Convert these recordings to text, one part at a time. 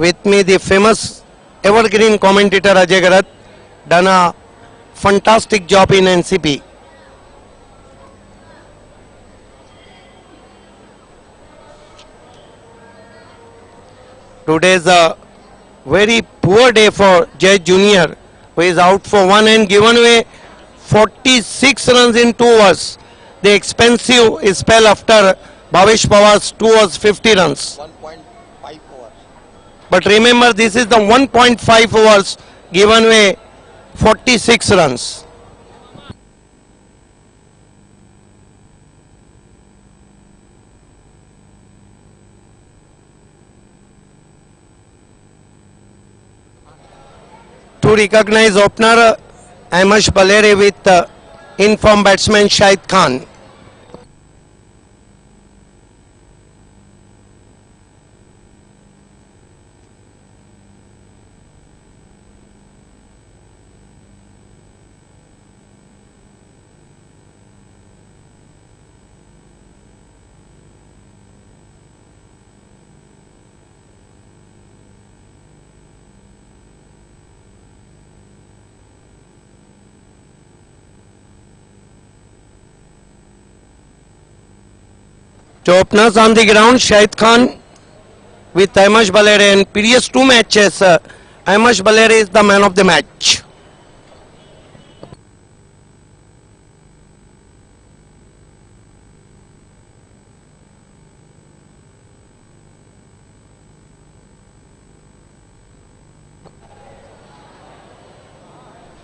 With me, the famous evergreen commentator Ajay Garat, done a fantastic job in NCP. Today is a very poor day for Jay Junior, who is out for one and given away 46 runs in 2 overs. The expensive spell after Bhavesh Pawar's 2 overs 50 runs. 1.5 overs. But remember, this is the 1.5 overs given away 46 runs. To recognize opener Amish Balere with informed batsman Shahid Khan. To openers on the ground, Shahid Khan with Amish Balere. In previous 2 matches, Amish Balere is the man of the match.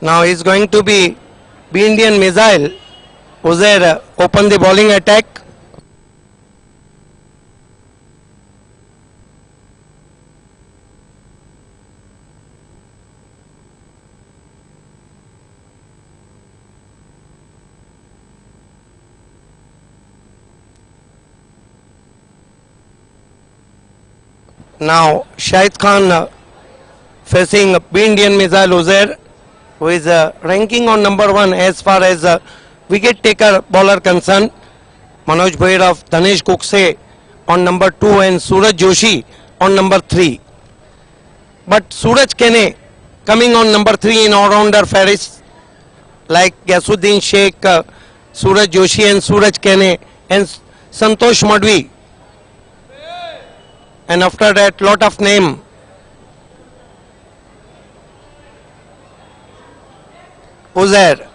Now he is going to be Indian missile. Uzair open the bowling attack. Now Shahid Khan facing Indian missile Uzair, who is ranking on number 1 as far as wicket taker bowler concerned. Manoj Bhairav, Dhanesh Kukse on number 2 and Suraj Joshi on number 3. But Suraj Kene coming on number 3 in all-rounder Faris, like Yasuddin Sheikh, Suraj Joshi and Suraj Kene and Santosh Madhvi. And after that, lot of name. Uzair,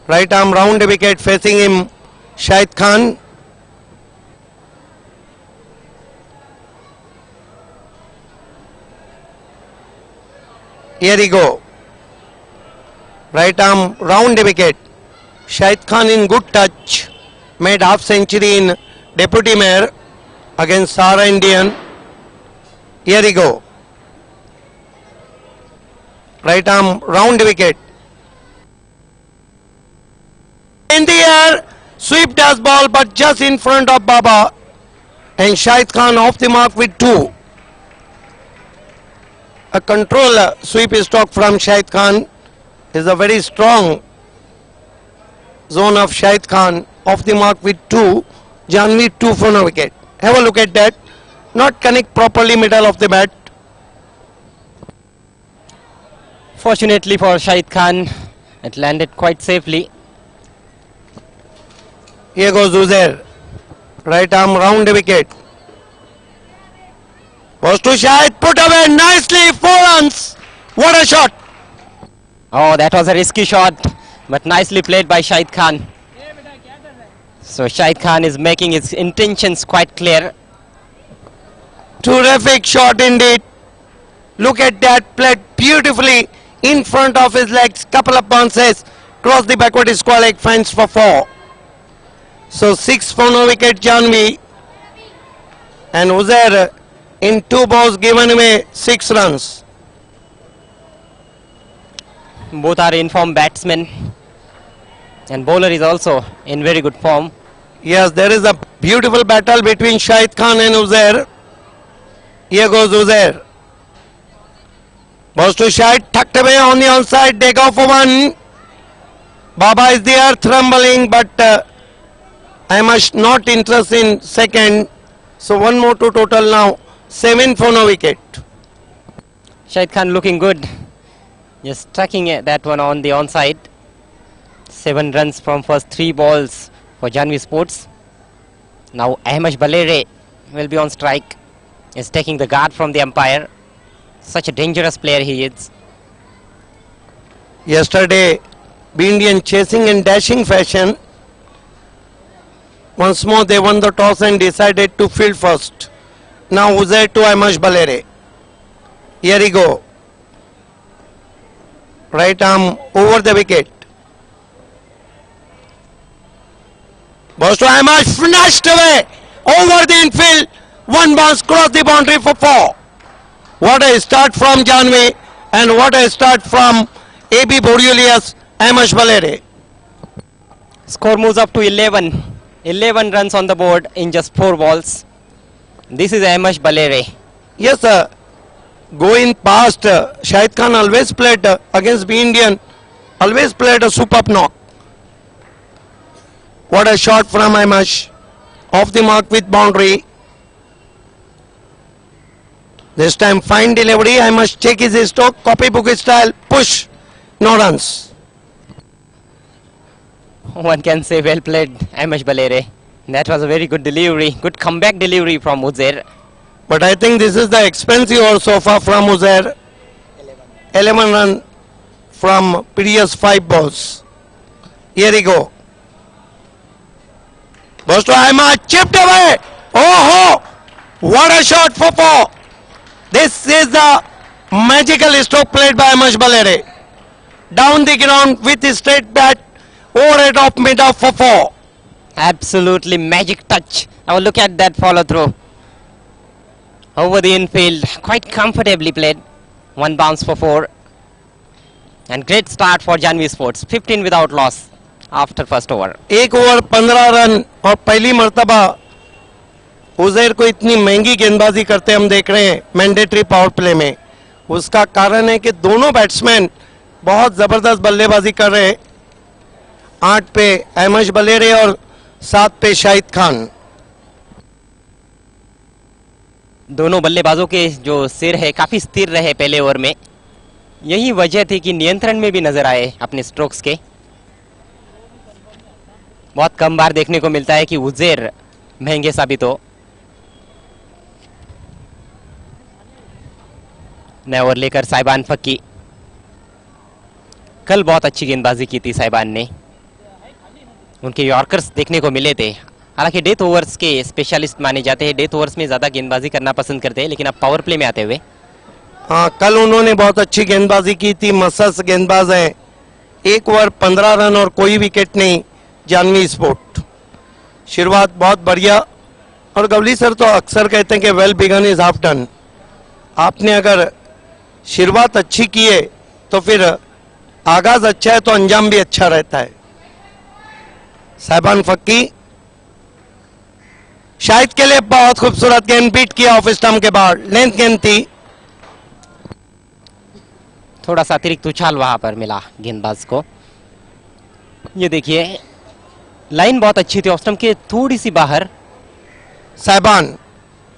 right arm round wicket facing him, Shahid Khan. Here we go. Right arm round wicket. Shahid Khan in good touch. Made half century in Deputy Mayor against Sara Indian. Here we go. Right arm round wicket. In the air, sweep does ball, but just in front of Baba. And Shahid Khan off the mark with 2. A control sweep stroke from Shahid Khan is a very strong zone of Shahid Khan, off the mark with 2. Janvi 2 for no wicket. Have a look at that. Not connect properly middle of the bat. Fortunately for Shahid Khan, it landed quite safely. Here goes Uzair. Right arm round wicket. Was to Shahid, put away nicely, 4 runs. What a shot. Oh, that was a risky shot, but nicely played by Shahid Khan. So Shahid Khan is making his intentions quite clear. Terrific shot indeed. Look at that, played beautifully in front of his legs. Couple of bounces, cross the backward square leg, finds for 4. So 6 for no wicket, Janvi. And Uzair in 2 balls given away 6 runs. Both are in-form batsmen. And bowler is also in very good form. Yes, there is a beautiful battle between Shahid Khan and Uzair. Here goes Uzair. Balls to Shahid, tucked away on the onside, take off for 1. Baba is there, trembling, but I must not interest in second. So 1 more to total now. 7 for no wicket. Shahid Khan looking good. Just tracking that one on the onside. 7 runs from first 3 balls for Janvi Sports. Now Ahmesh Balere will be on strike. Is taking the guard from the umpire. Such a dangerous player he is. Yesterday, the Indian chasing in dashing fashion. Once more they won the toss and decided to field first. Now Uzair to Ahmesh Balere. Here he go. Right arm over the wicket. Balls to Ahmesh, flashed away over the infield. One bounce cross the boundary for 4. What a start from Janvi and what a start from AB Boreolius, Ahmesh Balere. Score moves up to 11. 11 runs on the board in just 4 balls. This is Ahmesh Balere. Yes, sir. Going past, Shahid Khan always played against the Indian, always played a superb knock. What a shot from Ahmesh. Off the mark with boundary. This time fine delivery. I must check his stroke. Copybook style. Push. No runs. One can say well played, Ahmesh Balere. That was a very good delivery. Good comeback delivery from Uzair. But I think this is the expensive over so far from Uzair. 11 run from previous 5 balls. Here we go. Balls to Ahmed, chipped away. Oh, what a shot for 4. This is the magical stroke played by Ahmesh Balere. Down the ground with his straight bat, over at off mid off for 4. Absolutely magic touch. Now look at that follow through. Over the infield, quite comfortably played. 1 bounce for 4. And great start for Janvi Sports. 15 without loss after first over. 1 over 15 run और पहली मर्तबा उजैर को इतनी महंगी गेंदबाजी करते हम देख रहे हैं मैंडेटरी पावर प्ले में. उसका कारण है कि दोनों बैट्समैन बहुत जबरदस्त बल्लेबाजी कर रहे हैं. 8 पे अहमश बलेरे और 7 पे शाहिद खान. दोनों बल्लेबाजों के जो सिर है काफी स्थिर रहे पहले ओवर में. यही वजह थी कि नियंत्रण में भी नजर आए अपने स्ट्रोक्स के. बहुत कम बार देखने को मिलता है कि उजैर महंगे साबित हो. नया ओवर लेकर साहिबान फक्की. कल बहुत अच्छी गेंदबाजी की थी साहिबान ने. उनके यॉर्कर्स देखने को मिले थे. हालांकि डेथ ओवर्स के स्पेशलिस्ट माने जाते हैं. डेथ ओवर्स में ज्यादा गेंदबाजी करना पसंद करते हैं, लेकिन अब पावर प्ले में आते हुए हाँ, कल उन्होंने बहुत अच्छी गेंदबाजी की थी. मसस गेंदबाज हैं. 1 ओवर 15 रन और कोई विकेट नहीं. जानवी स्पोर्ट शुरुआत बहुत बढ़िया. और गवली सर तो अक्सर कहते हैं कि well begun is half done. आपने अगर शुरुआत अच्छी की है तो फिर आगाज अच्छा है तो अंजाम भी अच्छा रहता है. साहिबान फक्की शाहिद के लिए बहुत खूबसूरत गेंद बीट किया ऑफ स्टंप के बाहर. लेंथ गेंद थी. थोड़ा सा अतिरिक्त उछाल वहां पर मिला गेंदबाज को. ये देखिए लाइन बहुत अच्छी थी ऑफ स्टंप के थोड़ी सी बाहर. साहिबान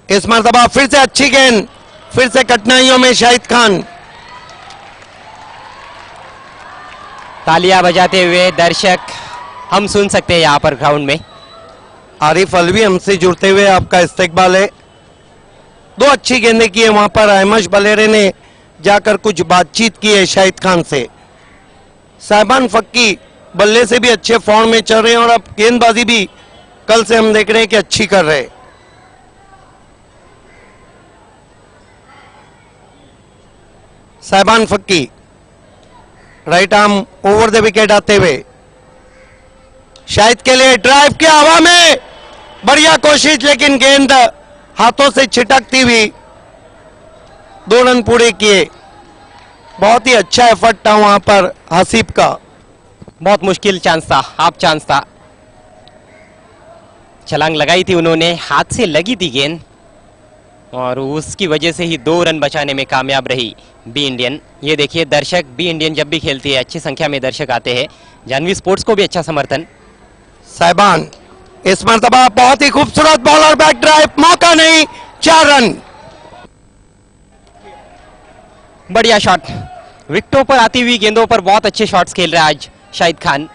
इस मर्तबा फिर से अच्छी गेंद. फिर से कठिनाइयों में शाहिद खान. तालियां बजाते हुए दर्शक हम सुन सकते हैं यहाँ पर ग्राउंड में. आरिफ अलवी हमसे जुड़ते हुए आपका इस्तकबाल है. 2 अच्छी गेंदें की है वहां पर. अहमश बलेरे ने जाकर कुछ बातचीत की है शाहिद खान से. साहिबान फक्की बल्ले से भी अच्छे फॉर्म में चल रहे हैं और अब गेंदबाजी भी कल से हम देख रहे हैं कि अच्छी कर रहे हैं. साहिबान फक्की right arm over the wicket आते हुए शाहिद के लिए ड्राइव किया हवा में. बढ़िया कोशिश लेकिन गेंद हाथों से छिटकती हुई. 2 रन पूरे किए. बहुत ही अच्छा एफर्ट था वहां पर हसीब का. बहुत मुश्किल चांस था, हाफ चांस था. छलांग लगाई थी उन्होंने, हाथ से लगी थी गेंद और उसकी वजह से ही 2 रन बचाने में कामयाब रही बी इंडियन. ये देखिए दर्शक, बी इंडियन जब भी खेलती है अच्छी संख्या में दर्शक आते हैं. जानवी स्पोर्ट्स को भी अच्छा समर्थन. साहिबान इस मर्तबा बहुत ही खूबसूरत बॉलर बैक ड्राइव. मौका नहीं. 4 रन. बढ़िया शॉट, विकेटों पर आती हुई गेंदों पर बहुत अच्छे शॉट्स खेल रहा है आज शाहिद खान।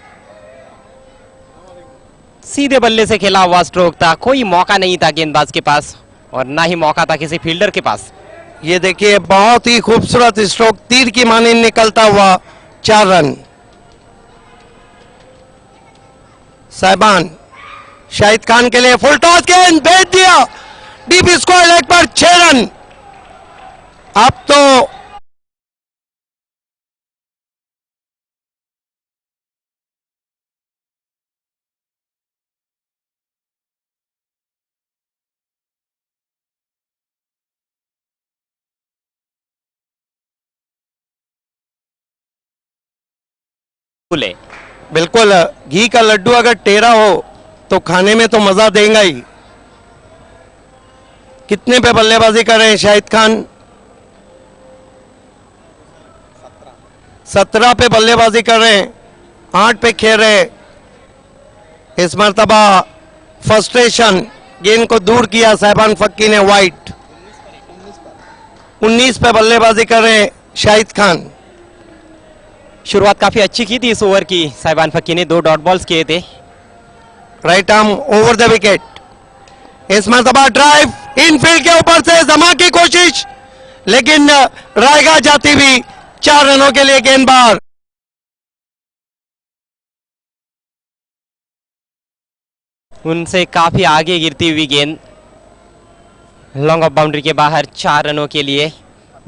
सीधे बल्ले से खेला हुआ स्ट्रोक था, कोई मौका नहीं था गेंदबाज के पास और ना ही मौका था किसी फील्डर के पास। ये देखिए बहुत ही खूबसूरत स्ट्रोक, तीर की मानिंद निकलता हुआ 4 रन। साहिबान शाहिद खान के लिए फुल टॉस गेंद भेज दिया, डीप स्क्वायर लेग पर 6 रन। अब तो खुले बिल्कुल घी का लड्डू अगर टेढ़ा हो तो खाने में तो मजा देगा ही। कितने पे बल्लेबाजी कर रहे हैं शाहिद खान? 17 पे बल्लेबाजी कर रहे हैं, 8 पे खेल रहे हैं। इस मर्तबा फ्रस्ट्रेशन गेंद को दूर किया साहिबान फक्की ने वाइट। 19 पे बल्लेबाजी कर रहे हैं शाहिद खान। शुरुआत काफी अच्छी की थी इस ओवर की, साहिबान फक्की ने 2 डॉट बॉल्स किए थे। Right arm over the wicket, इस मर्तबा ड्राइव इनफील्ड के ऊपर से जमा की कोशिश, लेकिन रायगा जाती हुई 4 रनों के लिए गेंद बाहर। उनसे काफी आगे गिरती हुई गेंद लॉन्ग ऑफ बाउंड्री के बाहर 4 रनों के लिए।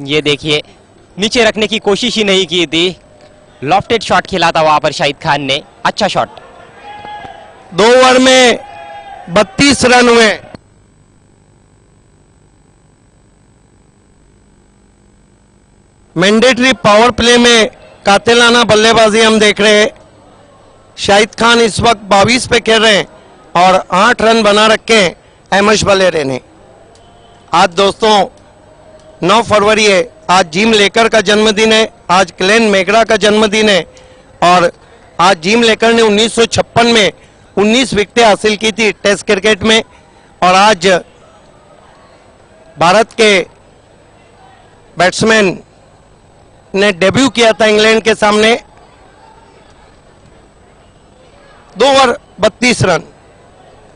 ये देखिए नीचे रखने की कोशिश ही नहीं की थी, लॉफ्टेड शॉट खेला था वहां पर शाहिद खान ने, अच्छा शॉट। 2 ओवर में 32 रन हुए। मैंडेटरी पावर प्ले में कातिलाना बल्लेबाजी हम देख रहे हैं। शाहिद खान इस वक्त 22 पे खेल रहे हैं और 8 रन बना रखे हैं अहमद बलेरे ने। आज दोस्तों 9 फरवरी है, आज जिम लेकर का जन्मदिन है, आज क्लेन मेगड़ा का जन्मदिन है और आज जिम लेकर ने 1956 में 19 विकेटें हासिल की थी टेस्ट क्रिकेट में और आज भारत के बैट्समैन ने डेब्यू किया था इंग्लैंड के सामने। 2 ओवर 32 रन,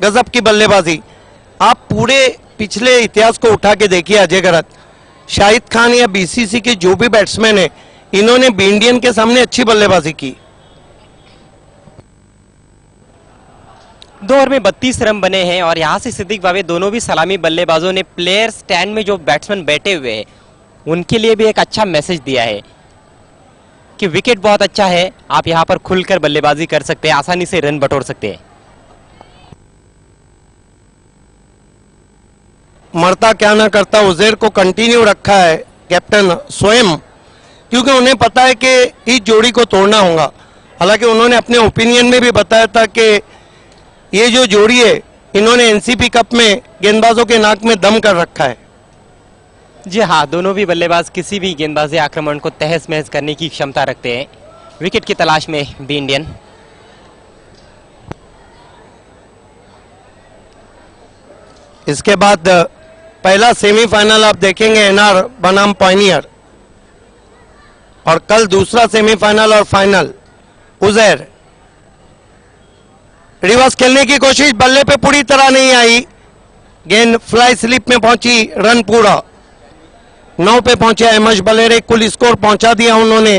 गजब की बल्लेबाजी। आप पूरे पिछले इतिहास को उठा के देखिए अजय गरत, शाहिद खान या बीसीसी के जो भी बैट्समैन है इन्होंने बी इंडियन के सामने अच्छी बल्लेबाजी की। 2 ओवर में 32 रन बने हैं और यहां से सिद्दीक भावे दोनों भी सलामी बल्लेबाजों ने प्लेयर स्टैंड में जो बैट्समैन बैठे हुए हैं उनके लिए भी एक अच्छा मैसेज दिया है कि विकेट बहुत अच्छा है, आप यहां पर खुलकर बल्लेबाजी कर सकते हैं, आसानी से रन बटोर सकते हैं। मरता क्या ना करता उजैर को कंटिन्यू रखा है कैप्टन स्वयं, क्योंकि उन्हें पता है कि इस जोड़ी को तोड़ना होगा। हालांकि उन्होंने अपने ओपिनियन में भी बताया था कि ये जो जोड़ी है इन्होंने एनसीपी कप में गेंदबाजों के नाक में दम कर रखा है। जी हाँ, दोनों भी बल्लेबाज किसी भी गेंदबाजी आक्रमण को तहस महस करने की क्षमता रखते हैं। विकेट की तलाश में बी इंडियन। इसके बाद पहला सेमीफाइनल आप देखेंगे एनआर बनाम पायनियर और कल दूसरा सेमीफाइनल और फाइनल। उजैर रिवर्स खेलने की कोशिश, बल्ले पे पूरी तरह नहीं आई, गेंद फ्लाई स्लिप में पहुंची, रन पूरा 9 पे पहुंचे अहमद बलेरे, कुल स्कोर पहुंचा दिया उन्होंने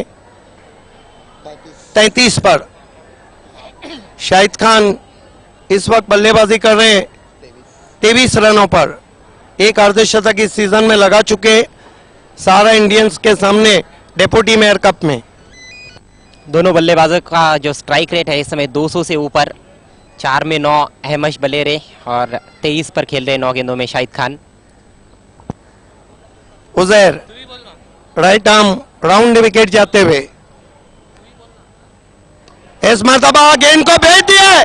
33 पर। शाहिद खान इस वक्त बल्लेबाजी कर रहे हैं 23 रनों पर, एक अर्धशतक इस सीजन में लगा चुके सारा इंडियंस के सामने डेप्यूटी मेयर कप में। दोनों बल्लेबाजों का जो स्ट्राइक रेट है इस समय 200 से ऊपर। 4 में 9 अहमद बलेरे और 23 पर खेल रहे 9 गेंदों में Shahid Khan. Uzair right arm round wicket जाते हुए, इस मर्तबा गेंद को भेज दिया,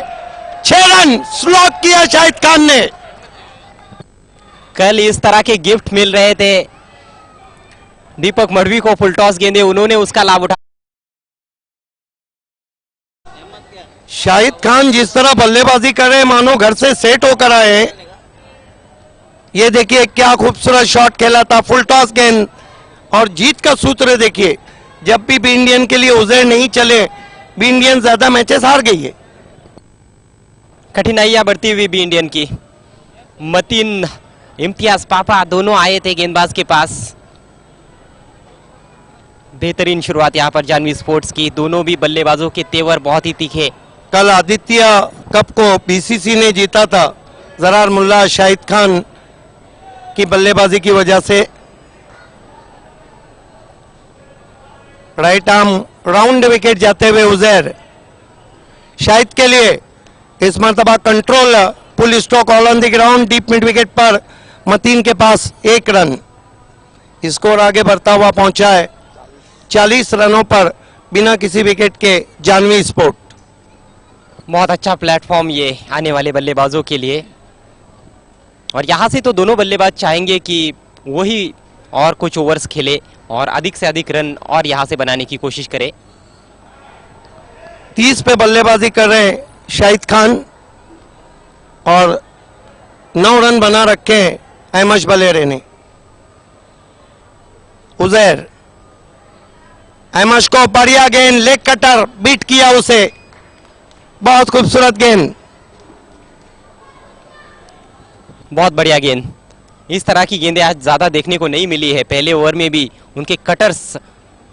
6 रन स्लॉक किया शाहिद खान ने। कल इस तरह के गिफ्ट मिल रहे थे दीपक मढ़वी को, फुल टॉस गेंदे, उन्होंने उसका लाभ उठा। शाहिद खान जिस तरह बल्लेबाजी कर रहे हैं मानो घर से सेट होकर आए हैं। ये देखिए क्या खूबसूरत शॉट खेला था, फुल टॉस गेंद और जीत का सूत्र देखिए, जब भी बी इंडियन के लिए उजैर नहीं चले, बी इंडियन ज्यादा मैचेस हार गई है। कठिनाइयां बढ़ती हुई बी इंडियन की। मतीन, इम्तियाज पापा दोनों आए थे गेंदबाज के पास। बेहतरीन शुरुआत यहां पर जानवी स्पोर्ट्स की। दोनों भी बल्लेबाजों के तेवर बहुत ही तीखे। कल आदित्य कप को बीसीसी ने जीता था जरार मुल्ला शाहिद खान की बल्लेबाजी की वजह से। राइट आर्म राउंड विकेट जाते हुए उजैर शाहिद के लिए इस मरतबा control pull stroke all on the ground deep mid wicket पर मतीन के पास 1 रन। स्कोर आगे बढ़ता हुआ पहुंचा है 40 रनों पर बिना किसी विकेट के जानवी स्पोर्ट। बहुत अच्छा प्लेटफॉर्म ये आने वाले बल्लेबाजों के लिए, और यहां से तो दोनों बल्लेबाज चाहेंगे कि वही और कुछ ओवर्स खेले और अधिक से अधिक रन और यहां से बनाने की कोशिश करे। 30 पे बल्लेबाजी कर रहे हैं शाहिद खान और 9 रन बना रखे हैं अहमश बलेरे ने। उजैर अहमश को बढ़िया गेंद, लेग कटर बीट किया उसे, बहुत खूबसूरत गेंद। बहुत बढ़िया गेंद। इस तरह की गेंदें आज ज्यादा देखने को नहीं मिली है। पहले ओवर में भी उनके कटर्स,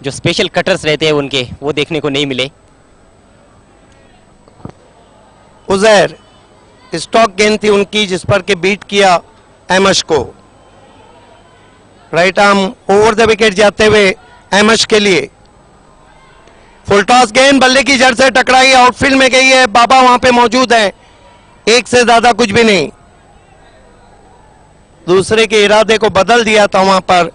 जो स्पेशल कटर्स रहते हैं उनके, वो देखने को नहीं मिले। उजैर स्टॉक गेंद थी उनकी जिस पर के बीट किया अहमश को। Right arm over the wicket जाते हुए अहमश के लिए। फुल टॉस गेंद बल्ले की जड़ से टकराई, आउटफील्ड में गई है। बाबा वहां पे मौजूद है, एक से ज्यादा कुछ भी नहीं। दूसरे के इरादे को बदल दिया था वहां पर।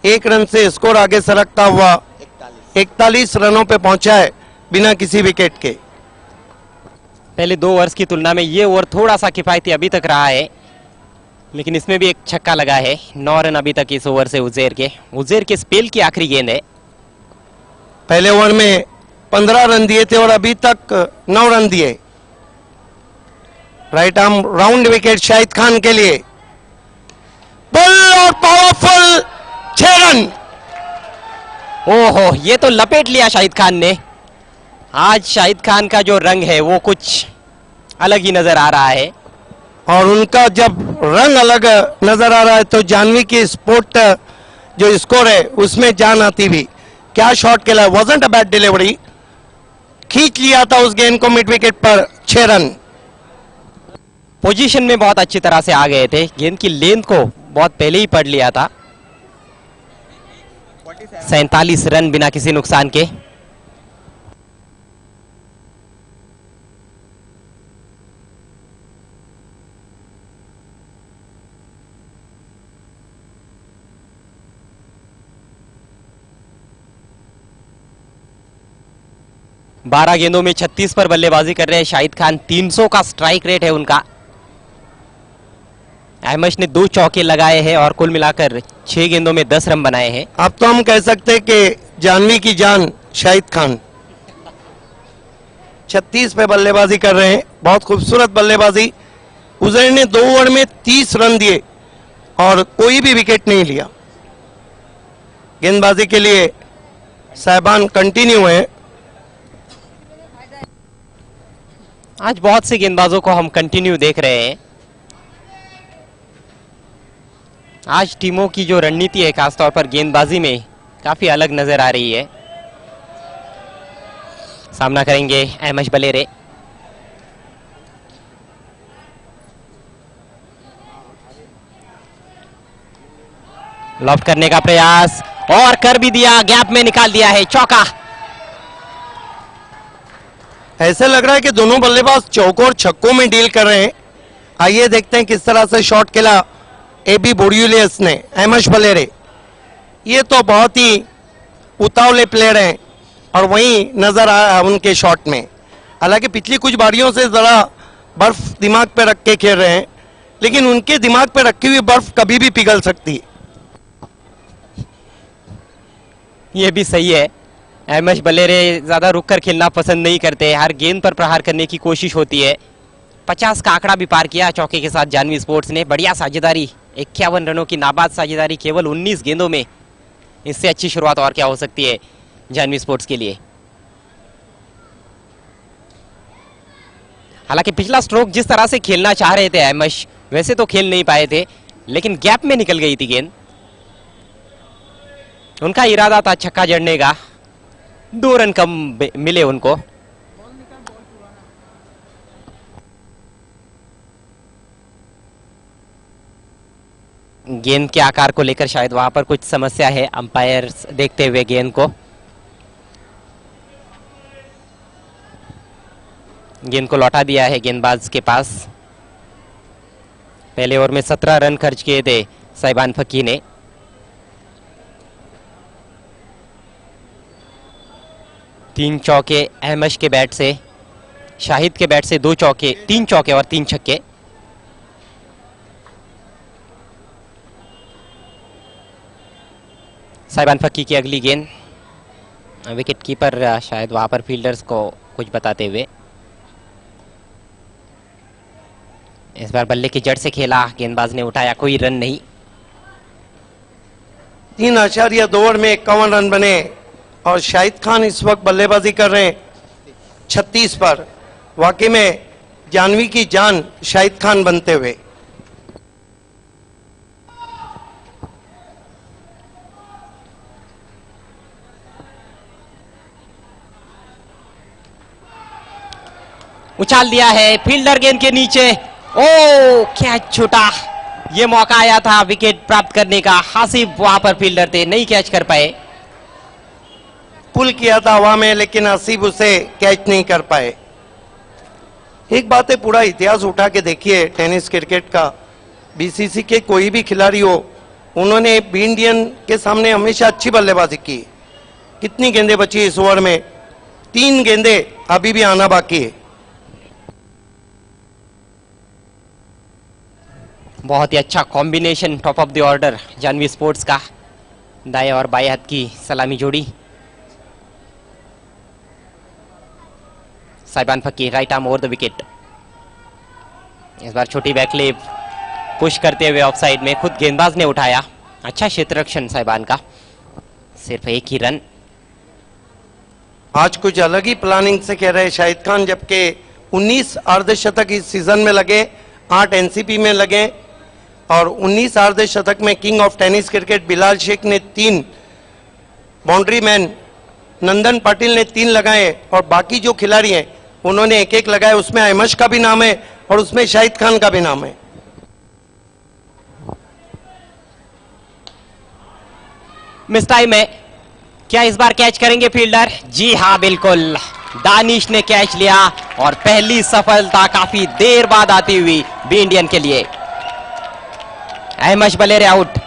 1 रन से स्कोर आगे सरकता हुआ 41 रनों पे पहुंचा है बिना किसी विकेट के। पहले 2 ओवर्स की तुलना में ये ओवर थोड़ा सा किफायती अभी तक रहा है, लेकिन इसमें भी एक छक्का लगा है। 9 रन अभी तक इस ओवर से उजैर के स्पेल की आखिरी गेंद है। पहले ओवर में 15 रन दिए थे और अभी तक 9 रन दिए। Right arm round wicket Shahid Khan के लिए, पुल और पावरफुल 6 रन। ओहो, ये तो लपेट लिया शाहिद खान ने। आज शाहिद खान का जो रंग है वो कुछ अलग ही नजर आ रहा है, और उनका जब रंग अलग नजर आ रहा है तो जानवी की स्पोर्ट जो स्कोर है उसमें जान आती भी। क्या शॉट खेला, वाजंट अ बैड डिलीवरी, खींच लिया था उस गेंद को मिड विकेट पर। 6 रन। पोजीशन में बहुत अच्छी तरह से आ गए थे, गेंद की लेंथ को बहुत पहले ही पढ़ लिया था। 47 रन बिना किसी नुकसान के। बारह गेंदों में 36 पर बल्लेबाजी कर रहे हैं शाहिद खान। 300 का स्ट्राइक रेट है उनका। अहमश ने 2 चौके लगाए हैं और कुल मिलाकर 6 गेंदों में 10 रन बनाए हैं। अब तो हम कह सकते हैं कि जानवी की जान शाहिद खान। 36 पे बल्लेबाजी कर रहे हैं, बहुत खूबसूरत बल्लेबाजी। उजैर ने 2 ओवर में 30 रन दिए और कोई भी विकेट नहीं लिया। गेंदबाजी के लिए साहिबान कंटिन्यू है। आज बहुत से गेंदबाजों को हम कंटिन्यू देख रहे हैं। आज टीमों की जो रणनीति है खासतौर पर गेंदबाजी में काफी अलग नजर आ रही है। सामना करेंगे अहमश बलेरे। लॉफ्ट करने का प्रयास और कर भी दिया, गैप में निकाल दिया है, चौका। ऐसे लग रहा है कि दोनों बल्लेबाज चौकों और छक्कों में डील कर रहे हैं। आइए देखते हैं किस तरह से शॉट खेला एबी बोरियूलियस ने। अहमश बलेरे ये तो बहुत ही उतावले प्लेयर हैं और वही नजर आया उनके शॉट में। हालांकि पिछली कुछ बारियों से जरा बर्फ दिमाग पे रख के खेल रहे हैं, लेकिन उनके दिमाग पे रखी हुई बर्फ कभी भी पिघल सकती है। ये भी सही है। अहमश बलेरे ज्यादा रुककर खेलना पसंद नहीं करते, हर गेंद पर प्रहार करने की कोशिश होती है। 50 का आंकड़ा भी पार किया चौके के साथ जानवी स्पोर्ट्स ने। बढ़िया साझेदारी 51 रनों की नाबाद साझेदारी केवल 19 गेंदों में। इससे अच्छी शुरुआत और क्या हो सकती है जानवी स्पोर्ट्स के लिए। हालांकि पिछला स्ट्रोक जिस तरह से खेलना चाह रहे थे अहमश, वैसे तो खेल नहीं पाए थे, लेकिन गैप में निकल गई थी गेंद। उनका इरादा था छक्का जड़ने का, 2 रन कम मिले उनको। गेंद के आकार को लेकर शायद वहां पर कुछ समस्या है, अंपायर देखते हुए गेंद को। गेंद को लौटा दिया है गेंदबाज के पास। पहले ओवर में 17 रन खर्च किए थे साइबान फकी ने। तीन चौके अहमश के बैट से, शाहिद के बैट से 2 चौके, 3 चौके और 3 छक्के। साइबान फकी की अगली गेंद, विकेट कीपर शायद वहां पर फील्डर्स को कुछ बताते हुए। इस बार बल्ले की जड़ से खेला, गेंदबाज ने उठाया, कोई रन नहीं। 3.2 ओवर में 51 रन बने और शाहिद खान इस वक्त बल्लेबाजी कर रहे हैं 36 पर। वाकई में जानवी की जान शाहिद खान बनते हुए। उछाल दिया है, फील्डर गेंद के नीचे, ओ कैच छूटा। ये मौका आया था विकेट प्राप्त करने का, हासिब वहां पर फील्डर थे, नहीं कैच कर पाए। पुल किया था हवा में, लेकिन आसिफ उसे कैच नहीं कर पाए। एक बात है, पूरा इतिहास उठा के देखिए टेनिस क्रिकेट का, बीसीसी के कोई भी खिलाड़ी हो, उन्होंने बी इंडियन के सामने हमेशा अच्छी बल्लेबाजी की। कितनी गेंदें बची इस ओवर में? 3 गेंदें अभी भी आना बाकी है। बहुत ही अच्छा combination top of the order Janvi sports का, दाएं और बाएं हाथ की सलामी जोड़ी। साइबान फकी right arm over the wicket. इस बार छोटी बैकलेप पुश करते हुए ऑफ साइड में, खुद गेंदबाज ने उठाया। अच्छा क्षेत्र रक्षण साइबान का, सिर्फ 1 ही रन। आज कुछ अलग ही प्लानिंग से कह रहे शाहिद खान, जबकि 19 अर्धशतक इस सीजन में लगे, 8 एनसीपी में लगे और 19 अर्धशतक में king of tennis cricket Bilal Shaikh ने 3, बाउंड्री मैन नंदन पाटिल ने 3 लगाए और बाकी जो खिलाड़ी हैं उन्होंने 1-1 लगाए। उसमें अहमश का भी नाम है और उसमें शाहिद खान का भी नाम है। मिस टाइम है, क्या इस बार कैच करेंगे फील्डर? जी हाँ बिल्कुल, दानिश ने कैच लिया और पहली सफलता काफी देर बाद आती हुई बी इंडियन के लिए। अहमश बलेरे आउट,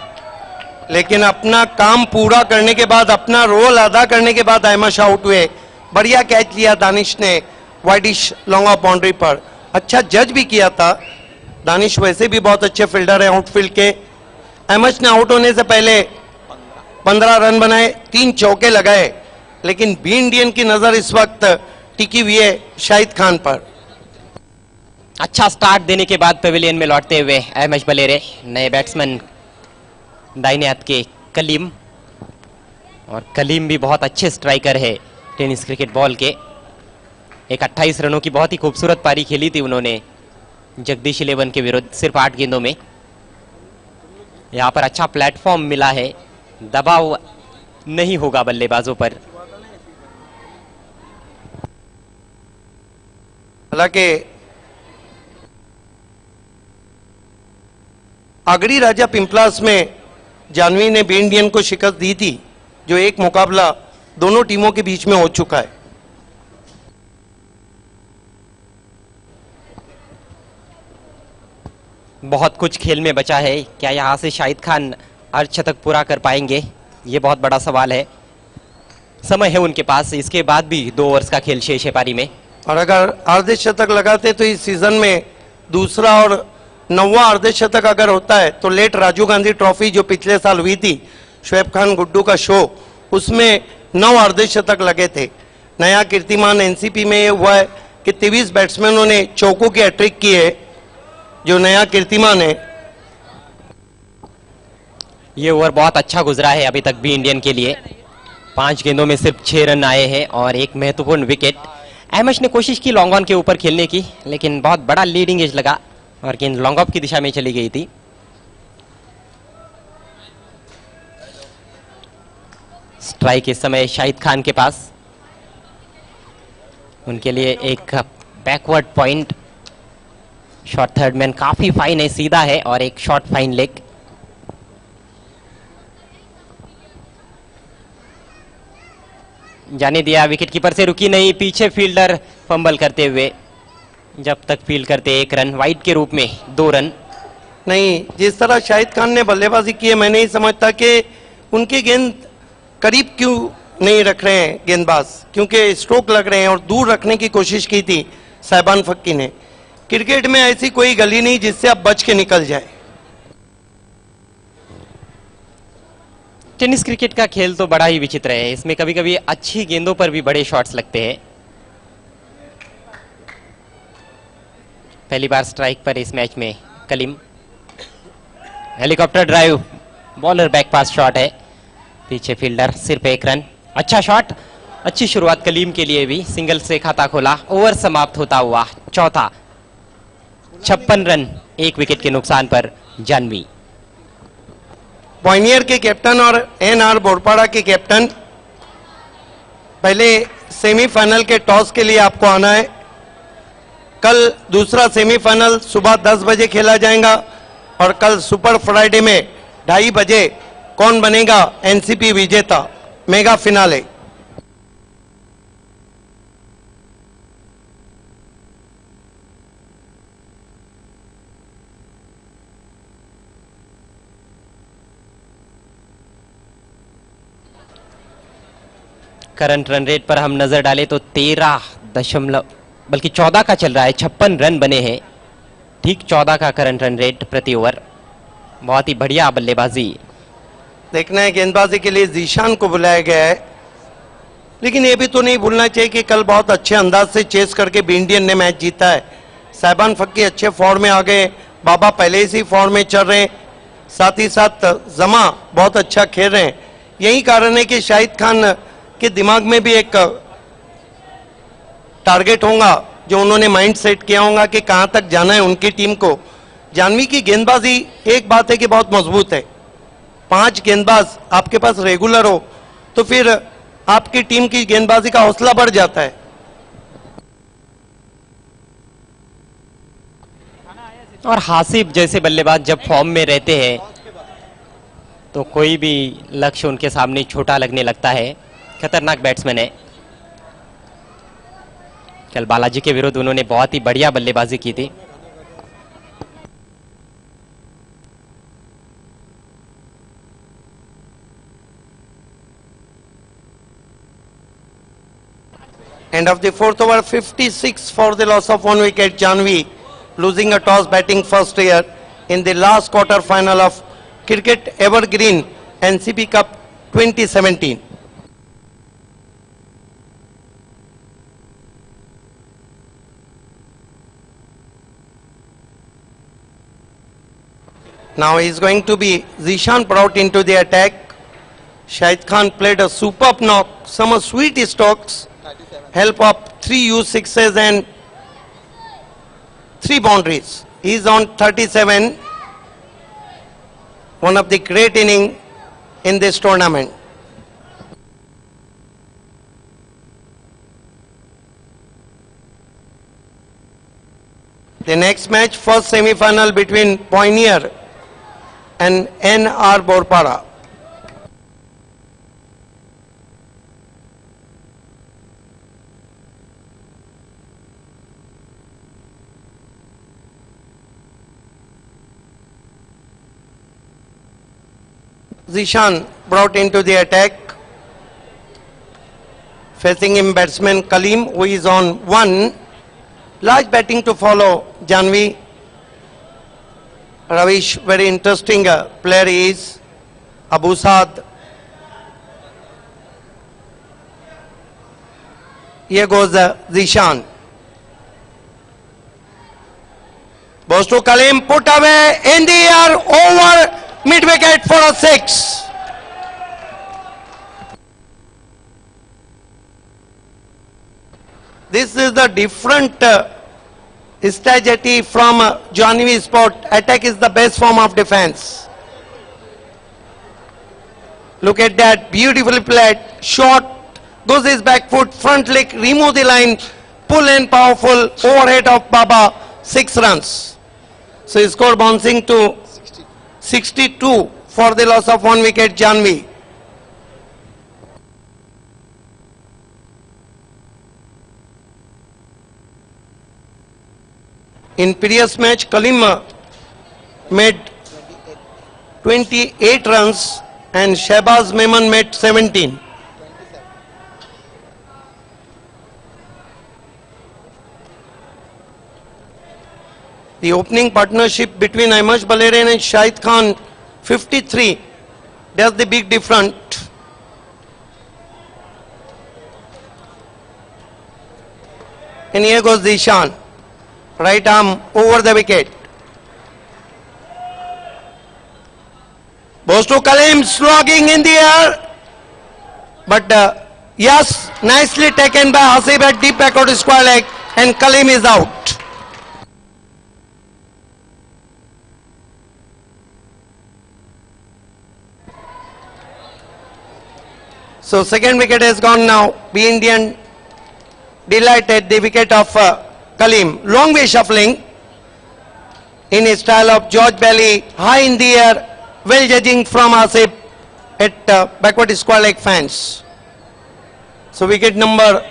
लेकिन अपना काम पूरा करने के बाद, अपना रोल अदा करने के बाद अहमश आउट हुए। बढ़िया कैच लिया दानिश ने वाइडिश लॉन्ग ऑफ बाउंड्री पर, अच्छा जज भी किया था। दानिश वैसे भी बहुत अच्छे फील्डर हैं आउटफील्ड के। अहमश ने आउट होने से पहले 15 रन बनाए, 3 चौके लगाए, लेकिन बी इंडियन की नजर इस वक्त टिकी हुई है शाहिद खान पर। अच्छा स्टार्ट देने के बाद पेविलियन में लौटते हुए अहमश बलेरे, नए बैट्समैन दाहिने हाथ के कलीम, और कलीम भी बहुत अच्छे स्ट्राइकर है टेनिस क्रिकेट बॉल के। एक 28 रनों की बहुत ही खूबसूरत पारी खेली थी उन्होंने जगदीश 11 के विरुद्ध, सिर्फ 8 गेंदों में। यहां पर अच्छा प्लेटफॉर्म मिला है, दबाव नहीं होगा बल्लेबाजों पर। हालांकि आगरी राजा पिंपलास में जानवी ने बी इंडियन को शिकस्त दी थी, जो एक मुकाबला दोनों टीमों के बीच में हो चुका है। बहुत कुछ खेल में बचा है, क्या यहां से शाहिद खान अर्धशतक पूरा कर पाएंगे? ये बहुत बड़ा सवाल है। समय है उनके पास, इसके बाद भी 2 ओवर्स का खेल शेष है पारी में। और अगर अर्धशतक लगाते तो इस सीजन में दूसरा और 9वां अर्धशतक अगर होता है तो लेट राजीव गांधी ट्रॉफी जो पिछले साल हुई थी, शोएब खान गुड्डू का शो, उसमें 9 अर्धशतक लगे थे। नया कीर्तिमान एनसीपी में ये हुआ है कि 23 बैट्समैनों ने चौकों की हैट्रिक की है, जो नया कीर्तिमान है। ये ओवर बहुत अच्छा गुजरा है अभी तक भी इंडियन के लिए। 5 गेंदों में सिर्फ 6 रन आए हैं और एक महत्वपूर्ण विकेट। अहमद ने कोशिश की लॉन्ग ऑन के ऊपर खेलने की, लेकिन बहुत बड़ा लीडिंग एज लगा और गेंद लॉन्ग ऑफ की दिशा में चली गई थी। स्ट्राइक इस समय शाहिद खान के पास, उनके लिए एक backward point. Short third man काफी फाइन है, सीधा है और एक शॉर्ट फाइन लेग। जाने दिया, विकेट कीपर से रुकी नहीं, पीछे फील्डर फंबल करते हुए। जब तक फील्ड करते 1 रन, वाइड के रूप में 2 रन। नहीं, जिस तरह शाहिद खान ने बल्लेबाजी की है, मैं नहीं समझता कि उनके गेंद करीब क्यों नहीं रख रहे हैं गेंदबाज, क्योंकि स्ट्रोक लग रहे हैं और दूर रखने की कोशिश की थी साहिबान फक्की ने। क्रिकेट में ऐसी कोई गली नहीं जिससे आप बच के निकल जाए। टेनिस क्रिकेट का खेल तो बड़ा ही विचित्र है, इसमें कभी कभी अच्छी गेंदों पर भी बड़े शॉट्स लगते हैं। पहली बार स्ट्राइक पर इस मैच में Kaleem. Helicopter drive, bowler back pass shot है, पीछे फील्डर, सिर्फ 1 रन। अच्छा शॉट, अच्छी शुरुआत कलीम के लिए भी, सिंगल से खाता खोला। ओवर समाप्त होता हुआ चौथा, 56 रन, 1 विकेट के नुकसान पर जानवी। पॉइनियर के कैप्टन और एनआर बोरपाड़ा के कैप्टन, पहले सेमीफाइनल के टॉस के लिए आपको आना है। कल दूसरा सेमीफाइनल सुबह 10 बजे खेला जाएगा और कल सुपर फ्राइडे में 2:30 बजे कौन बनेगा एनसीपी विजेता, mega finale. Current run rate पर हम नजर डालें तो 14 का चल रहा है। 56 रन बने हैं, ठीक 14 का करंट रन रेट प्रति ओवर। बहुत ही बढ़िया बल्लेबाजी। देखना है, गेंदबाजी के लिए जीशान को बुलाया गया है, लेकिन ये भी तो नहीं भूलना चाहिए कि कल बहुत अच्छे अंदाज से चेस करके भी इंडियन ने मैच जीता है। साहिबान फक्की अच्छे फॉर्म में आ गए, बाबा पहले से फॉर्म में चल रहे हैं, साथ ही साथ जमा बहुत अच्छा खेल रहे हैं। यही कारण है कि शाहिद खान के दिमाग में भी एक टारगेट होगा जो उन्होंने माइंड सेट किया होगा कि कहां तक जाना है उनकी टीम को। जानवी की गेंदबाजी एक बात है कि बहुत मजबूत है। 5 गेंदबाज आपके पास रेगुलर हो तो फिर आपकी टीम की गेंदबाजी का हौसला बढ़ जाता है। और हासिब जैसे बल्लेबाज जब फॉर्म में रहते हैं तो कोई भी लक्ष्य उनके सामने छोटा लगने लगता है। खतरनाक बैट्समैन है। कल बालाजी के विरुद्ध उन्होंने बहुत ही बढ़िया बल्लेबाजी की थी। End of the 4th over, 56 for the loss of 1 wicket. Janvi losing a toss, batting first here in the last quarter final of Cricket Evergreen NCP Cup 2017. Now he is going to be Zishan brought into the attack. Shahid Khan played a superb knock, some sweet strokes, help up 3 U6s and 3 boundaries. He is on 37, one of the great innings in this tournament. The next match, first semi-final between Pioneer and NR Borpara. Zishan brought into the attack. Facing him batsman Kaleem, who is on 1. Large batting to follow Janvi. Ravish, very interesting player he is. Abu Saad. Here goes Zishan. Goes to Kaleem, put away in the air, over mid wicket for a 6. This is the different strategy from Janvi Sport. Attack is the best form of defense. Look at that, beautifully played, short, goes his back foot, front leg, remove the line, pull and powerful, overhead of Baba, 6 runs. So he scored bouncing to 62 for the loss of 1 wicket, Janvi. In previous match, Kalim made 28 runs and Shehbaz Memon made 17. The opening partnership between Ahmad Valerian and Shahid Khan, 53. That's the big difference. And here goes Zishan. Right arm over the wicket. Goes to Kalim, slogging in the air. But yes, nicely taken by Hasib at deep backward square leg, and Kalim is out. So second wicket has gone now. Be Indian delighted the wicket of Kalim. Long way shuffling in a style of George Bailey, high in the air. Well judging from Asif at backward square leg fans. So wicket number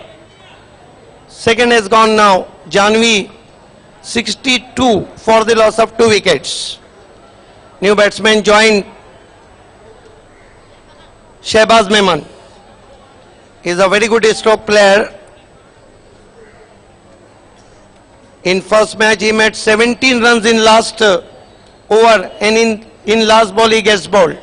second has gone now. Janvi 62 for the loss of 2 wickets. New batsman joined Shehbaz Memon. He is a very good stroke player. In first match he made 17 runs in last over, and in last ball he gets bowled.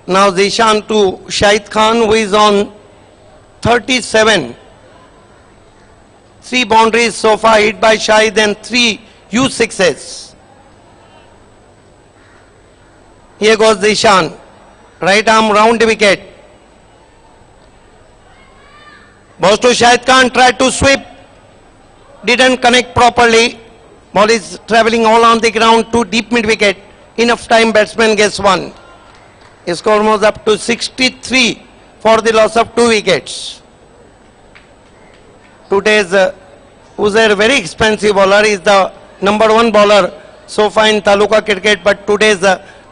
Now Zishan to Shahid Khan, who is on 37. 3 boundaries so far hit by Shahid and 3 huge sixes. Here goes Zishan. Right arm round the wicket. Balls to Shahid Khan, tried to sweep. Didn't connect properly. Ball is travelling all on the ground to deep mid wicket. Enough time, batsman gets 1. His score was up to 63 for the loss of 2 wickets. Today's Uzair, very expensive bowler, is the number 1 bowler so far in Taluka cricket, but today's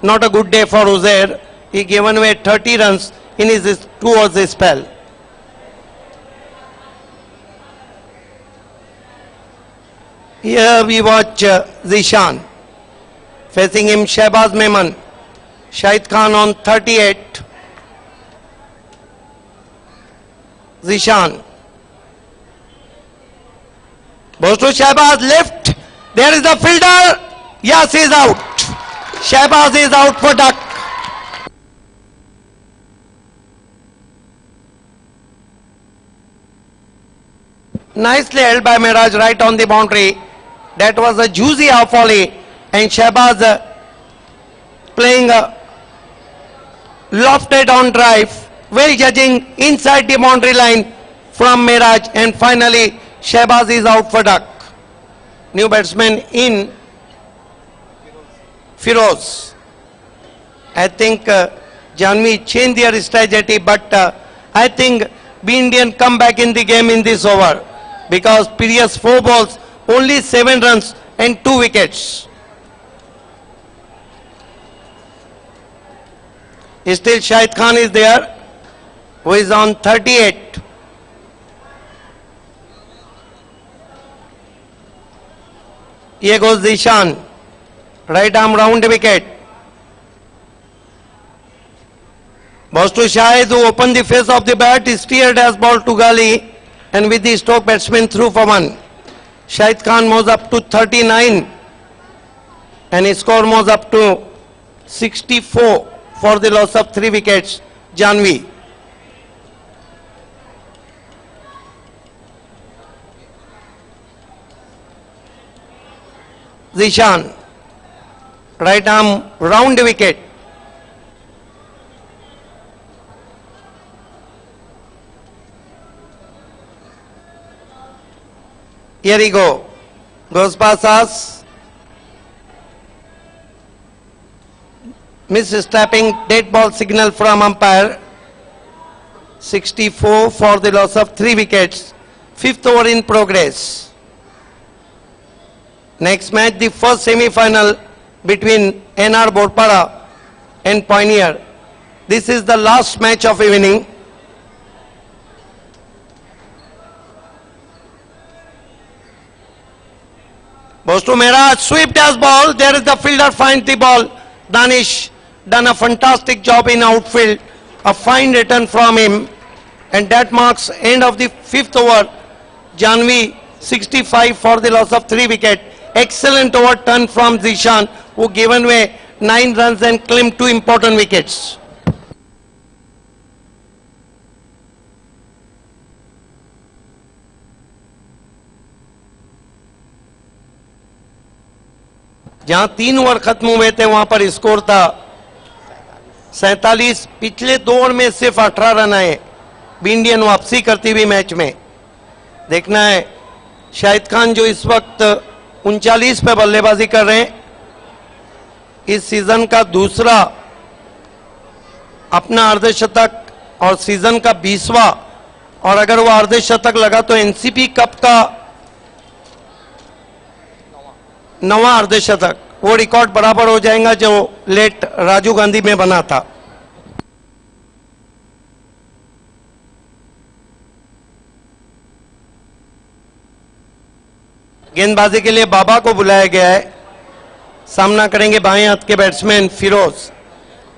not a good day for Uzair. He given away 30 runs in his 2 overs spell. Here we watch Zishan. Facing him Shehbaz Memon. Shahid Khan on 38. Zishan. Goes to Shehbaz, left. There is the fielder. Yes, he is out. Shehbaz is out for duck. Nicely held by Miraj right on the boundary. That was a juicy half volley, and Shehbaz playing a lofted on drive, well judging inside the boundary line from Miraj, and finally Shehbaz is out for duck. New batsman in, Firoz. I think Janvi changed their strategy, but I think Be Indian come back in the game in this over, because previous 4 balls, only 7 runs and 2 wickets. Still Shahid Khan is there, who is on 38. Here goes Zishan. Right arm round the wicket. Balls to Shahid, who opened the face of the bat, steered as ball to Gali, and with the stroke batsman through for 1. Shahid Khan moves up to 39, and his score moves up to 64 for the loss of 3 wickets. Janvi. Zishan. Right arm round wicket. Here he go. Goes past us. Misstepping, dead ball signal from umpire. 64 for the loss of 3 wickets. 5th over in progress. Next match, the first semi-final between NR Borpara and Pioneer. This is the last match of evening. Goes to Mehraj, swept as ball. There is the fielder, finds the ball. Danish done a fantastic job in outfield. A fine return from him. And that marks end of the 5th over. Janvi 65 for the loss of 3 wickets. Excellent overturn from Zishan, who given away 9 runs and claimed 2 important wickets. जहां 3 over खत्म हुए थे वहां पर score था 47. पिछले 2 over में सिर्फ 18 रन आए. इंडियन वापसी करती हुई मैच में. देखना है शाहिद खान जो इस वक्त 39 पे बल्लेबाजी कर रहे हैं. इस सीजन का दूसरा अपना अर्धशतक और सीजन का 20वां, और अगर वो अर्धशतक लगा तो एनसीपी कप का 9वां अर्धशतक. वो रिकॉर्ड बराबर हो जाएगा जो लेट राजीव गांधी में बना था. गेंदबाजी के लिए बाबा को बुलाया गया है. सामना करेंगे बाएं हाथ के बैट्समैन फिरोज,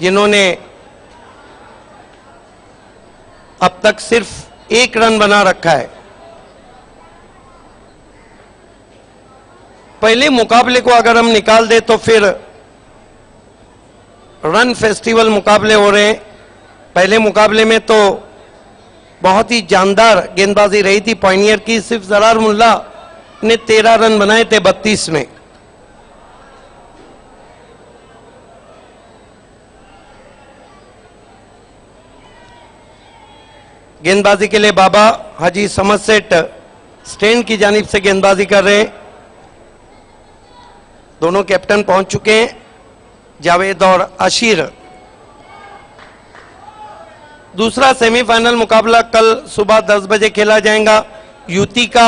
जिन्होंने अब तक सिर्फ 1 रन बना रखा है. पहले मुकाबले को अगर हम निकाल दे तो फिर रन फेस्टिवल मुकाबले हो रहे हैं. पहले मुकाबले में तो बहुत ही जानदार गेंदबाजी रही थी पॉइनियर की. सिर्फ जरार मुल्ला ने 13 रन बनाए थे 32 में. गेंदबाजी के लिए बाबा हाजी समद सेठ स्टैंड की जानिब से गेंदबाजी कर रहे हैं. दोनों कैप्टन पहुंच चुके हैं, जावेद और अशीर. दूसरा सेमीफाइनल मुकाबला कल सुबह 10 बजे खेला जाएगा. यूटी का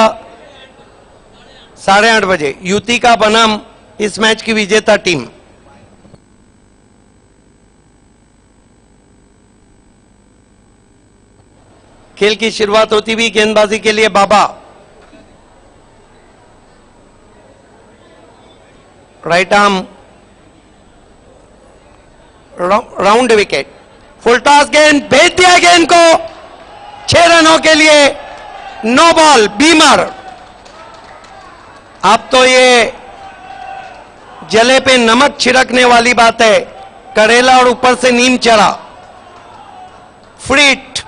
8:30 बजे. यूटी का बनाम इस मैच की विजेता टीम. खेल की शुरुआत होती हुई गेंदबाजी के लिए बाबा. Right arm round wicket. Full toss गेंद भेज दिया गेंद को 6 रनों के लिए. No ball. बीमर. अब तो ये जले पे नमक छिड़कने वाली बात है. करेला और ऊपर से नीम चढ़ा. फ्रीट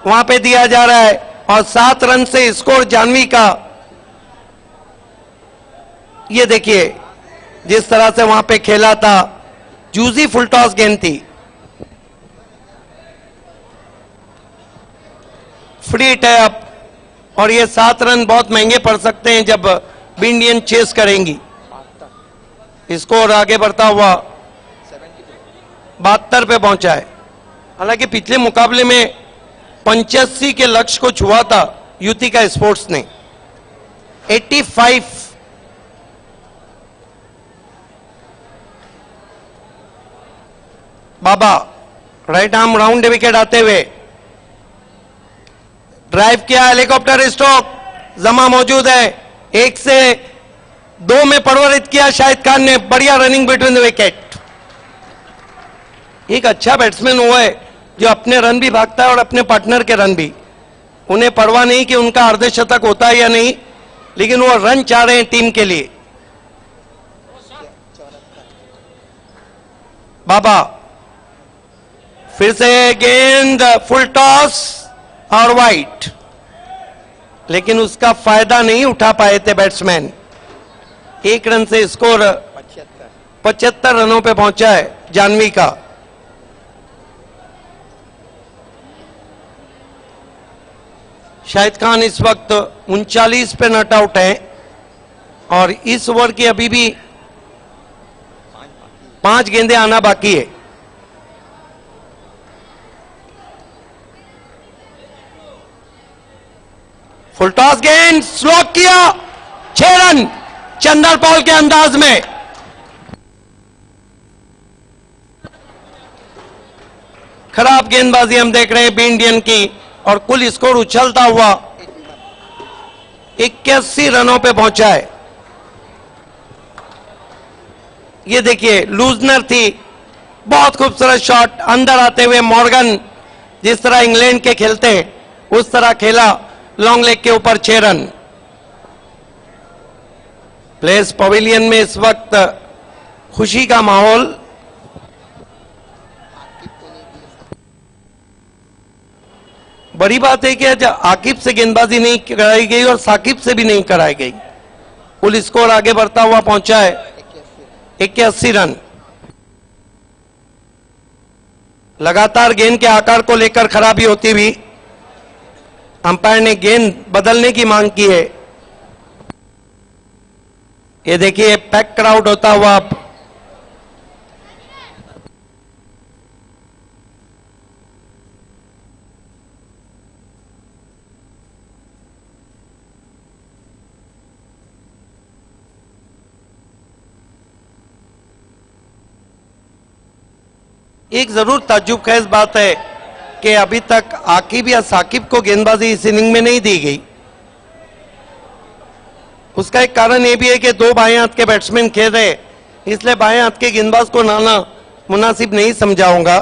वहां पे दिया जा रहा है और 7 रन से स्कोर जानवी का. ये देखिए जिस तरह से वहां पे खेला था, जूजी फुल टॉस गेंद थी. फ्रीट है अब, और ये 7 रन बहुत महंगे पड़ सकते हैं जब इंडियन चेस करेंगी. स्कोर आगे बढ़ता हुआ 72 पे पहुंचा है. हालांकि पिछले मुकाबले में 85 के लक्ष्य को छुआ था यूटी का स्पोर्ट्स ने. 85. बाबा राइट आर्म राउंड विकेट आते हुए ड्राइव किया. हेलीकॉप्टर स्ट्रोक जमा मौजूद है. 1 से 2 में परवरित किया शाहिद खान ने. बढ़िया रनिंग बिटवीन द विकेट. एक अच्छा बैट्समैन हुआ है जो अपने रन भी भागता है और अपने पार्टनर के रन भी. उन्हें परवाह नहीं कि उनका अर्धशतक होता है या नहीं, लेकिन वो रन चाह रहे हैं टीम के लिए. बाबा फिर से गेंद फुल टॉस और वाइड, लेकिन उसका फायदा नहीं उठा पाए थे बैट्समैन. एक रन से स्कोर 75 रनों पे पहुंचा है जाह्नवी का। शाहिद खान इस वक्त 39 पे नॉट आउट है और इस ओवर की अभी भी 5 गेंदें आना बाकी है। फुल टॉस गेंद स्लॉक किया, 6 रन चंदर पॉल के अंदाज में। खराब गेंदबाजी हम देख रहे हैं बी इंडियन की और कुल स्कोर उछलता हुआ 81 रनों पे पहुंचा है। ये देखिए लूजनर थी, बहुत खूबसूरत शॉट अंदर आते हुए मॉर्गन जिस तरह इंग्लैंड के खेलते हैं उस तरह खेला, लॉन्ग लेग के ऊपर 6 रन। प्लेस पवेलियन में इस वक्त खुशी का माहौल। बड़ी बात है कि आज आकिब से गेंदबाजी नहीं कराई गई और साकिब से भी नहीं कराई गई। कुल स्कोर आगे बढ़ता हुआ पहुंचा है 81 रन। लगातार गेंद के आकार को लेकर खराबी होती हुई अंपायर ने गेंद बदलने की मांग की है। ये देखिए पैक क्राउड होता हुआ अब एक जरूर ताज्जुब खेज बात है कि अभी तक आकिब या साकिब को गेंदबाजी इस इनिंग में नहीं दी गई। उसका एक कारण यह भी है कि 2 बाएं हाथ के बैट्समैन खेल रहे, इसलिए बाएं हाथ के गेंदबाज को लाना मुनासिब नहीं समझाऊंगा।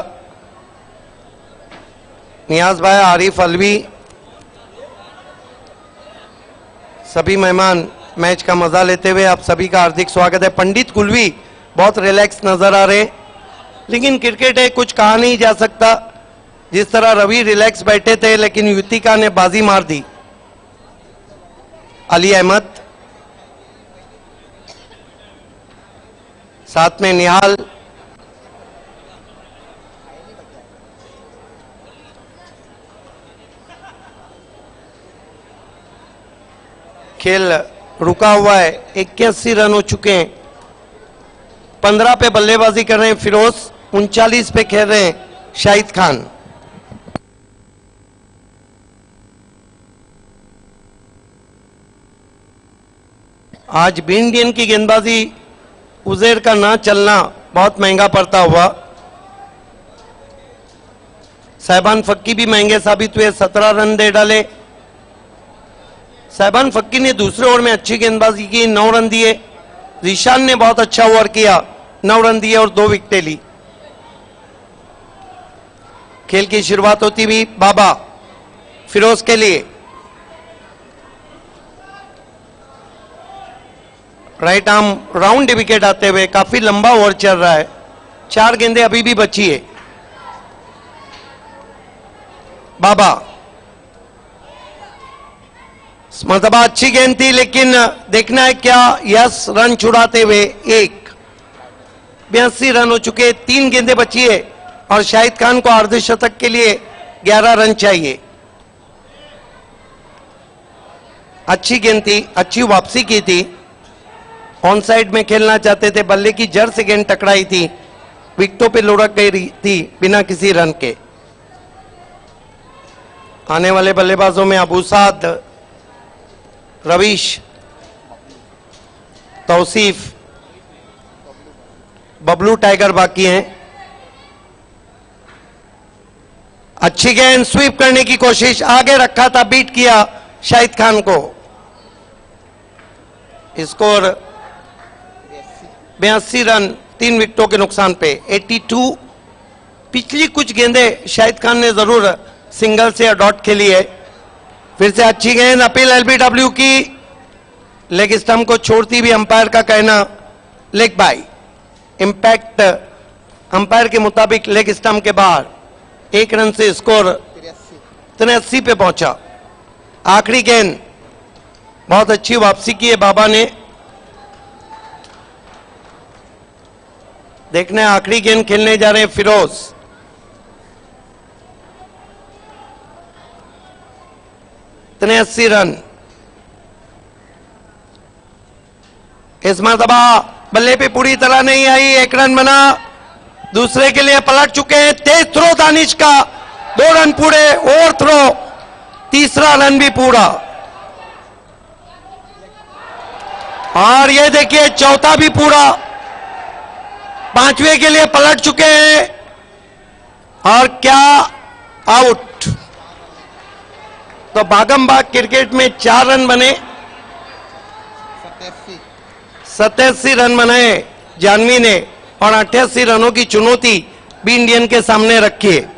नियाज भाई, आरिफ अलवी, सभी मेहमान मैच का मजा लेते हुए आप सभी का हार्दिक स्वागत है। पंडित कुलवी बहुत रिलैक्स नजर आ रहे, लेकिन क्रिकेट है, कुछ कहा नहीं जा सकता। जिस तरह रवि रिलैक्स बैठे थे लेकिन युतिका ने बाजी मार दी। अली अहमद, साथ में निहाल, खेल रुका हुआ है, 81 रन हो चुके हैं। 15 पे बल्लेबाजी कर रहे हैं फिरोज, 39 पे खेल रहे हैं शाहिद खान। आज बी इंडियन की गेंदबाजी उजेर का ना चलना बहुत महंगा पड़ता हुआ। साहिबान फक्की भी महंगे साबित हुए, 17 रन दे डाले। साहिबान फक्की ने दूसरे ओवर में अच्छी गेंदबाजी की, 9 रन दिए। रीशान ने बहुत अच्छा ओवर किया, 9 रन दिए और 2 विकेटें ली। खेल की शुरुआत होती हुई बाबा फिरोज के लिए, राइट आर्म राउंड विकेट आते हुए काफी लंबा ओवर चल रहा है। 4 गेंदें अभी भी बची है। बाबा इस मरतबा अच्छी गेंद थी, लेकिन देखना है क्या यस रन छुड़ाते हुए 82 रन हो चुके, 3 गेंदें बची है और शाहिद खान को अर्धशतक के लिए 11 रन चाहिए। अच्छी गेंद थी, अच्छी वापसी की थी, ऑन साइड में खेलना चाहते थे, बल्ले की जड़ से गेंद टकराई थी, विकेटों पे लुढ़क गई थी बिना किसी रन के। आने वाले बल्लेबाजों में अबू साद, रवीश, तौसीफ, बबलू टाइगर बाकी हैं। अच्छी गेंद, स्वीप करने की कोशिश, आगे रखा था, बीट किया शाहिद खान को। स्कोर 82 रन 3 विकेटों के नुकसान पे 82। पिछली कुछ गेंदें शाहिद खान ने जरूर सिंगल से या डॉट खेली है। फिर से अच्छी गेंद, अपील एलबीडब्ल्यू की, लेग स्टंप को छोड़ती भी अंपायर का कहना लेग बाई। इंपैक्ट अंपायर के मुताबिक लेग स्टंप के बाहर। 1 रन से स्कोर 83 पे पहुंचा। आखिरी गेंद, बहुत अच्छी वापसी की है बाबा ने। देखने आखिरी गेंद खेलने जा रहे हैं फिरोज। इतने 80 रन। इस मरतबा बल्ले पे पूरी तरह नहीं आई, 1 रन बना। दूसरे के लिए पलट चुके हैं। तेज थ्रो दानिश का, 2 रन पूरे। और थ्रो, तीसरा रन भी पूरा। और ये देखिए चौथा भी पूरा। 5वें के लिए पलट चुके हैं। और क्या आउट। तो भागम भाग क्रिकेट में 4 रन बने, 87 रन बनाए जानवी ने और 88 रनों की चुनौती बी इंडियन के सामने रखी है।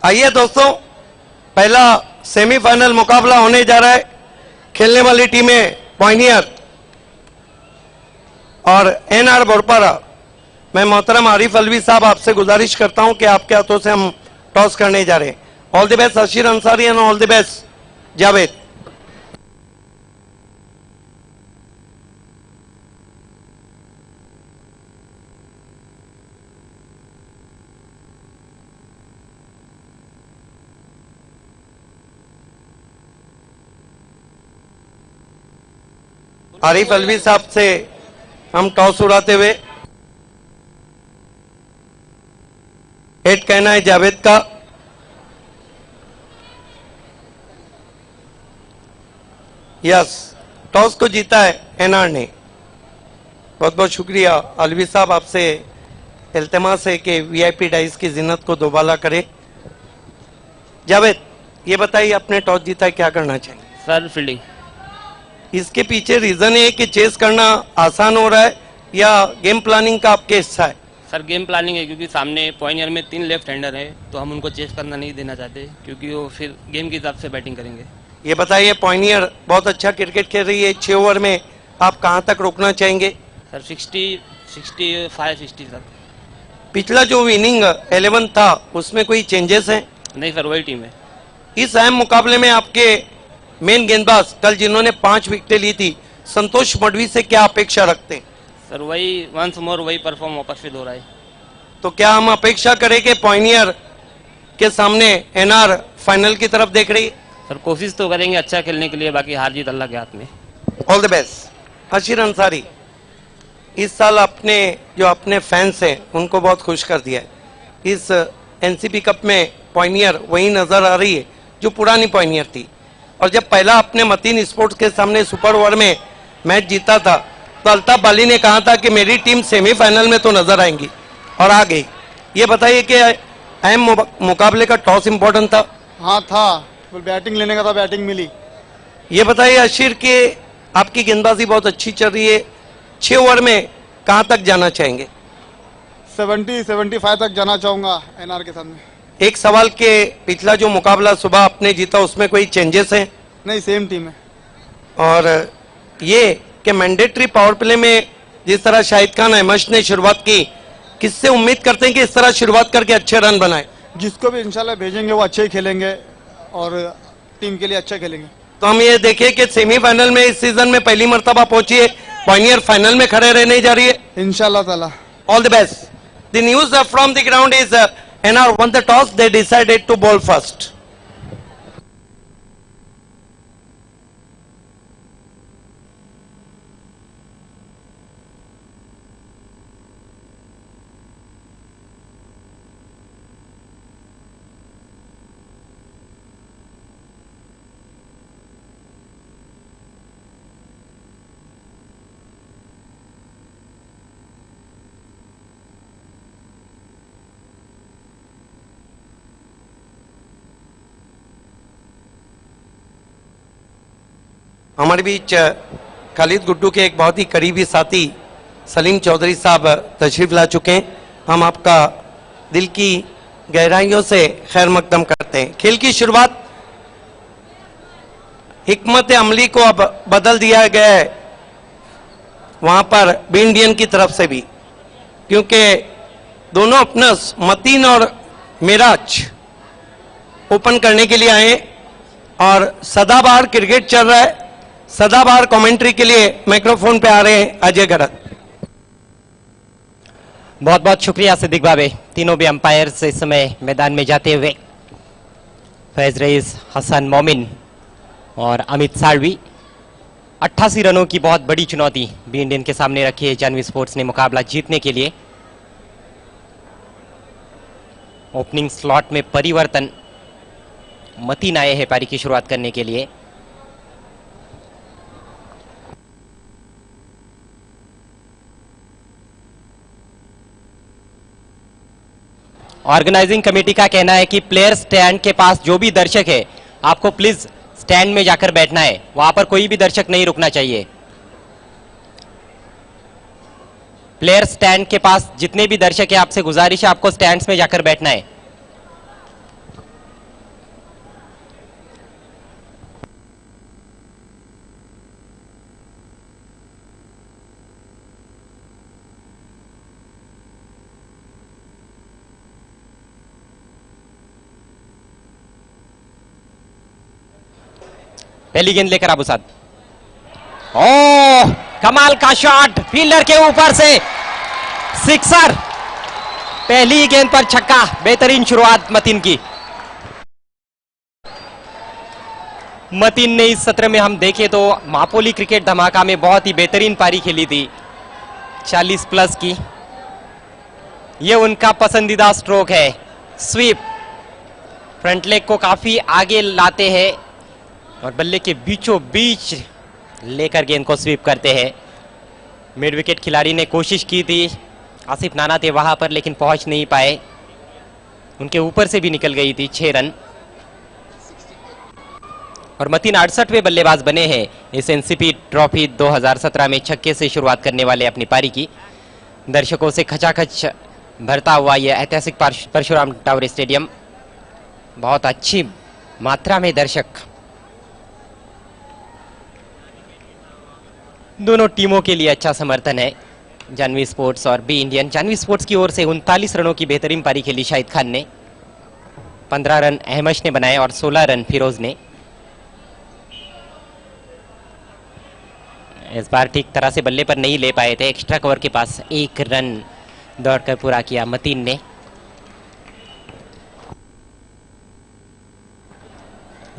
आइए दोस्तों, पहला सेमीफाइनल मुकाबला होने जा रहा है। खेलने वाली टीमें पॉइनियर और एनआर बोरपारा। मैं मोहतरम आरिफ अलवी साहब आपसे गुजारिश करता हूं कि आपके हाथों से हम टॉस करने जा रहे हैं। All the best Ashir Ansari and all the best Javed. Arif Alvi साहब से हम टॉस उड़ाते हुए, हेड कहना है जावेद का। यस, टॉस को जीता है एनआर ने। बहुत बहुत शुक्रिया अलवी साहब, आपसे इल्तिमास है कि वीआईपी डाइस की जिन्नत को दोबाला करें। जावेद, ये बताइए आपने टॉस जीता है, क्या करना चाहिए? Sir fielding. इसके पीछे रीजन है कि चेस करना आसान हो रहा है या गेम प्लानिंग का आपके हिस्सा है? सर गेम प्लानिंग है, क्योंकि सामने पॉइनियर में 3 लेफ्ट हैंडर है, तो हम उनको चेस करना नहीं देना चाहते, क्योंकि वो फिर गेम के हिसाब से बैटिंग करेंगे। ये बताइए, पॉइनियर बहुत अच्छा क्रिकेट खेल रही है, 6 ओवर में आप कहां तक रोकना चाहेंगे? सर 65 60 तक। पिछला जो विनिंग 11 था उसमें कोई चेंजेस हैं? नहीं सर, वही टीम है। इस अहम मुकाबले में आपके मेन गेंदबाज कल जिन्होंने 5 विकेटें ली थी, संतोष मडवी से क्या अपेक्षा रखते हैं? सर वही वंस मोर वही परफॉर्म वापस से दोहराए। तो क्या हम अपेक्षा करें कि पॉइनियर के सामने एनआर फाइनल की तरफ देख रही है? सर कोशिश तो करेंगे अच्छा खेलने के लिए, बाकी हार जीत अल्लाह के हाथ में। All the best. अशीर अंसारी, इस साल आपने जो अपने फैंस हैं उनको बहुत खुश कर दिया है। इस एनसीपी कप में पॉइनियर वही नजर आ रही है जो पुरानी पॉइनियर थी। और जब पहला अपने मतीन स्पोर्ट्स के सामने सुपर ओवर में मैच जीता था तो अल्ताफ बाली ने कहा था कि मेरी टीम सेमीफाइनल में तो नजर आएंगी, और आ गई। ये बताइए कि अहम मुकाबले का टॉस इंपॉर्टेंट था? हाँ था, बैटिंग लेने का था, बैटिंग मिली। ये बताइए अशीर कि आपकी गेंदबाजी बहुत अच्छी चल रही है, 6 ओवर में कहां तक जाना चाहेंगे? 70-75 तक जाना चाहूंगा एनआर के सामने। एक सवाल के पिछला जो मुकाबला सुबह आपने जीता उसमें कोई चेंजेस हैं? नहीं, सेम टीम है। और ये कि मैंडेटरी पावर प्ले में जिस तरह शाहिद खान अहमद ने शुरुआत की, किससे उम्मीद करते हैं कि इस तरह शुरुआत करके अच्छे रन बनाए? जिसको भी इंशाल्लाह भेजेंगे वो अच्छे ही खेलेंगे और टीम के लिए अच्छा खेलेंगे। तो हम ये देखें कि सेमीफाइनल में इस सीजन में पहली मर्तबा पहुंची है, पॉइनियर फाइनल में खड़े रहने जा रही है। इंशाल्लाह ताला। All the best. The news from the ground is NR won the toss. They decided to bowl first. हमारे बीच खालिद गुड्डू के एक बहुत ही करीबी साथी सलीम चौधरी साहब तशरीफ ला चुके हैं। हम आपका दिल की गहराइयों से खैर मकदम करते हैं। खेल की शुरुआत हिकमत अमली को अब बदल दिया गया है वहां पर बी इंडियन की तरफ से भी, क्योंकि दोनों ओपनर्स मतीन और मिराज ओपन करने के लिए आए और सदाबहार क्रिकेट चल रहा है। सदाबहार कमेंट्री के लिए माइक्रोफोन पे आ रहे हैं अजय गरत। बहुत बहुत शुक्रिया सिद्दीक बाबे। तीनों भी अंपायर्स इस समय मैदान में जाते हुए फैज रईस, हसन मोमिन और अमित साळवी। 88 रनों की बहुत बड़ी चुनौती बी इंडियन के सामने रखी है जानवी स्पोर्ट्स ने मुकाबला जीतने के लिए। ओपनिंग स्लॉट में परिवर्तन, मतीन आए हैं पारी की शुरुआत करने के लिए। ऑर्गेनाइजिंग कमेटी का कहना है कि प्लेयर स्टैंड के पास जो भी दर्शक है आपको प्लीज स्टैंड में जाकर बैठना है, वहां पर कोई भी दर्शक नहीं रुकना चाहिए। प्लेयर स्टैंड के पास जितने भी दर्शक है आपसे गुजारिश है आपको स्टैंड्स में जाकर बैठना है। पहली गेंद लेकर अबू साद। ओह, कमाल का शॉट, फील्डर के ऊपर से सिक्सर। पहली गेंद पर छक्का, बेहतरीन शुरुआत मतीन की। मतीन ने इस सत्र में हम देखें तो मापोली क्रिकेट धमाका में बहुत ही बेहतरीन पारी खेली थी, 40 प्लस की। यह उनका पसंदीदा स्ट्रोक है, स्वीप। फ्रंट लेग को काफी आगे लाते हैं और बल्ले के बीचों बीच लेकर गेंद को स्वीप करते हैं। मिड विकेट खिलाड़ी ने कोशिश की थी, आसिफ नाना थे वहां पर लेकिन पहुंच नहीं पाए, उनके ऊपर से भी निकल गई थी। 6 रन और मतीन 68वें बल्लेबाज बने हैं इस एनसीपी ट्रॉफी 2017 में छक्के से शुरुआत करने वाले अपनी पारी की। दर्शकों से खचाखच भरता हुआ यह ऐतिहासिक परशुराम टावर स्टेडियम, बहुत अच्छी मात्रा में दर्शक दोनों टीमों के लिए अच्छा समर्थन है। जानवी स्पोर्ट्स और बी इंडियन। जानवी स्पोर्ट्स की ओर से 39 रनों की बेहतरीन पारी खेली शाहिद खान ने, 15 रन अहमश ने बनाए और 16 रन फिरोज ने। इस बार ठीक तरह से बल्ले पर नहीं ले पाए थे, एक्स्ट्रा कवर के पास 1 रन दौड़कर पूरा किया मतीन ने।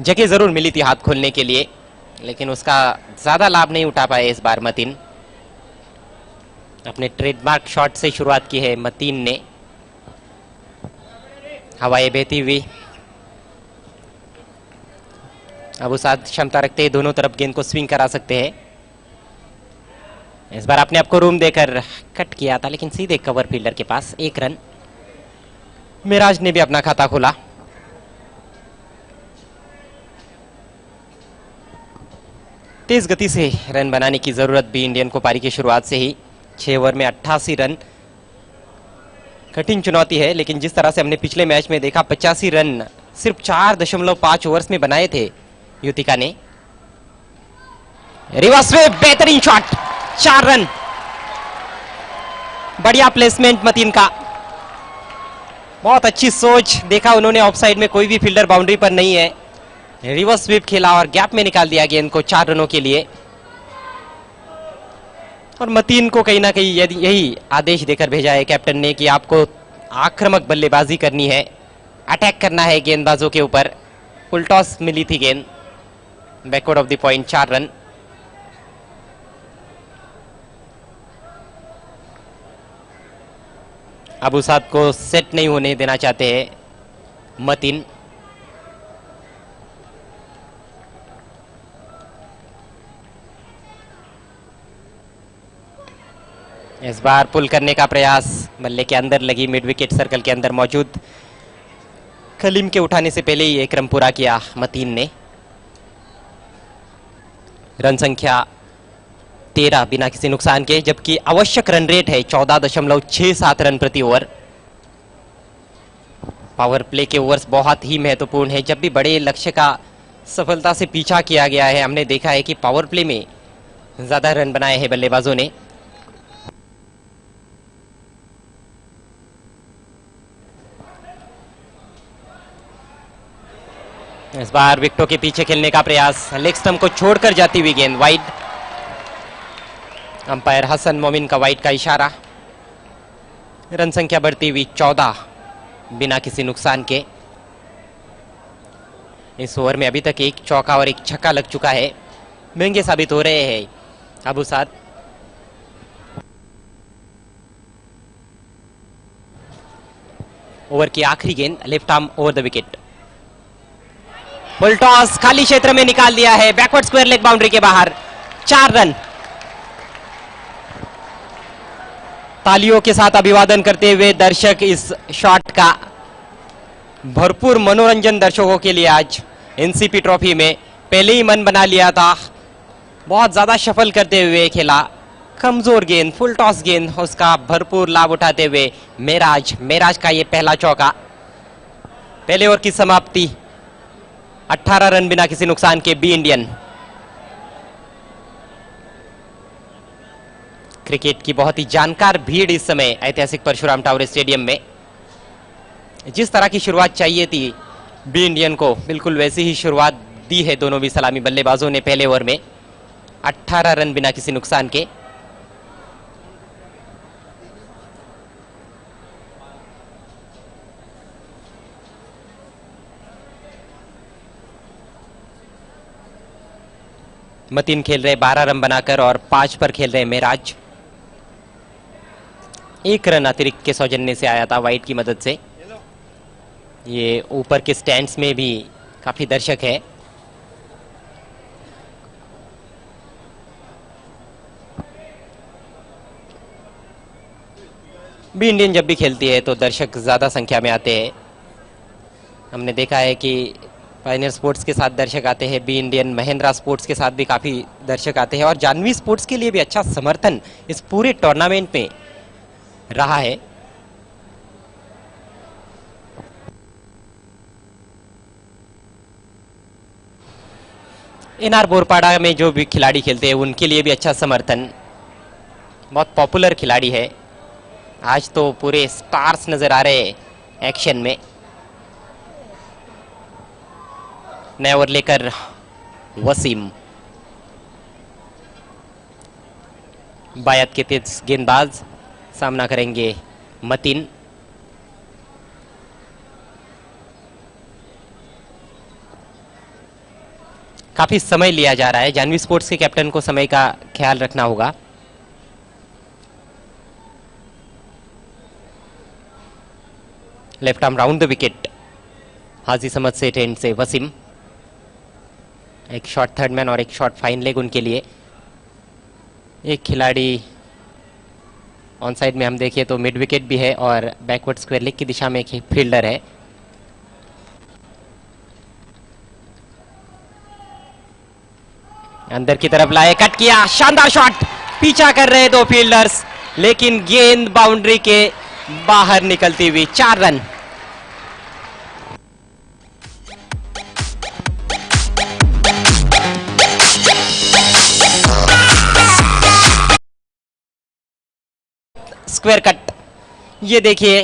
जगह जरूर मिली थी हाथ खोलने के लिए लेकिन उसका ज्यादा लाभ नहीं उठा पाए इस बार मतीन। अपने ट्रेडमार्क शॉट से शुरुआत की है मतीन ने, हवाएं बहती हुई। अबू साद क्षमता रखते हैं, दोनों तरफ गेंद को स्विंग करा सकते हैं। इस बार अपने आप को रूम देकर कट किया था लेकिन सीधे कवर फील्डर के पास, 1 रन। मिराज ने भी अपना खाता खोला। तेज गति से रन बनाने की जरूरत भी इंडियन को पारी की शुरुआत से ही। 6 ओवर में 88 रन कठिन चुनौती है, लेकिन जिस तरह से हमने पिछले मैच में देखा 85 रन सिर्फ 4.5 ओवर्स में बनाए थे युतिका ने। रिवर्स में बेहतरीन शॉट, 4 रन। बढ़िया प्लेसमेंट मतीन का, बहुत अच्छी सोच। देखा उन्होंने ऑफसाइड में कोई भी फील्डर बाउंड्री पर नहीं है, रिवर्स स्वीप खेला और गैप में निकाल दिया गेंद को 4 रनों के लिए। और मतीन को कहीं ना कहीं यही आदेश देकर भेजा है कैप्टन ने कि आपको आक्रामक बल्लेबाजी करनी है, अटैक करना है गेंदबाजों के ऊपर। फुल टॉस मिली थी गेंद, बैकवर्ड ऑफ द पॉइंट, 4 रन। अबू साद को सेट नहीं होने देना चाहते हैं मतीन। इस बार पुल करने का प्रयास, बल्ले के अंदर लगी, मिड विकेट सर्कल के अंदर मौजूद कलीम के उठाने से पहले ही 1 रन पूरा किया मतीन ने। रन संख्या 13 बिना किसी नुकसान के, जबकि आवश्यक रन रेट है 14.67 रन प्रति ओवर। पावर प्ले के ओवर्स बहुत ही महत्वपूर्ण है। जब भी बड़े लक्ष्य का सफलता से पीछा किया गया है, हमने देखा है कि पावर प्ले में ज्यादा रन बनाए हैं बल्लेबाजों ने। इस बार विकेटों के पीछे खेलने का प्रयास, लेग स्टंप को छोड़कर जाती हुई गेंद वाइड। अंपायर हसन मोमिन का वाइड का इशारा। रन संख्या बढ़ती हुई 14 बिना किसी नुकसान के। इस ओवर में अभी तक एक चौका और एक छक्का लग चुका है। महंगे साबित हो रहे हैं अबू साद। ओवर की आखिरी गेंद left arm over the wicket. Full toss खाली क्षेत्र में निकाल दिया है, बैकवर्ड स्क्वायर लेग बाउंड्री के बाहर। 4 रन। तालियों के साथ अभिवादन करते हुए दर्शक इस शॉट का। भरपूर मनोरंजन दर्शकों के लिए आज एनसीपी ट्रॉफी में। पहले ही मन बना लिया था, बहुत ज्यादा शफल करते हुए खेला। कमजोर गेंद, फुल टॉस गेंद, उसका भरपूर लाभ उठाते हुए मेराज का ये पहला चौका। पहले ओवर की समाप्ति 18 रन बिना किसी नुकसान के बी इंडियन। क्रिकेट की बहुत ही जानकार भीड़ इस समय ऐतिहासिक परशुराम टावर स्टेडियम में। जिस तरह की शुरुआत चाहिए थी बी इंडियन को, बिल्कुल वैसी ही शुरुआत दी है दोनों भी सलामी बल्लेबाजों ने पहले ओवर में। 18 रन बिना किसी नुकसान के। मतीन खेल रहे 12 रन बनाकर और 5 पर खेल रहे मेराज। 1 रन अतिरिक्त के सौजन्य से आया था वाइड की मदद से। ये ऊपर के स्टैंड्स में भी काफी दर्शक है। बी इंडियन जब भी खेलती है तो दर्शक ज्यादा संख्या में आते हैं। हमने देखा है कि पायनियर स्पोर्ट्स के साथ दर्शक आते हैं, बी इंडियन महिंद्रा स्पोर्ट्स के साथ भी काफी दर्शक आते हैं, और जानवी स्पोर्ट्स के लिए भी अच्छा समर्थन इस पूरे टूर्नामेंट में रहा है। एनआर बोरपाड़ा में जो भी खिलाड़ी खेलते हैं उनके लिए भी अच्छा समर्थन। बहुत पॉपुलर खिलाड़ी है। आज तो पूरे स्टार्स नजर आ रहे हैं एक्शन में। नए ओवर लेकर वसीम, बायत के तेज गेंदबाज, सामना करेंगे मतीन। काफी समय लिया जा रहा है, जानवी स्पोर्ट्स के कैप्टन को समय का ख्याल रखना होगा। Left arm round the wicket, हाजी समझ से एंड से वसीम। एक शॉट थर्ड मैन और एक शॉट फाइन लेग उनके लिए। एक खिलाड़ी ऑन साइड में हम देखिए तो मिड विकेट भी है और बैकवर्ड स्क्वायर लेग की दिशा में एक फील्डर है। अंदर की तरफ लाए, कट किया, शानदार शॉट। पीछा कर रहे 2 फील्डर्स, लेकिन गेंद बाउंड्री के बाहर निकलती हुई। 4 रन। स्क्वायर कट, ये देखिए,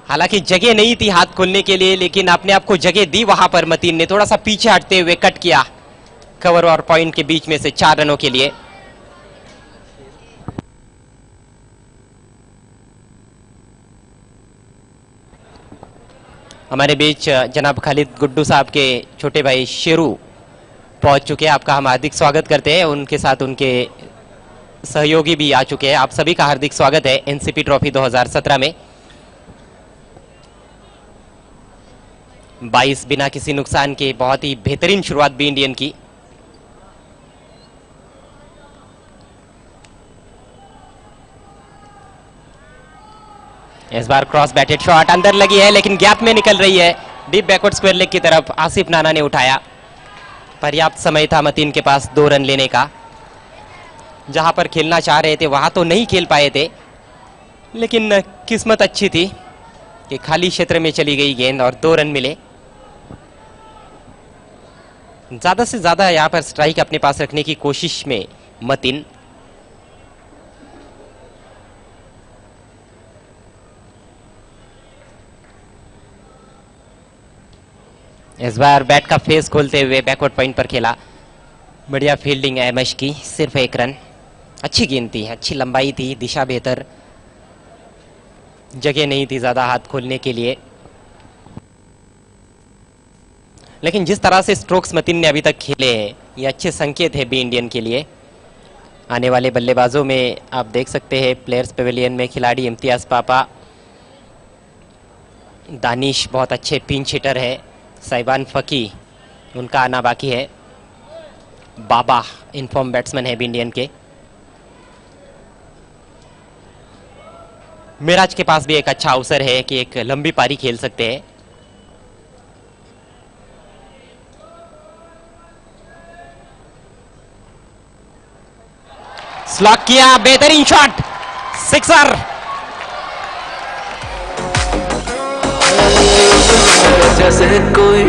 हालांकि जगह नहीं थी हाथ खोलने के लिए, लेकिन अपने आप को जगह दी वहां पर मतीन ने। थोड़ा सा पीछे हटते हुए कट किया, कवर और पॉइंट के बीच में से 4 रनों के लिए। हमारे बीच जनाब खालिद गुड्डू साहब के छोटे भाई शेरू पहुंच चुके हैं। आपका हम हार्दिक स्वागत करते हैं। उनके साथ उनके सहयोगी भी आ चुके हैं। आप सभी का हार्दिक स्वागत है एनसीपी ट्रॉफी 2017 में। 22 बिना किसी नुकसान के बहुत ही बेहतरीन शुरुआत बी इंडियन की। इस बार क्रॉस बैटेड शॉट अंदर लगी है, लेकिन गैप में निकल रही है। डीप बैकवर्ड स्क्वायर लेग की तरफ आसिफ नाना ने उठाया। पर्याप्त समय था मतीन के पास 2 रन लेने का। जहां पर खेलना चाह रहे थे वहां तो नहीं खेल पाए थे, लेकिन किस्मत अच्छी थी कि खाली क्षेत्र में चली गई गेंद और 2 रन मिले। ज्यादा से ज्यादा यहां पर स्ट्राइक अपने पास रखने की कोशिश में मतीन। इस बार बैट का फेस खोलते हुए बैकवर्ड पॉइंट पर खेला। बढ़िया फील्डिंग एमएश की, सिर्फ 1 रन। अच्छी गेंद थी, अच्छी लंबाई थी, दिशा बेहतर, जगह नहीं थी ज्यादा हाथ खोलने के लिए। लेकिन जिस तरह से स्ट्रोक्स मतीन ने अभी तक खेले हैं ये अच्छे संकेत है बी इंडियन के लिए। आने वाले बल्लेबाजों में आप देख सकते हैं प्लेयर्स पेविलियन में खिलाड़ी इम्तियाज पापा, दानिश बहुत अच्छे पिंच हिटर है, साइबान फकी उनका आना बाकी है, बाबा इनफॉर्म बैट्समैन है बी इंडियन के। मिराज के पास भी एक अच्छा अवसर है कि एक लंबी पारी खेल सकते हैं। स्लॉक किया, बेहतरीन शॉट, सिक्सर। जैसे कोई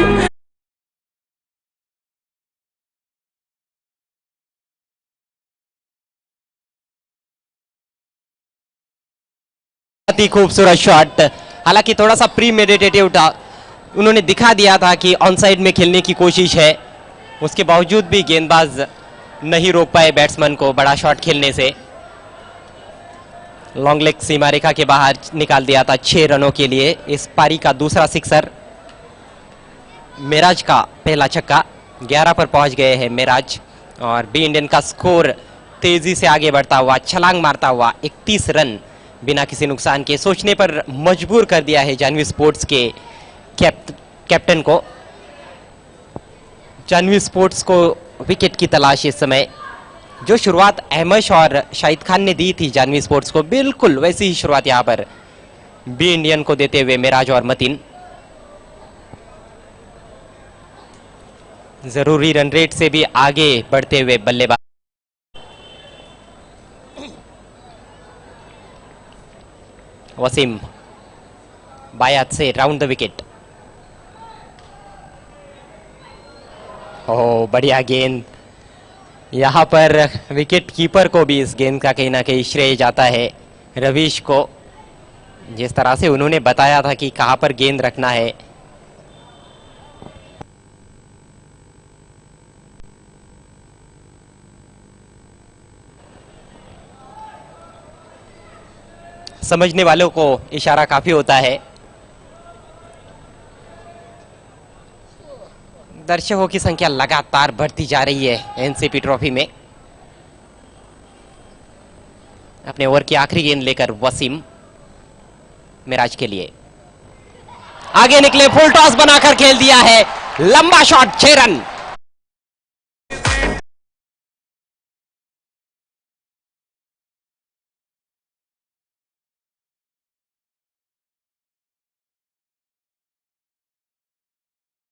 बहुत ही खूबसूरत शॉट। हालांकि थोड़ा सा प्री मेडिटेटिव था, उन्होंने दिखा दिया था कि ऑन साइड में खेलने की कोशिश है, उसके बावजूद भी गेंदबाज नहीं रोक पाए बैट्समैन को बड़ा शॉट खेलने से। लॉन्ग लेग सीमा रेखा के बाहर निकाल दिया था 6 रनों के लिए। इस पारी का दूसरा सिक्सर, मिराज का पहला छक्का। 11 पर पहुंच गए हैं मिराज और बी इंडियन का स्कोर तेजी से आगे बढ़ता हुआ, छलांग मारता हुआ 31 रन बिना किसी नुकसान के सोचने पर मजबूर कर दिया है जाह्नवी स्पोर्ट्स के कैप्टन को। जाह्नवी स्पोर्ट्स को विकेट की तलाश इस समय। जो शुरुआत अहमश और शाहिद खान ने दी थी जाह्नवी स्पोर्ट्स को, बिल्कुल वैसी ही शुरुआत यहां पर बी इंडियन को देते हुए मिराज और मतीन। जरूरी रन रेट से भी आगे बढ़ते हुए बल्लेबाज। वसीम बायात से राउंड द विकेट। ओह बढ़िया गेंद। यहां पर विकेट कीपर को भी इस गेंद का कहीं ना कहीं श्रेय जाता है, रवीश को। जिस तरह से उन्होंने बताया था कि कहां पर गेंद रखना है। समझने वालों को इशारा काफी होता है। दर्शकों की संख्या लगातार बढ़ती जा रही है एनसीपी ट्रॉफी में। अपने ओवर की आखिरी गेंद लेकर वसीम मिराज के लिए आगे निकले, फुल टॉस बनाकर खेल दिया है, लंबा शॉट, 6 रन।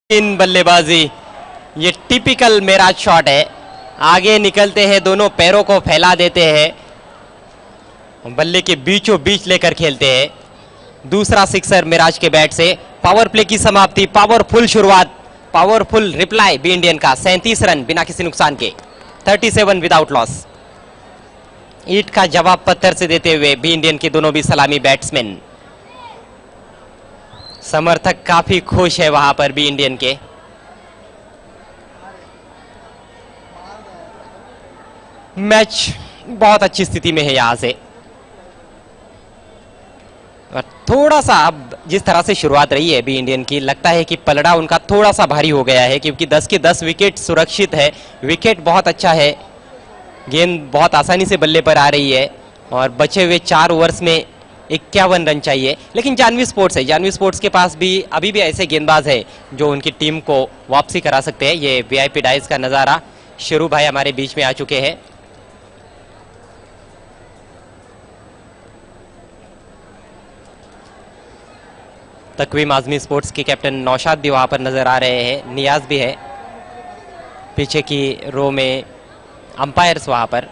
इन बल्लेबाजी ये टिपिकल मिराज शॉट है। आगे निकलते हैं, दोनों पैरों को फैला देते हैं, बल्ले के बीचों बीच लेकर खेलते हैं। दूसरा सिक्सर मिराज के बैट से। पावर प्ले की समाप्ति, पावरफुल शुरुआत, पावरफुल रिप्लाई बी इंडियन का। 37 रन बिना किसी नुकसान के, 37 विदाउट लॉस। ईट का जवाब पत्थर से देते हुए बी इंडियन के दोनों भी सलामी बैट्समैन। समर्थक काफी खुश है वहां पर बी इंडियन के। मैच बहुत अच्छी स्थिति में है यहां से। और थोड़ा सा अब जिस तरह से शुरुआत रही है बी इंडियन की, लगता है कि पलड़ा उनका थोड़ा सा भारी हो गया है, क्योंकि 10 के 10 विकेट सुरक्षित है। विकेट बहुत अच्छा है, गेंद बहुत आसानी से बल्ले पर आ रही है और बचे हुए 4 ओवर्स में 51 रन चाहिए। लेकिन जाह्नवी स्पोर्ट्स है, जाह्नवी स्पोर्ट्स के पास भी अभी भी ऐसे गेंदबाज है जो उनकी टीम को वापसी करा सकते हैं। ये वीआईपी डाइस का नजारा। शुरू भाई हमारे बीच में आ चुके हैं। तकवीम आजमी स्पोर्ट्स के कैप्टन नौशाद भी वहां पर नजर आ रहे हैं, नियाज भी है। पीछे की रो में अंपायर्स वहां पर,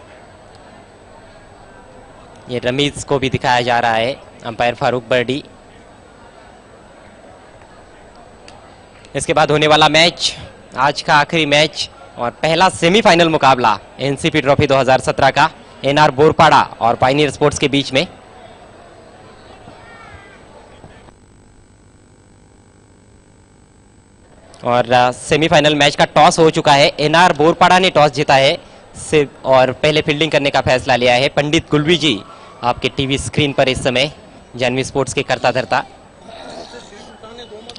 ये रमीज को भी दिखाया जा रहा है, अंपायर फारूक बर्डी। इसके बाद होने वाला मैच, आज का आखिरी मैच और पहला सेमीफाइनल मुकाबला एनसीपी ट्रॉफी 2017 का एनआर बोरपाड़ा और पायनियर स्पोर्ट्स के बीच में। और सेमीफाइनल मैच का टॉस हो चुका है। एनआर बोरपाड़ा ने टॉस जीता है और पहले फील्डिंग करने का फैसला लिया है। पंडित गुलवी जी आपके टीवी स्क्रीन पर इस समय जानवी स्पोर्ट्स के करता धरता।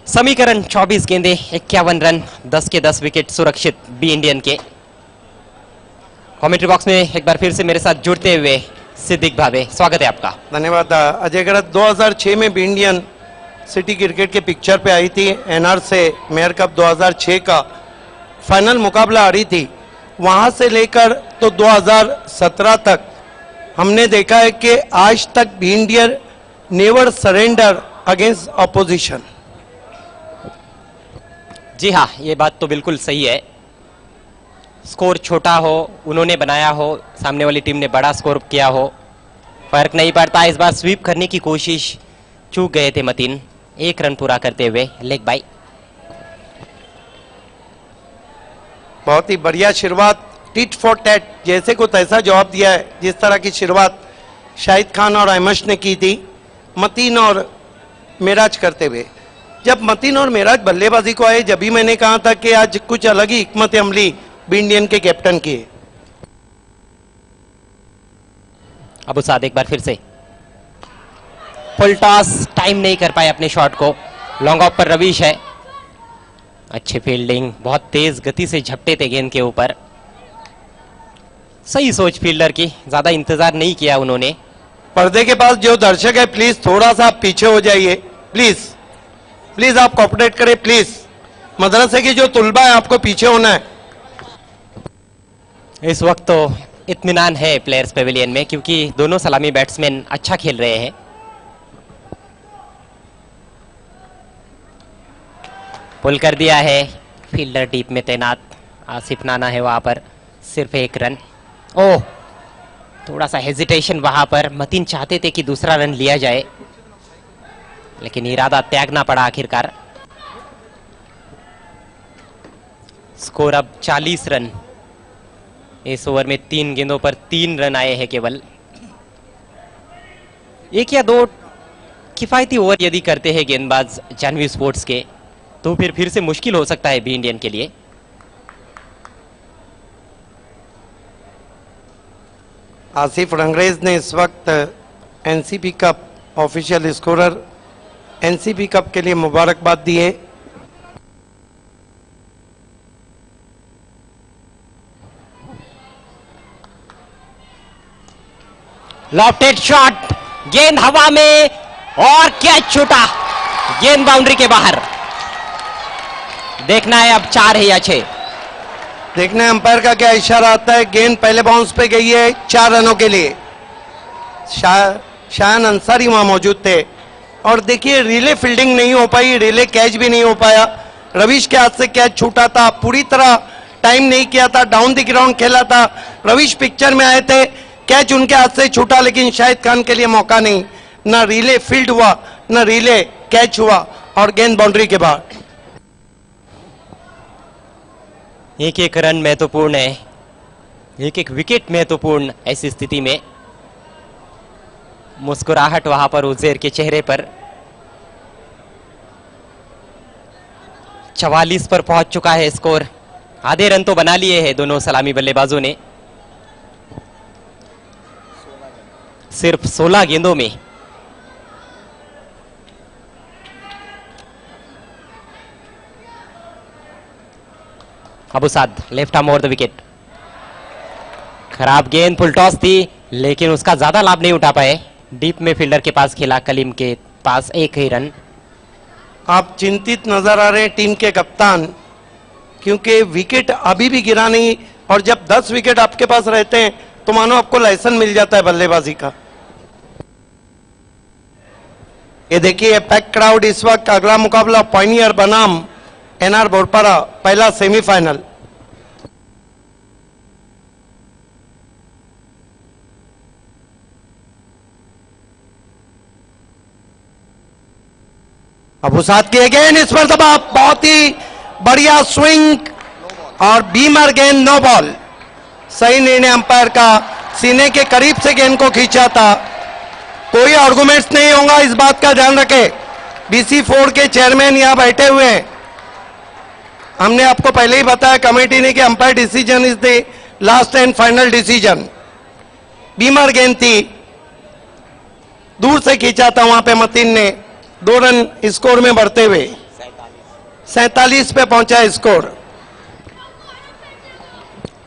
समीकरण 24 गेंदे 51 रन, 10 के 10 विकेट सुरक्षित बी इंडियन के। कमेंट्री बॉक्स में एक बार फिर से मेरे साथ जुड़ते हुए सिद्दीक भावे, स्वागत है आपका। धन्यवाद अजय गरत। 2006 में बी इंडियन सिटी क्रिकेट के पिक्चर पे आई थी, एनआर से मेयर कप 2006 का फाइनल मुकाबला आ रही थी। वहां से लेकर तो 2017 तक हमने देखा है कि आज तक be Indian never surrender against opposition. जी हाँ, ये बात तो बिल्कुल सही है। स्कोर छोटा हो, उन्होंने बनाया हो, सामने वाली टीम ने बड़ा स्कोर किया हो, फर्क नहीं पड़ता। इस बार स्वीप करने की कोशिश, चूक गए थे मतीन, 1 रन पूरा करते हुए लेग बाई। बहुत ही बढ़िया शुरुआत, टिट फॉर टैट, जैसे को तैसा जवाब दिया है। जिस तरह की शुरुआत शाहिद खान और अहमश ने की थी मतीन और मेराज करते हुए। जब मतीन और मेराज बल्लेबाजी को आए, जब भी मैंने कहा था कि आज कुछ अलग ही हिकमत अमली बी इंडियन के कैप्टन की है। अबू साद एक बार फिर से फुल टॉस, टाइम नहीं कर पाए अपने शॉट को। लॉन्ग ऑफ पर रवीश है, अच्छी फील्डिंग, बहुत तेज गति से झपटे थे गेंद के ऊपर। सही सोच फील्डर की, ज्यादा इंतजार नहीं किया उन्होंने। पर्दे के पास जो दर्शक है, प्लीज थोड़ा सा आप पीछे हो जाइए, प्लीज प्लीज आप कोऑपरेट करें प्लीज। मदरसे की जो तुलबा है, आपको पीछे होना है। इस वक्त तो इत्मीनान है प्लेयर्स पेविलियन में, क्योंकि दोनों सलामी बैट्समैन अच्छा खेल रहे हैं। पुल कर दिया है, फील्डर डीप में तैनात, आसिफ नाना है वहां पर, सिर्फ 1 रन। ओह, थोड़ा सा हेजिटेशन वहां पर। मतीन चाहते थे कि दूसरा रन लिया जाए, लेकिन इरादा त्यागना पड़ा आखिरकार। स्कोर अब 40 रन। इस ओवर में 3 गेंदों पर 3 रन आए हैं केवल। 1 या 2 किफायती ओवर यदि करते हैं गेंदबाज जानवी स्पोर्ट्स के, तो फिर से मुश्किल हो सकता है बी इंडियन के लिए। आसिफ रंगरेज ने इस वक्त NCP cup official scorer NCP cup के लिए मुबारकबाद दी है। लॉफ्टेड शॉट, गेंद हवा में और कैच छूटा, गेंद बाउंड्री के बाहर। देखना है अब 4 है या 6। देखना है अंपायर का क्या इशारा आता है। गेंद पहले बाउंस पे गई है 4 रनों के लिए। शायन अंसारी वहां मौजूद थे। और देखिए, रिले फील्डिंग नहीं हो पाई, रिले कैच भी नहीं हो पाया। रवीश के हाथ से कैच छूटा था, पूरी तरह टाइम नहीं किया था, डाउन द ग्राउंड खेला था। रवीश पिक्चर में आए थे, कैच उनके हाथ से छूटा, लेकिन शाहिद खान के लिए मौका नहीं। ना रिले फील्ड हुआ, ना रिले कैच हुआ, और गेंद बाउंड्री के बाहर। 1-1 रन महत्वपूर्ण है, 1-1 विकेट महत्वपूर्ण। ऐसी स्थिति में मुस्कुराहट वहां पर उजैर के चेहरे पर। 44 पर पहुंच चुका है स्कोर। आधे रन तो बना लिए हैं दोनों सलामी बल्लेबाजों ने, सिर्फ 16 गेंदों में। Abu Saad left arm over the wicket. खराब गेंद, फुल टॉस थी, लेकिन उसका ज्यादा लाभ नहीं उठा पाए। डीप में फील्डर के पास खेला, कलीम के पास 1 ही रन। आप चिंतित नजर आ रहे हैं टीम के कप्तान, क्योंकि विकेट अभी भी गिरा नहीं। और जब 10 विकेट आपके पास रहते हैं तो मानो आपको लाइसेंस मिल जाता है बल्लेबाजी का। ये देखिए पैक क्राउड इस वक्त। अगला मुकाबला पायनियर बनाम एनआर बोरपाड़ा, पहला सेमीफाइनल। अबू साद की अगेन इस पर दबाव, बहुत ही बढ़िया स्विंग और बीमर गेंद, नो बॉल। सही निर्णय अंपायर का, सीने के करीब से गेंद को खींचा था। कोई आर्गुमेंट्स नहीं होगा, इस बात का ध्यान रखें। BC4 के चेयरमैन यहां बैठे हुए हैं। हमने आपको पहले ही बताया कमेटी ने कि umpire decision is the last and final decision. Beamer गेंद थी, दूर से खींचा था वहां पे मतीन ने, 2 रन स्कोर में बढ़ते हुए 47 पे पहुंचा स्कोर।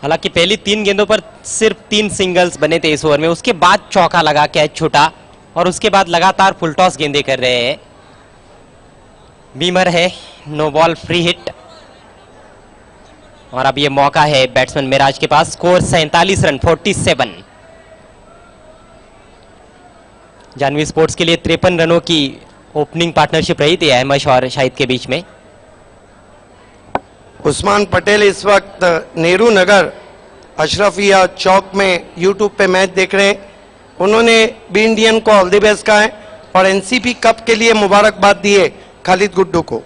हालांकि पहली 3 गेंदों पर सिर्फ 3 सिंगल्स बने थे इस ओवर में, उसके बाद चौका लगा, कैच छूटा और उसके बाद लगातार फुल टॉस गेंदें कर रहे हैं। बीमर है, नो बॉल, फ्री हिट। और अब ये मौका है बैट्समैन मिराज के पास। स्कोर 47 रन, 47। जानवी स्पोर्ट्स के लिए 53 रनों की ओपनिंग पार्टनरशिप रही थी अहमश और शाहिद के बीच में। उस्मान पटेल इस वक्त नेहरू नगर अशरफिया चौक में यूट्यूब पे मैच देख रहे हैं। उन्होंने बी इंडियन को ऑल द बेस्ट कहा है और एनसीपी कप के लिए मुबारकबाद दी है खालिद गुड्डू को।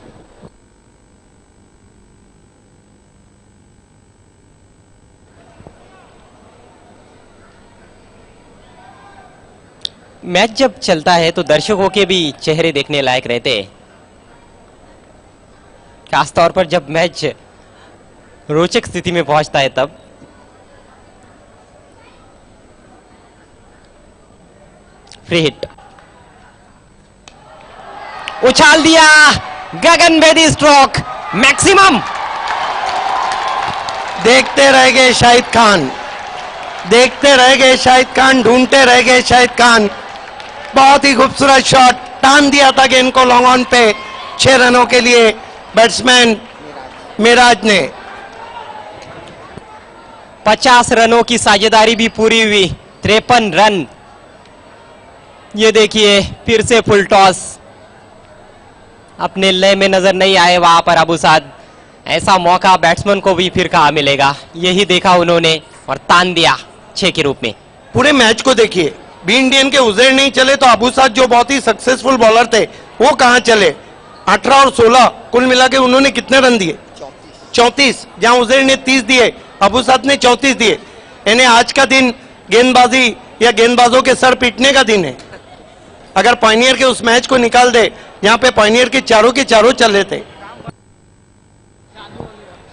मैच जब चलता है तो दर्शकों के भी चेहरे देखने लायक रहते हैं, खासतौर पर जब मैच रोचक स्थिति में पहुंचता है तब। फ्री हिट, उछाल दिया, गगनभेदी स्ट्रोक, मैक्सिमम। देखते रह गए शाहिद खान, देखते रह गए शाहिद खान, ढूंढते रह गए शाहिद खान। बहुत ही खूबसूरत शॉट, टान दिया था गेंद को लॉन्ग ऑन पे 6 रनों के लिए बैट्समैन मिराज ने। 50 रनों की साझेदारी भी पूरी हुई, 53 रन। ये देखिए फिर से फुल टॉस, अपने लय में नजर नहीं आए वहां पर अबू साद। ऐसा मौका बैट्समैन को भी फिर कहाँ मिलेगा, यही देखा उन्होंने और तान दिया 6 के रूप में। पूरे मैच को देखिए, बी इंडियन के उजेर नहीं चले तो अबू साद जो बहुत ही सक्सेसफुल बॉलर थे वो कहां चले। 18 और 16 कुल मिला के उन्होंने कितने रन दिए? 34। जहां उजेर ने 30 दिए, अबू साद ने 34 दिए। यानी आज का दिन गेंदबाजी या गेंदबाजों के सर पीटने का दिन है। अगर पायनियर के उस मैच को निकाल दे जहां पे पायनियर के चारों चल रहे थे।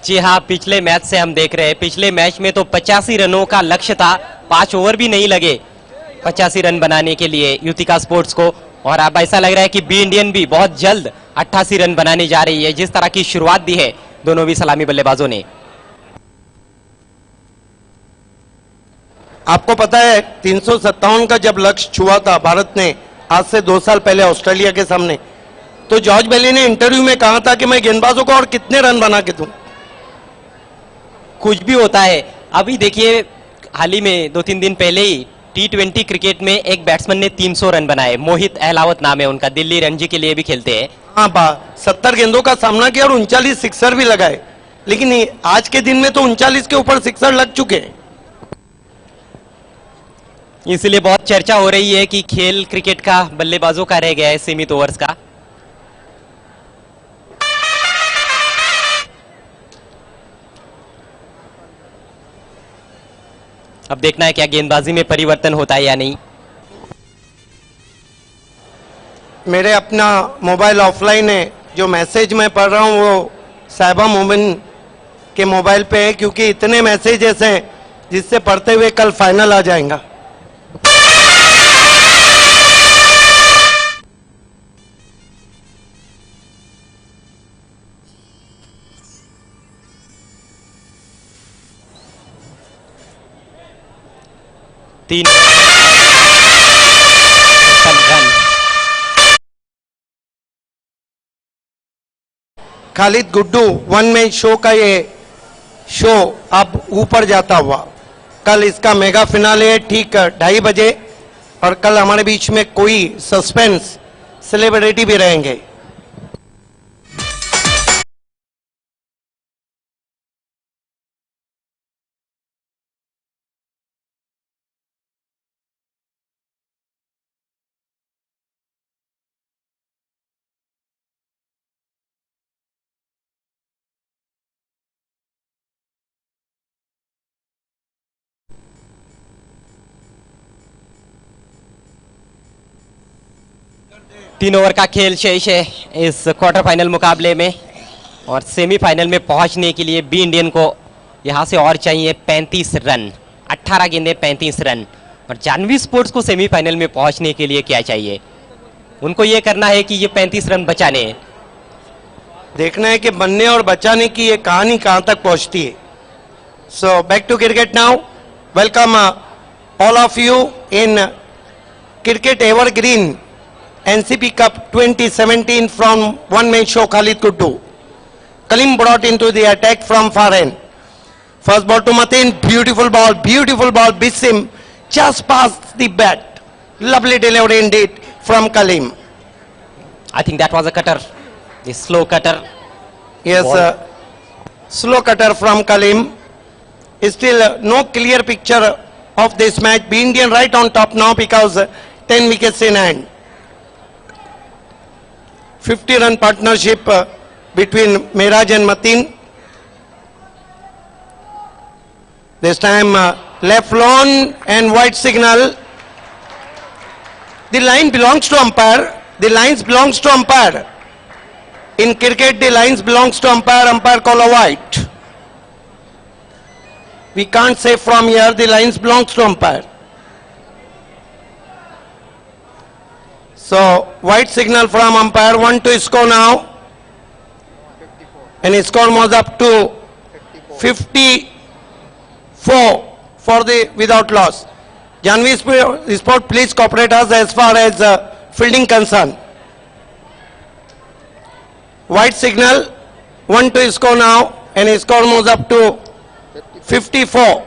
जी हाँ, पिछले मैच से हम देख रहे हैं, पिछले मैच में तो 85 रनों का लक्ष्य था, 5 ओवर भी नहीं लगे 85 रन बनाने के लिए युतिका स्पोर्ट्स को। और अब ऐसा लग रहा है कि बी इंडियन भी बहुत जल्द 88 रन बनाने जा रही है, जिस तरह की शुरुआत दी है दोनों भी सलामी बल्लेबाजों ने। आपको पता है 357 का जब लक्ष्य छुआ था भारत ने आज से 2 साल पहले ऑस्ट्रेलिया के सामने, तो जॉर्ज बेली ने इंटरव्यू में कहा था कि मैं गेंदबाजों को और कितने रन बना के दूं। कुछ भी होता है। अभी देखिए हाल ही में 2-3 दिन पहले ही T20 क्रिकेट में एक बैट्समैन ने 300 रन बनाए, मोहित अहलावत नाम है उनका, दिल्ली रणजी के लिए भी खेलते हैं। हाँ, 70 गेंदों का सामना किया और 39 सिक्सर भी लगाए, लेकिन आज के दिन में तो 39 के ऊपर सिक्सर लग चुके हैं। इसलिए बहुत चर्चा हो रही है कि खेल क्रिकेट का बल्लेबाजों का रह गया है, सीमित ओवर्स का। अब देखना है क्या गेंदबाजी में परिवर्तन होता है या नहीं। मेरे अपना मोबाइल ऑफलाइन है, जो मैसेज मैं पढ़ रहा हूँ वो साहिबा मोमिन के मोबाइल पे है, क्योंकि इतने मैसेजेस हैं जिससे पढ़ते हुए कल फाइनल आ जाएगा। तीन run. Khalid Guddu one match show का ये शो अब ऊपर जाता हुआ, कल इसका मेगा फिनाले है ठीक 2:30 बजे, और कल हमारे बीच में कोई सस्पेंस सेलिब्रिटी भी रहेंगे। 3 ओवर का खेल शेष है इस क्वार्टर फाइनल मुकाबले में और सेमीफाइनल में पहुंचने के लिए बी इंडियन को यहां से और चाहिए 35 रन। 18 गेंदें 35 रन। और जानवी स्पोर्ट्स को सेमीफाइनल में पहुंचने के लिए क्या चाहिए? उनको ये करना है कि ये 35 रन बचाने हैं। देखना है कि बनने और बचाने की ये कहानी कहां तक पहुंचती है। So back to cricket now. Welcome all of you in cricket evergreen NCP Cup 2017 from one man show Khalid Kuddu. Kalim brought into the attack from far end. First ball to Mateen, beautiful ball, Bissim just past the bat. Lovely delivery indeed from Kalim. I think that was a cutter, the slow cutter. Yes, slow cutter from Kalim. Still no clear picture of this match. Be Indian right on top now because 10 wickets in hand. 50-run partnership between Miraj and Mateen. This time left lawn and white signal. The line belongs to umpire. The lines belongs to umpire. In cricket, the lines belongs to umpire. Umpire call a white. We can't say from here the lines belongs to umpire. So white signal from umpire. 1 to score now. And his score was up to 54 for the without loss. Janvi Sport, please cooperate us as far as fielding concern. White signal. 1 to score now. And his score moves up to 54.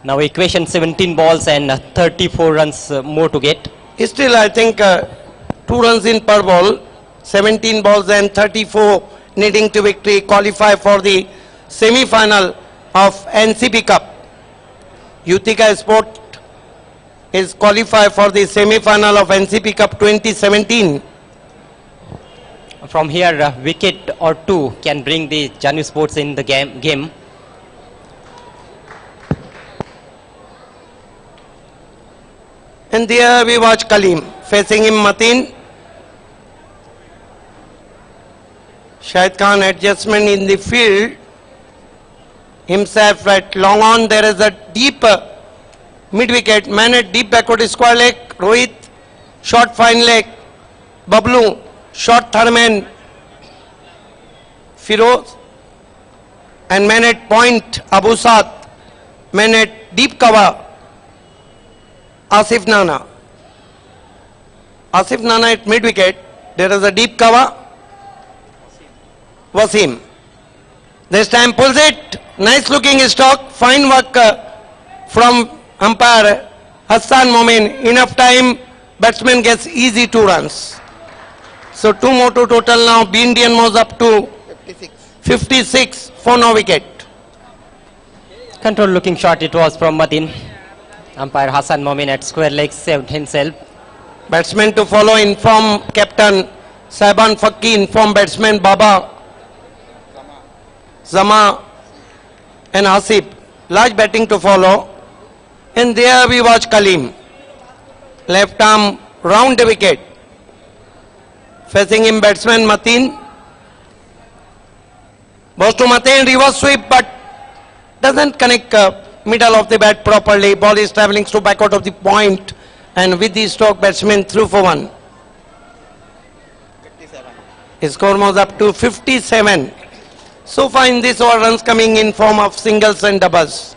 Now equation 17 balls and 34 runs more to get. Still, I think 2 runs in per ball, 17 balls and 34 needing to victory qualify for the semi-final of NCP Cup. Yutika Sport is qualified for the semi-final of NCP Cup 2017. From here, a wicket or two can bring the Janvi Sports in the game. And there we watch Kalim, facing him Mateen. Shahid Khan adjustment in the field. Himself at long on, there is a deep mid wicket, man at deep backward square leg, Rohit, short fine leg, Bablu, short third man, Firoz, and man at point, Abu Saad, man at deep cover, Asif Nana. Asif Nana at mid wicket, there is a deep cover, Wasim. This time pulls it, nice looking stroke, fine work from umpire Hassan Momin. Enough time, batsman gets easy 2 runs. So 2 more to total now. B Indian moves up to 56 for no wicket. Control looking shot it was from Mateen. Umpire Hassan Momin at square leg saved himself. Batsman to follow, inform captain Saiban Fakki, inform batsman Baba, Zama and Hasib. Large batting to follow. And there we watch Kalim. Left arm round the wicket. Facing him batsman Mateen. Goes to Mateen, reverse sweep but doesn't connect middle of the bat properly. Ball is travelling through backward of the point. And with the stroke, batsman through for 1. His score was up to 57. So far in this over, runs coming in form of singles and doubles.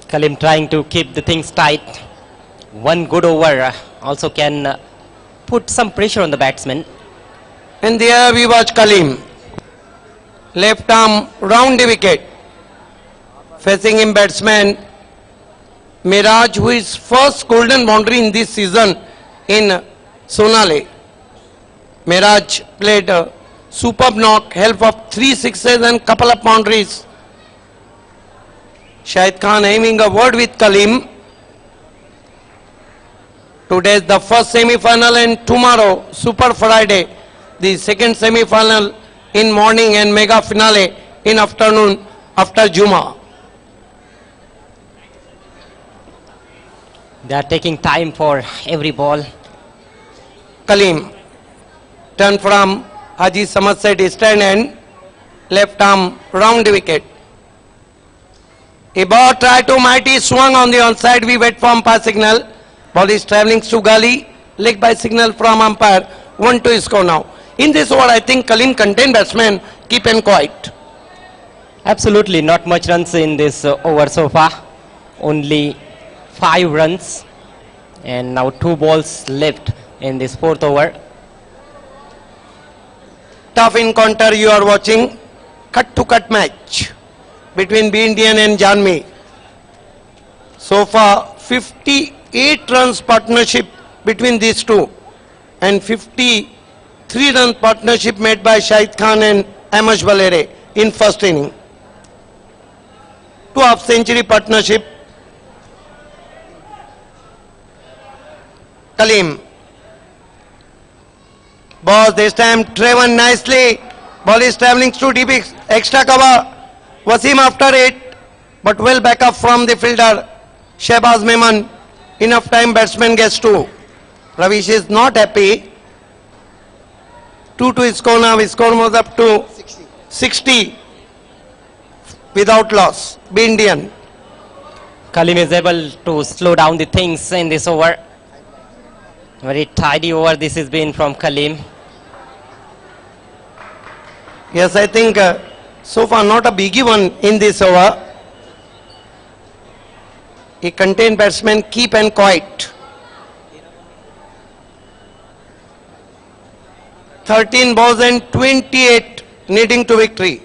Kalim trying to keep the things tight. 1 good over also can put some pressure on the batsman. And there we watch Kalim. Left arm round the wicket. Facing him batsman Miraj, who is first golden boundary in this season in Sonale. Miraj played a superb knock, help of 3 sixes and couple of boundaries. Shahid Khan aiming a word with Kalim. Today is the first semi-final and tomorrow, Super Friday, the second semi-final in morning and mega finale in afternoon after Juma. They are taking time for every ball. Kaleem, turn from Haji Samadset stand and left arm round the wicket. A ball tried to mighty swung on the onside. We wait for umpire signal. Ball is travelling to Gali. Leg by signal from umpire. 1-2 score now. In this over, I think Kaleem contained batsman keep and quiet. Absolutely not much runs in this over so far. Only 5 runs. And now 2 balls left in this 4th over. Tough encounter you are watching. Cut to cut match between B Indian and Janvi. So far 58 runs partnership between these two and 53 run partnership made by Shahid Khan and Amash Valere in first inning. 2 half century partnership. Kaleem. Ball this time driven nicely. Ball is travelling through deep extra cover. Wasim after it, but well back up from the fielder. Shehbaz Memon. Enough time batsman gets 2. Ravish is not happy. 2-2 score now. Score moves up to 60 without loss. B Indian. Kaleem is able to slow down the things in this over. Very tidy over this has been from Kaleem. Yes, I think so far not a biggie one in this over. A contained batsman keep and quiet. 13 balls and 28 needing to victory.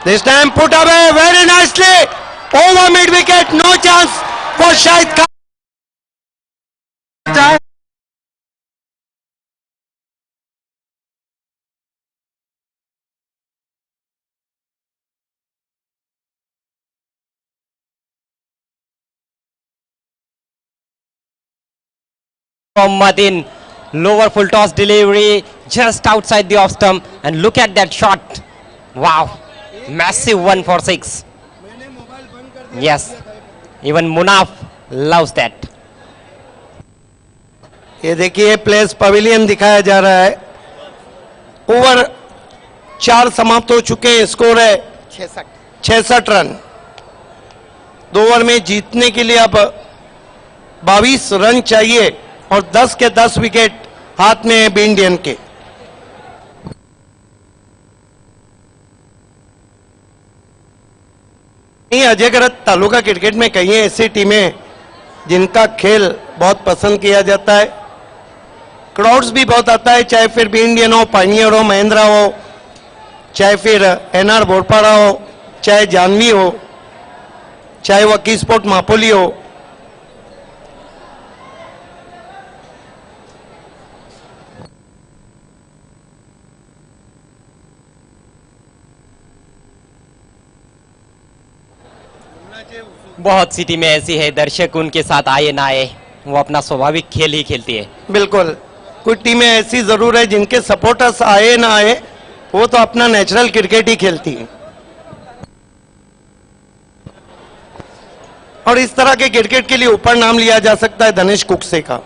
This time put away very nicely. Over mid wicket, no chance for Shahid Khan. From Madin, lower full toss delivery just outside the off stump, and look at that shot. Wow, massive 1 for 6. Yes, even Munaf loves that. ये देखिए place pavilion दिखाया जा रहा है. Over 4 समाप्त हो चुके हैं. स्कोर है 66 रन. 2 ओवर में जीतने के लिए अब 22 रन चाहिए और 10 के 10 विकेट हाथ में है बी इंडियन के. अजय गरत तालुका क्रिकेट में कई ऐसी टीमें जिनका खेल बहुत पसंद किया जाता है. क्राउड्स भी बहुत आता है, चाहे फिर बी इंडियन हो, पाइनियर हो, महिंद्रा हो, चाहे फिर एनआर बोरपाड़ा हो, चाहे जानवी हो, चाहे वकी स्पोर्ट मापोली हो. बहुत सी टीमें ऐसी है, दर्शक उनके साथ आए ना आए, वो अपना स्वाभाविक खेल ही खेलती है. बिल्कुल. कुछ टीमें ऐसी जरूर है जिनके सपोर्टर्स आए ना आए, वो तो अपना नेचुरल क्रिकेट ही खेलती है. और इस तरह के क्रिकेट के लिए ऊपर नाम लिया जा सकता है धनेश कुकसे का.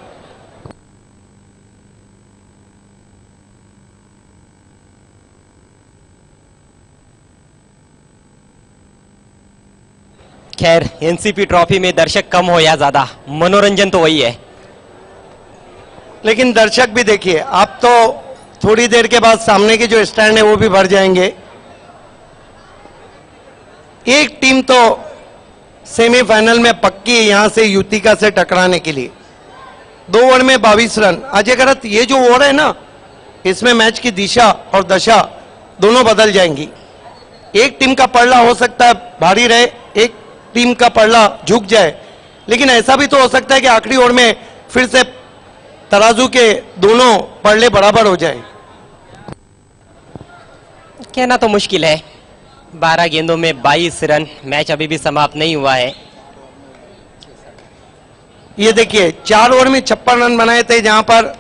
खैर एनसीपी ट्रॉफी में दर्शक कम हो या ज्यादा, मनोरंजन तो वही है. लेकिन दर्शक भी देखिए, आप तो थोड़ी देर के बाद सामने के जो स्टैंड है वो भी भर जाएंगे. एक टीम तो सेमीफाइनल में पक्की है यहां से युतिका से टकराने के लिए. 2 ओवर में 22 रन. अजय गरत, ये जो ओवर है ना, इसमें मैच की दिशा और दशा दोनों बदल जाएंगी. एक टीम का पलड़ा हो सकता है भारी रहे, एक टीम का पलड़ा झुक जाए, लेकिन ऐसा भी तो हो सकता है कि आखिरी ओवर में फिर से तराजू के दोनों पलड़े बराबर हो जाए. कहना तो मुश्किल है, 12 गेंदों में 22 रन। मैच अभी भी समाप्त नहीं हुआ है। ये देखिए 4 ओवर में 56 रन बनाए थे, जहां पर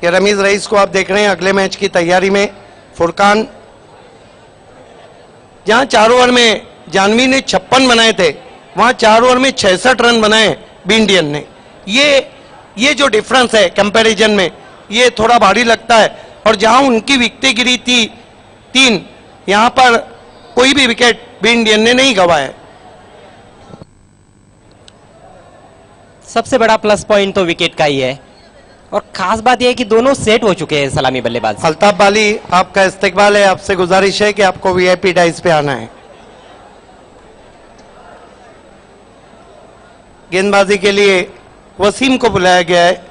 ये रमीज रईस को आप देख रहे हैं अगले मैच की तैयारी में। फुरकान, जहां 4 ओवर में जानवी ने 56 बनाए थे, वहां 4 ओवर में 66 रन बनाए बी इंडियन ने। ये जो डिफरेंस है कंपैरिजन में, ये थोड़ा भारी लगता है। और जहां उनकी विकेटें गिरी थी 3, यहां पर कोई भी विकेट बी इंडियन ने नहीं गंवाया। सबसे बड़ा प्लस पॉइंट तो विकेट का ही है, और खास बात यह है कि दोनों सेट हो चुके हैं सलामी बल्लेबाज। अल्ताफ बाली, आपका इस्तेकबाल है। आपसे गुजारिश है कि आपको वीआईपी डाइस पे आना है। गेंदबाजी के लिए वसीम को बुलाया गया है।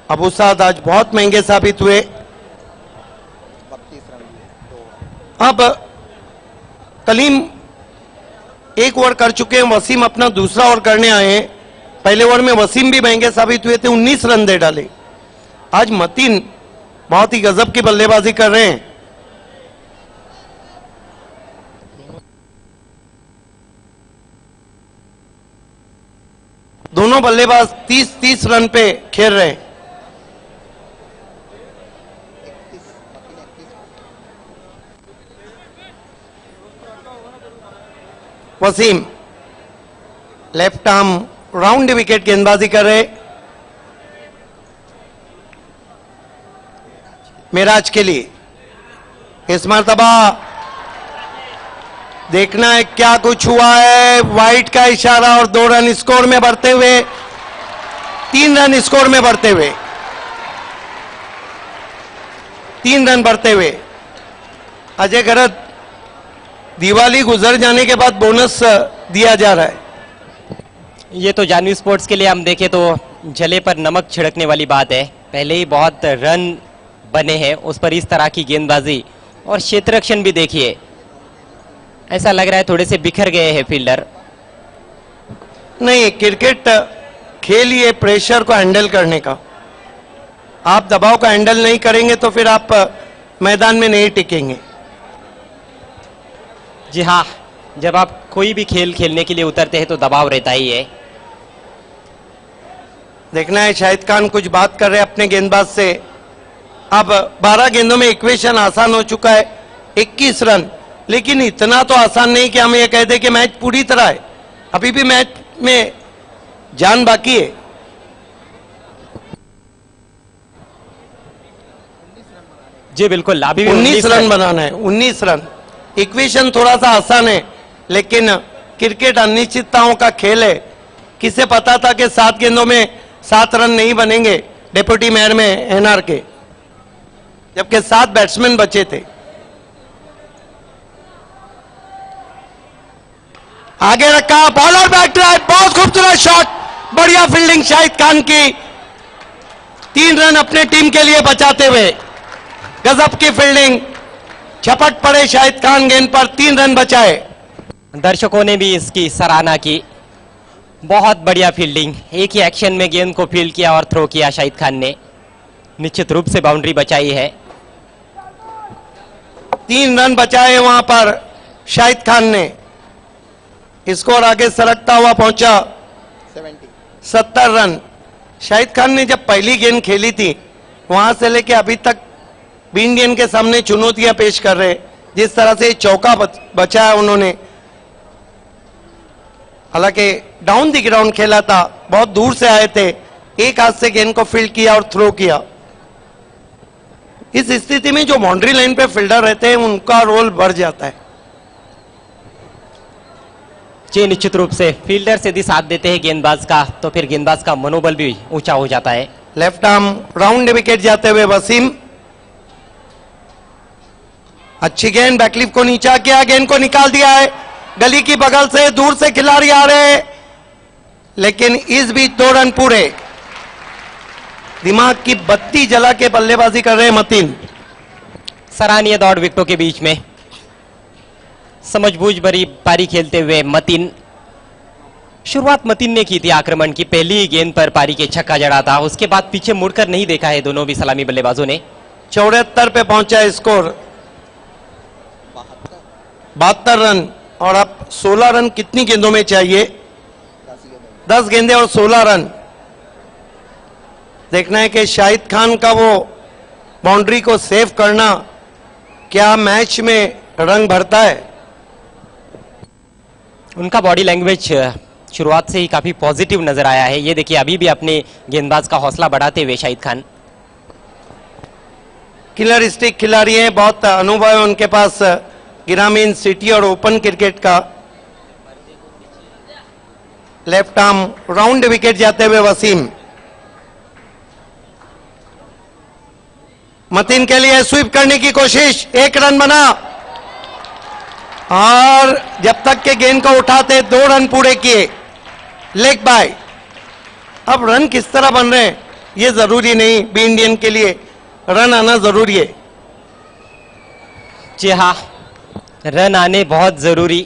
अबू साद आज बहुत महंगे साबित हुए। अब कलीम 1 ओवर कर चुके हैं, वसीम अपना दूसरा ओवर करने आए हैं। पहले ओवर में वसीम भी महंगे साबित हुए थे, 19 रन दे डाले। आज मतीन बहुत ही गजब की बल्लेबाजी कर रहे हैं। दोनों बल्लेबाज 30-30 रन पे खेल रहे हैं। Wasim left arm round wicket गेंदबाजी कर रहे। मिराज के लिए इस मर्तबा देखना है क्या कुछ हुआ है। वाइट का इशारा और 2 रन स्कोर में बढ़ते हुए, 3 रन स्कोर में बढ़ते हुए, 3 रन बढ़ते हुए अजय गरत, दिवाली गुजर जाने के बाद बोनस दिया जा रहा है। ये तो जानवी स्पोर्ट्स के लिए हम देखें तो जले पर नमक छिड़कने वाली बात है। पहले ही बहुत रन बने हैं, उस पर इस तरह की गेंदबाजी, और क्षेत्र रक्षण भी देखिए, ऐसा लग रहा है थोड़े से बिखर गए हैं फील्डर। नहीं, क्रिकेट खेल ही है प्रेशर को हैंडल करने का। आप दबाव का हैंडल नहीं करेंगे तो फिर आप मैदान में नहीं टिकेंगे। जी हाँ, जब आप कोई भी खेल खेलने के लिए उतरते हैं तो दबाव रहता ही है। देखना है शाहिद खान कुछ बात कर रहे हैं अपने गेंदबाज से। अब 12 गेंदों में इक्वेशन आसान हो चुका है, 21 रन, लेकिन इतना तो आसान नहीं कि हम ये कह दें कि मैच पूरी तरह है। अभी भी मैच में जान बाकी है। जी बिल्कुल, अभी भी 19 रन बनाना है, 19 रन। इक्वेशन थोड़ा सा आसान है, लेकिन क्रिकेट अनिश्चितताओं का खेल है। किसे पता था कि 7 गेंदों में 7 रन नहीं बनेंगे डेप्यूटी मेयर में एनआर के, जबकि 7 बैट्समैन बचे थे। आगे रखा, बॉलर बैक ड्राइव, बहुत खूबसूरत शॉट, बढ़िया फील्डिंग शाहिद खान की। 3 रन अपने टीम के लिए बचाते हुए, गजब की फील्डिंग, झपट पड़े शाहिद खान गेंद पर, 3 रन बचाए। दर्शकों ने भी इसकी सराहना की, बहुत बढ़िया फील्डिंग। एक ही एक्शन में गेंद को फील्ड किया और थ्रो किया शाहिद खान ने, निश्चित रूप से बाउंड्री बचाई है। 3 रन बचाए वहां पर शाहिद खान ने। स्कोर आगे सरकता हुआ पहुंचा 70 रन। शाहिद खान ने जब पहली गेंद खेली थी, वहां से लेके अभी तक बी इंडियन के सामने चुनौतियां पेश कर रहे। जिस तरह से चौका बचाया उन्होंने, हालांकि डाउन द ग्राउंड खेला था, बहुत दूर से आए थे, एक हाथ से गेंद को फील्ड किया और थ्रो किया। इस स्थिति में जो बाउंड्री लाइन पे फील्डर रहते हैं उनका रोल बढ़ जाता है। जी निश्चित रूप से फील्डर से यदि साथ देते हैं गेंदबाज का, तो फिर गेंदबाज का मनोबल भी ऊंचा हो जाता है। लेफ्ट आर्म राउंड विकेट जाते हुए वसीम, अच्छी गेंद, बैकलिफ को नीचा किया, गेंद को निकाल दिया है। गली की बगल से दूर से खिलाड़ी आ रहे हैं, लेकिन इस बीच 2 रन पूरे। दिमाग की बत्ती जला के बल्लेबाजी कर रहे हैं मतीन। सराहनीय दौड़ विकेटों के बीच में, समझबूझ भरी पारी खेलते हुए मतीन। शुरुआत मतीन ने की थी आक्रमण की, पहली ही गेंद पर पारी के छक्का जड़ा था, उसके बाद पीछे मुड़कर नहीं देखा है दोनों भी सलामी बल्लेबाजों ने। 74 पे पहुंचा स्कोर। 72 रन, और अब 16 रन कितनी गेंदों में चाहिए? 10 गेंदें और 16 रन। देखना है कि शाहिद खान का वो बाउंड्री को सेव करना क्या मैच में रंग भरता है। उनका बॉडी लैंग्वेज शुरुआत से ही काफी पॉजिटिव नजर आया है। ये देखिए अभी भी अपने गेंदबाज का हौसला बढ़ाते हुए शाहिद खान। किलर स्टिक खिलाड़ी हैं, बहुत अनुभव है उनके पास ग्रामीण, सिटी और ओपन क्रिकेट का। लेफ्ट आर्म राउंड विकेट जाते हुए वसीम। मतीन के लिए स्वीप करने की कोशिश, 1 रन बना, और जब तक के गेंद को उठाते 2 रन पूरे किए, लेग बाय। अब रन किस तरह बन रहे हैं ये जरूरी नहीं, बी इंडियन के लिए रन आना जरूरी है। जी हाँ, रन आने बहुत जरूरी।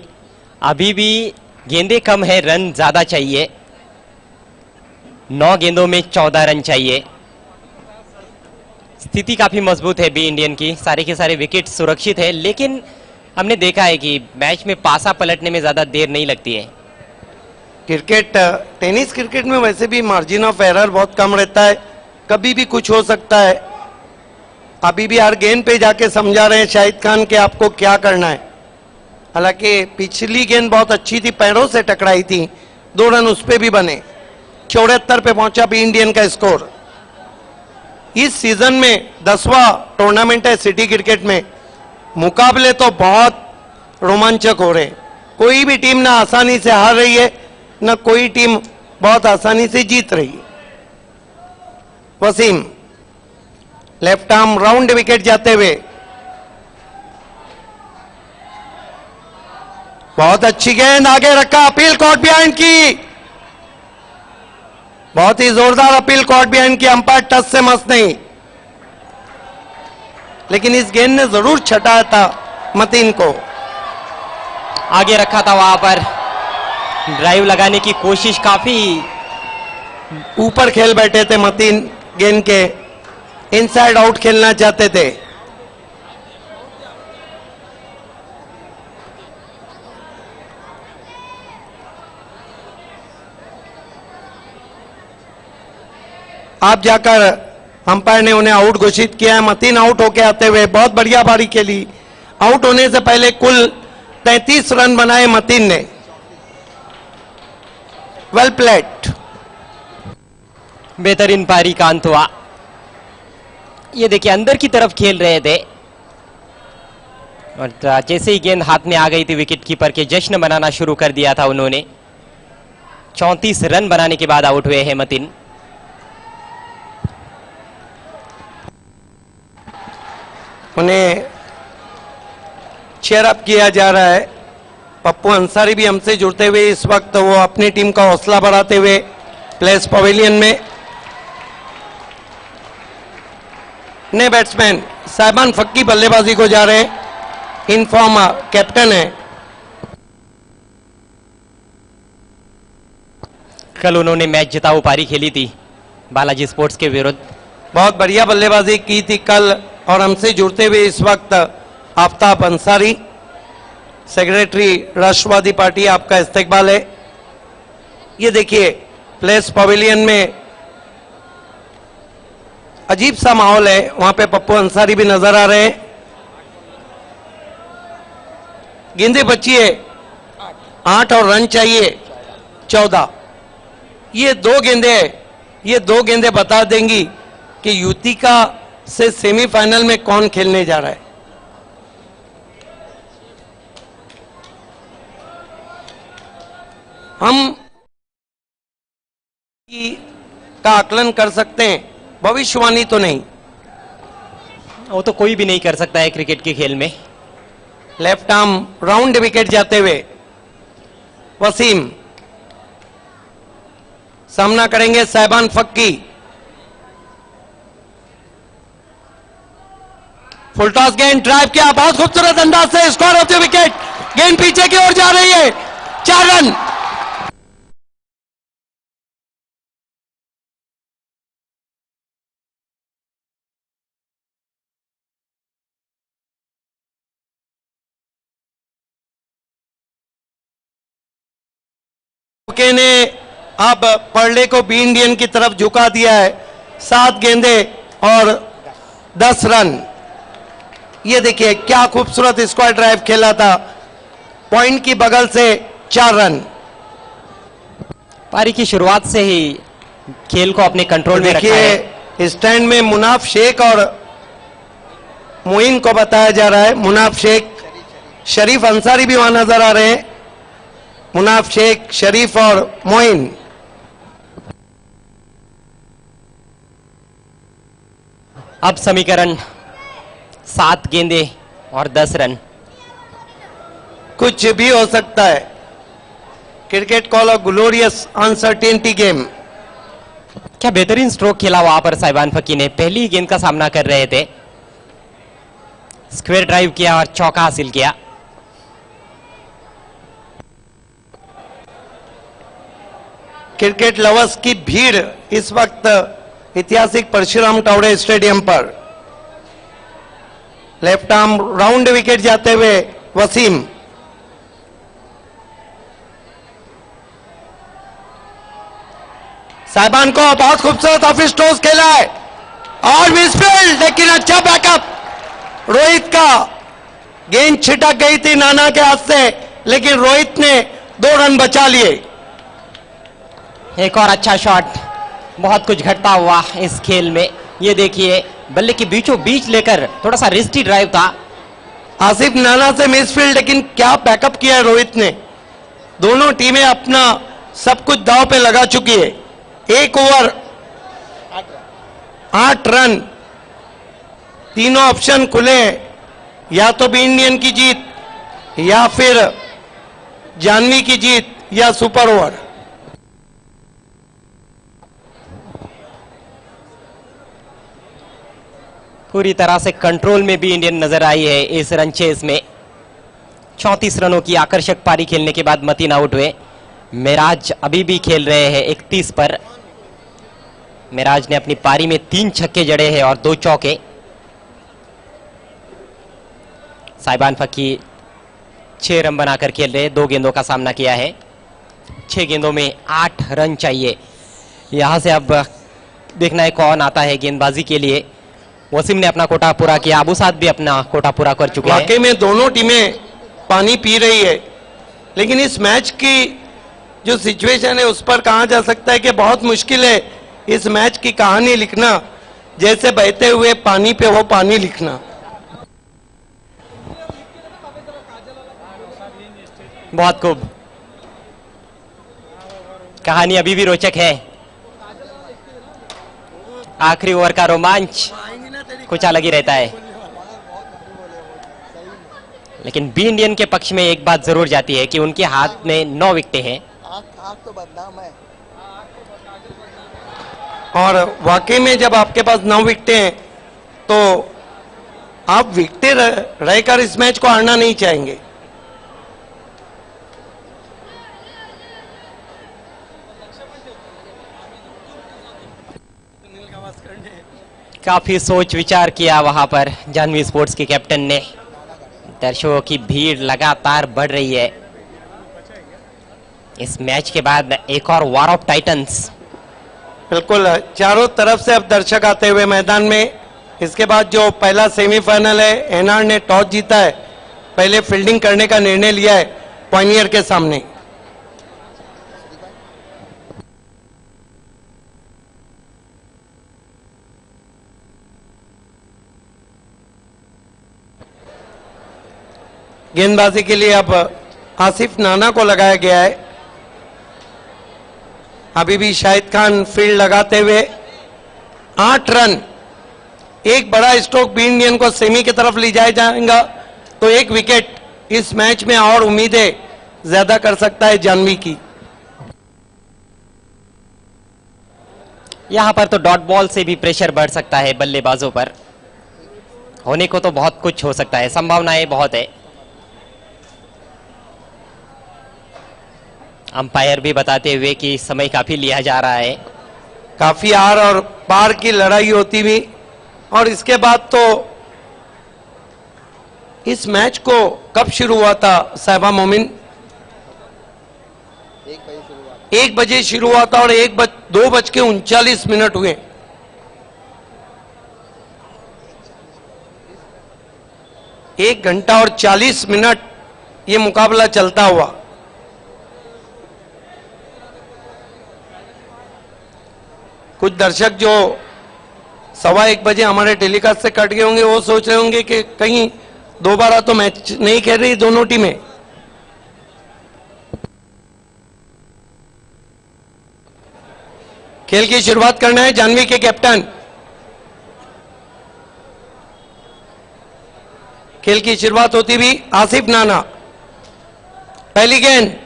अभी भी गेंदें कम है, रन ज्यादा चाहिए। 9 गेंदों में 14 रन चाहिए। स्थिति काफी मजबूत है बी इंडियन की, सारे के सारे विकेट सुरक्षित है, लेकिन हमने देखा है कि मैच में पासा पलटने में ज्यादा देर नहीं लगती है। क्रिकेट, टेनिस क्रिकेट में वैसे भी मार्जिन ऑफ एरर बहुत कम रहता है, कभी भी कुछ हो सकता है। अभी भी हर गेंद पे जाके समझा रहे हैं शाहिद खान कि आपको क्या करना है। हालांकि पिछली गेंद बहुत अच्छी थी, पैरों से टकराई थी, 2 रन उस पे भी बने। 74 पे पहुंचा बी इंडियन का स्कोर। इस सीजन में 10वां टूर्नामेंट है सिटी क्रिकेट में। मुकाबले तो बहुत रोमांचक हो रहे हैं। कोई भी टीम ना आसानी से हार रही है, ना कोई टीम बहुत आसानी से जीत रही है। Wasim left arm round wicket जाते हुए, बहुत अच्छी गेंद आगे रखा, अपील कॉट बिहाइंड की, बहुत ही जोरदार अपील कॉट बिहाइंड की, अंपायर टच से मस नहीं, लेकिन इस गेंद ने जरूर छटाया था मतीन को। आगे रखा था, वहां पर ड्राइव लगाने की कोशिश, काफी ऊपर खेल बैठे थे मतीन, गेंद के इनसाइड आउट खेलना चाहते थे। आप जाकर अंपायर ने उन्हें आउट घोषित किया है। मतीन आउट होके आते हुए बहुत बढ़िया बारी खेली। आउट होने से पहले कुल 33 रन बनाए मतीन ने। Well played. बेहतरीन पारी का अंत हुआ। ये देखिए अंदर की तरफ खेल रहे थे, और जैसे ही गेंद हाथ में आ गई थी विकेट कीपर के, जश्न मनाना शुरू कर दिया था उन्होंने। 34 रन बनाने के बाद आउट हुए हैं मतीन। उन्हें चेयर अप किया जा रहा है। पप्पू अंसारी भी हमसे जुड़ते हुए इस वक्त वो अपनी टीम का हौसला बढ़ाते हुए प्लेस पवेलियन में। नए बैट्समैन साहिबान फक्की बल्लेबाजी को जा रहे हैं। इनफॉर्म कैप्टन है। कल उन्होंने मैच जिताऊ पारी खेली थी बालाजी स्पोर्ट्स के विरुद्ध। बहुत बढ़िया बल्लेबाजी की थी कल। और हमसे जुड़ते हुए इस वक्त आफ्ताब अंसारी, सेक्रेटरी राष्ट्रवादी पार्टी, आपका इस्तकबाल है। ये देखिए प्लेस पवेलियन में अजीब सा माहौल है, वहां पे पप्पू अंसारी भी नजर आ रहे हैं। गेंदे बची है 8 और रन चाहिए 14। ये 2 गेंदे बता देंगी कि युतिका से सेमीफाइनल में कौन खेलने जा रहा है। हम का आकलन कर सकते हैं, भविष्यवाणी तो नहीं। वो तो कोई भी नहीं कर सकता है क्रिकेट के खेल में। लेफ्ट आर्म राउंड विकेट जाते हुए वसीम सामना करेंगे साहिबान फक्की। फुल टॉस गेंद ड्राइव किया, बहुत खूबसूरत अंदाज से स्कोर होते विकेट। गेंद पीछे की ओर जा रही है, 4 रन। के ने अब पर्ले को बी इंडियन की तरफ झुका दिया है। 7 गेंदे और 10 रन। ये देखिए क्या खूबसूरत स्क्वायर ड्राइव खेला था, पॉइंट की बगल से 4 रन। पारी की शुरुआत से ही खेल को अपने कंट्रोल में रखा है। देखिए स्टैंड में मुनाफ शेख और मोइन को बताया जा रहा है। मुनाफ शेख, शरीफ अंसारी भी वहां नजर आ रहे हैं। मुनाफ शेख, शरीफ और मोइन। अब समीकरण 7 गेंदे और 10 रन। कुछ भी हो सकता है। क्रिकेट कॉल अ ग्लोरियस अनसर्टेनिटी गेम। क्या बेहतरीन स्ट्रोक खेला वहां पर साहिबान फकी ने। पहली गेंद का सामना कर रहे थे, स्क्वायर ड्राइव किया और चौका हासिल किया। क्रिकेट लवर्स की भीड़ इस वक्त ऐतिहासिक परशुराम टावड़े स्टेडियम पर। लेफ्ट आर्म राउंड विकेट जाते हुए वसीम। साहिबान को बहुत खूबसूरत ऑफ स्टोस खेला है और मिसफील्ड, लेकिन अच्छा बैकअप रोहित का। गेंद छिटक गई थी नाना के हाथ से, लेकिन रोहित ने 2 रन बचा लिए। एक और अच्छा शॉट। बहुत कुछ घटता हुआ इस खेल में। ये देखिए बल्ले के बीचों बीच लेकर थोड़ा सा रिस्की ड्राइव था। आसिफ नाना से मिसफील्ड, लेकिन क्या बैकअप किया है रोहित ने। दोनों टीमें अपना सब कुछ दांव पे लगा चुकी है। 1 ओवर 8 रन। तीनों ऑप्शन खुले हैं, या तो बी इंडियन की जीत, या फिर जानवी की जीत, या सुपर ओवर। पूरी तरह से कंट्रोल में भी इंडियन नजर आई है इस रन चेस में। 34 रनों की आकर्षक पारी खेलने के बाद मतीन आउट हुए। मिराज अभी भी खेल रहे हैं 31 पर। मिराज ने अपनी पारी में 3 छक्के जड़े हैं और 2 चौके। साहिबान फकी 6 रन बनाकर खेल रहे, 2 गेंदों का सामना किया है। 6 गेंदों में 8 रन चाहिए। यहां से अब देखना है कौन आता है गेंदबाजी के लिए। वसीम ने अपना कोटा पूरा किया, अबू साद भी अपना कोटा पूरा कर चुके हैं। वाकई में दोनों टीमें पानी पी रही है, लेकिन इस मैच की जो सिचुएशन है उस पर कहा जा सकता है कि बहुत मुश्किल है इस मैच की कहानी लिखना, जैसे बहते हुए पानी पे वो पानी लिखना। बहुत खूब। कहानी अभी भी रोचक है। आखिरी ओवर का रोमांच कुछ अलग ही रहता है, लेकिन बी इंडियन के पक्ष में एक बात जरूर जाती है कि उनके हाथ में 9 विकेटें हैं। तो बदनाम है। और वाकई में जब आपके पास 9 विकेटें हैं तो आप विकेटें रहकर इस मैच को हारना नहीं चाहेंगे। काफी सोच विचार किया वहां पर जानवी स्पोर्ट्स के कैप्टन ने। दर्शकों की भीड़ लगातार बढ़ रही है। इस मैच के बाद एक और वॉर ऑफ टाइटंस। बिल्कुल, चारों तरफ से अब दर्शक आते हुए मैदान में। इसके बाद जो पहला सेमीफाइनल है, एनआर ने टॉस जीता है, पहले फील्डिंग करने का निर्णय लिया है पॉइनियर के सामने। गेंदबाजी के लिए अब आसिफ नाना को लगाया गया है। अभी भी शाहिद खान फील्ड लगाते हुए 8 रन। एक बड़ा स्ट्रोक बी इंडियन को सेमी की तरफ ले जाया जाएगा तो 1 विकेट इस मैच में और उम्मीदें ज्यादा कर सकता है जानवी की। यहां पर तो डॉट बॉल से भी प्रेशर बढ़ सकता है बल्लेबाजों पर। होने को तो बहुत कुछ हो सकता है, संभावनाएं बहुत है। अंपायर भी बताते हुए कि समय काफी लिया जा रहा है। काफी आर और पार की लड़ाई होती हुई, और इसके बाद तो इस मैच को कब शुरू हुआ था साहिबा मोमिन? 1 बजे शुरू हुआ था और 2:39 हुए। एक घंटा और 40 मिनट ये मुकाबला चलता हुआ। कुछ दर्शक जो 1:15 बजे हमारे टेलीकास्ट से कट गए होंगे वो सोच रहे होंगे कि कहीं दोबारा तो मैच नहीं खेल रही दोनों टीमें। खेल की शुरुआत करना है जानवी के कैप्टन। खेल की शुरुआत होती भी आसिफ नाना। पहली गेंद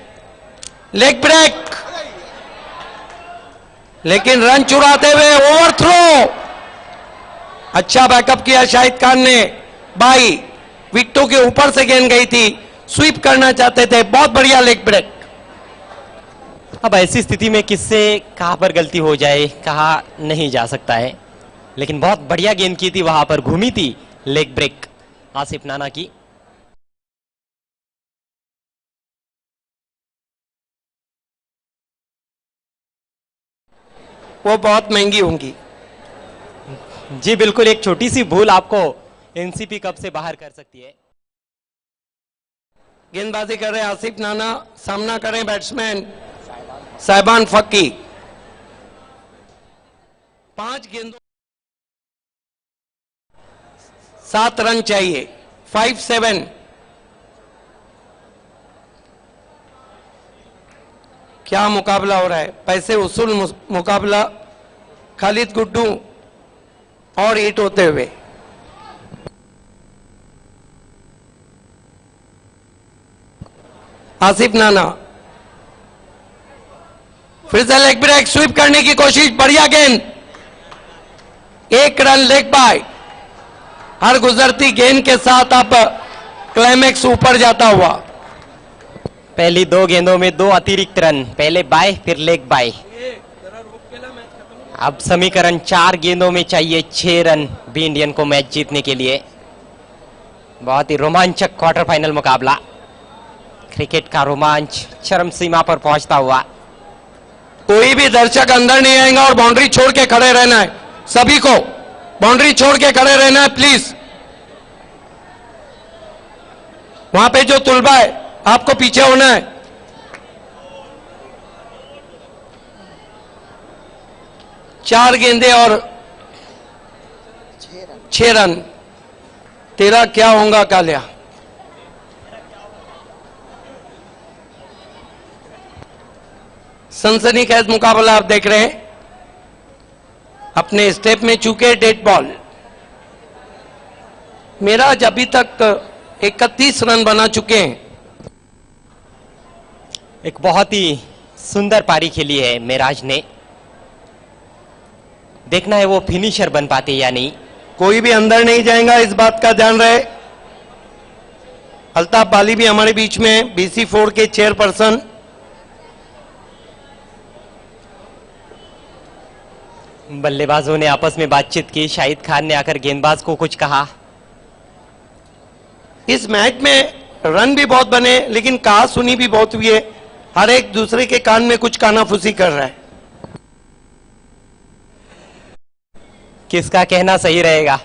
लेग ब्रेक, लेकिन रन चुराते हुए ओवर थ्रो। अच्छा बैकअप किया शाहिद खान ने। 22 विकेटों के ऊपर से गेंद गई थी, स्वीप करना चाहते थे। बहुत बढ़िया लेग ब्रेक। अब ऐसी स्थिति में किससे कहां पर गलती हो जाए कहा नहीं जा सकता है, लेकिन बहुत बढ़िया गेंद की थी, वहां पर घूमी थी लेग ब्रेक आसिफ नाना की। वो बहुत महंगी होंगी। जी बिल्कुल, एक छोटी सी भूल आपको एनसीपी कप से बाहर कर सकती है। गेंदबाजी कर रहे आसिफ नाना, सामना करें बैट्समैन साहिबान फक्की। 5 गेंदों 7 रन चाहिए। 5-7। क्या मुकाबला हो रहा है, पैसे वसूल मुकाबला। खालिद गुड्डू और हिट होते हुए। आसिफ नाना फिर से लेग ब्रेक, स्वीप करने की कोशिश। बढ़िया गेंद, 1 रन लेग बाय। हर गुजरती गेंद के साथ अब क्लाइमेक्स ऊपर जाता हुआ। पहली 2 गेंदों में 2 अतिरिक्त रन, पहले बाय फिर लेग बाय। अब समीकरण 4 गेंदों में चाहिए 6 रन बी इंडियन को मैच जीतने के लिए। बहुत ही रोमांचक क्वार्टर फाइनल मुकाबला, क्रिकेट का रोमांच चरम सीमा पर पहुंचता हुआ। कोई भी दर्शक अंदर नहीं आएगा और बाउंड्री छोड़ के खड़े रहना है। सभी को बाउंड्री छोड़ के खड़े रहना है प्लीज। वहां पे जो तुलबा है आपको पीछे होना है। चार गेंदे और 6 रन। तेरा क्या होगा कालिया? सनसनीखेज मुकाबला आप देख रहे हैं। अपने स्टेप में चूके डेड बॉल। मेराज अभी तक 31 रन बना चुके हैं। एक बहुत ही सुंदर पारी खेली है मेराज ने। देखना है वो फिनिशर बन पाते या नहीं। कोई भी अंदर नहीं जाएगा, इस बात का ध्यान रहे। अल्ताफ बाली भी हमारे बीच में, BC4 के चेयरपर्सन। बल्लेबाजों ने आपस में बातचीत की। शाहिद खान ने आकर गेंदबाज को कुछ कहा। इस मैच में रन भी बहुत बने, लेकिन कहा सुनी भी बहुत हुई है। हर एक दूसरे के कान में कुछ कानाफूसी कर रहा है। किसका कहना सही रहेगा?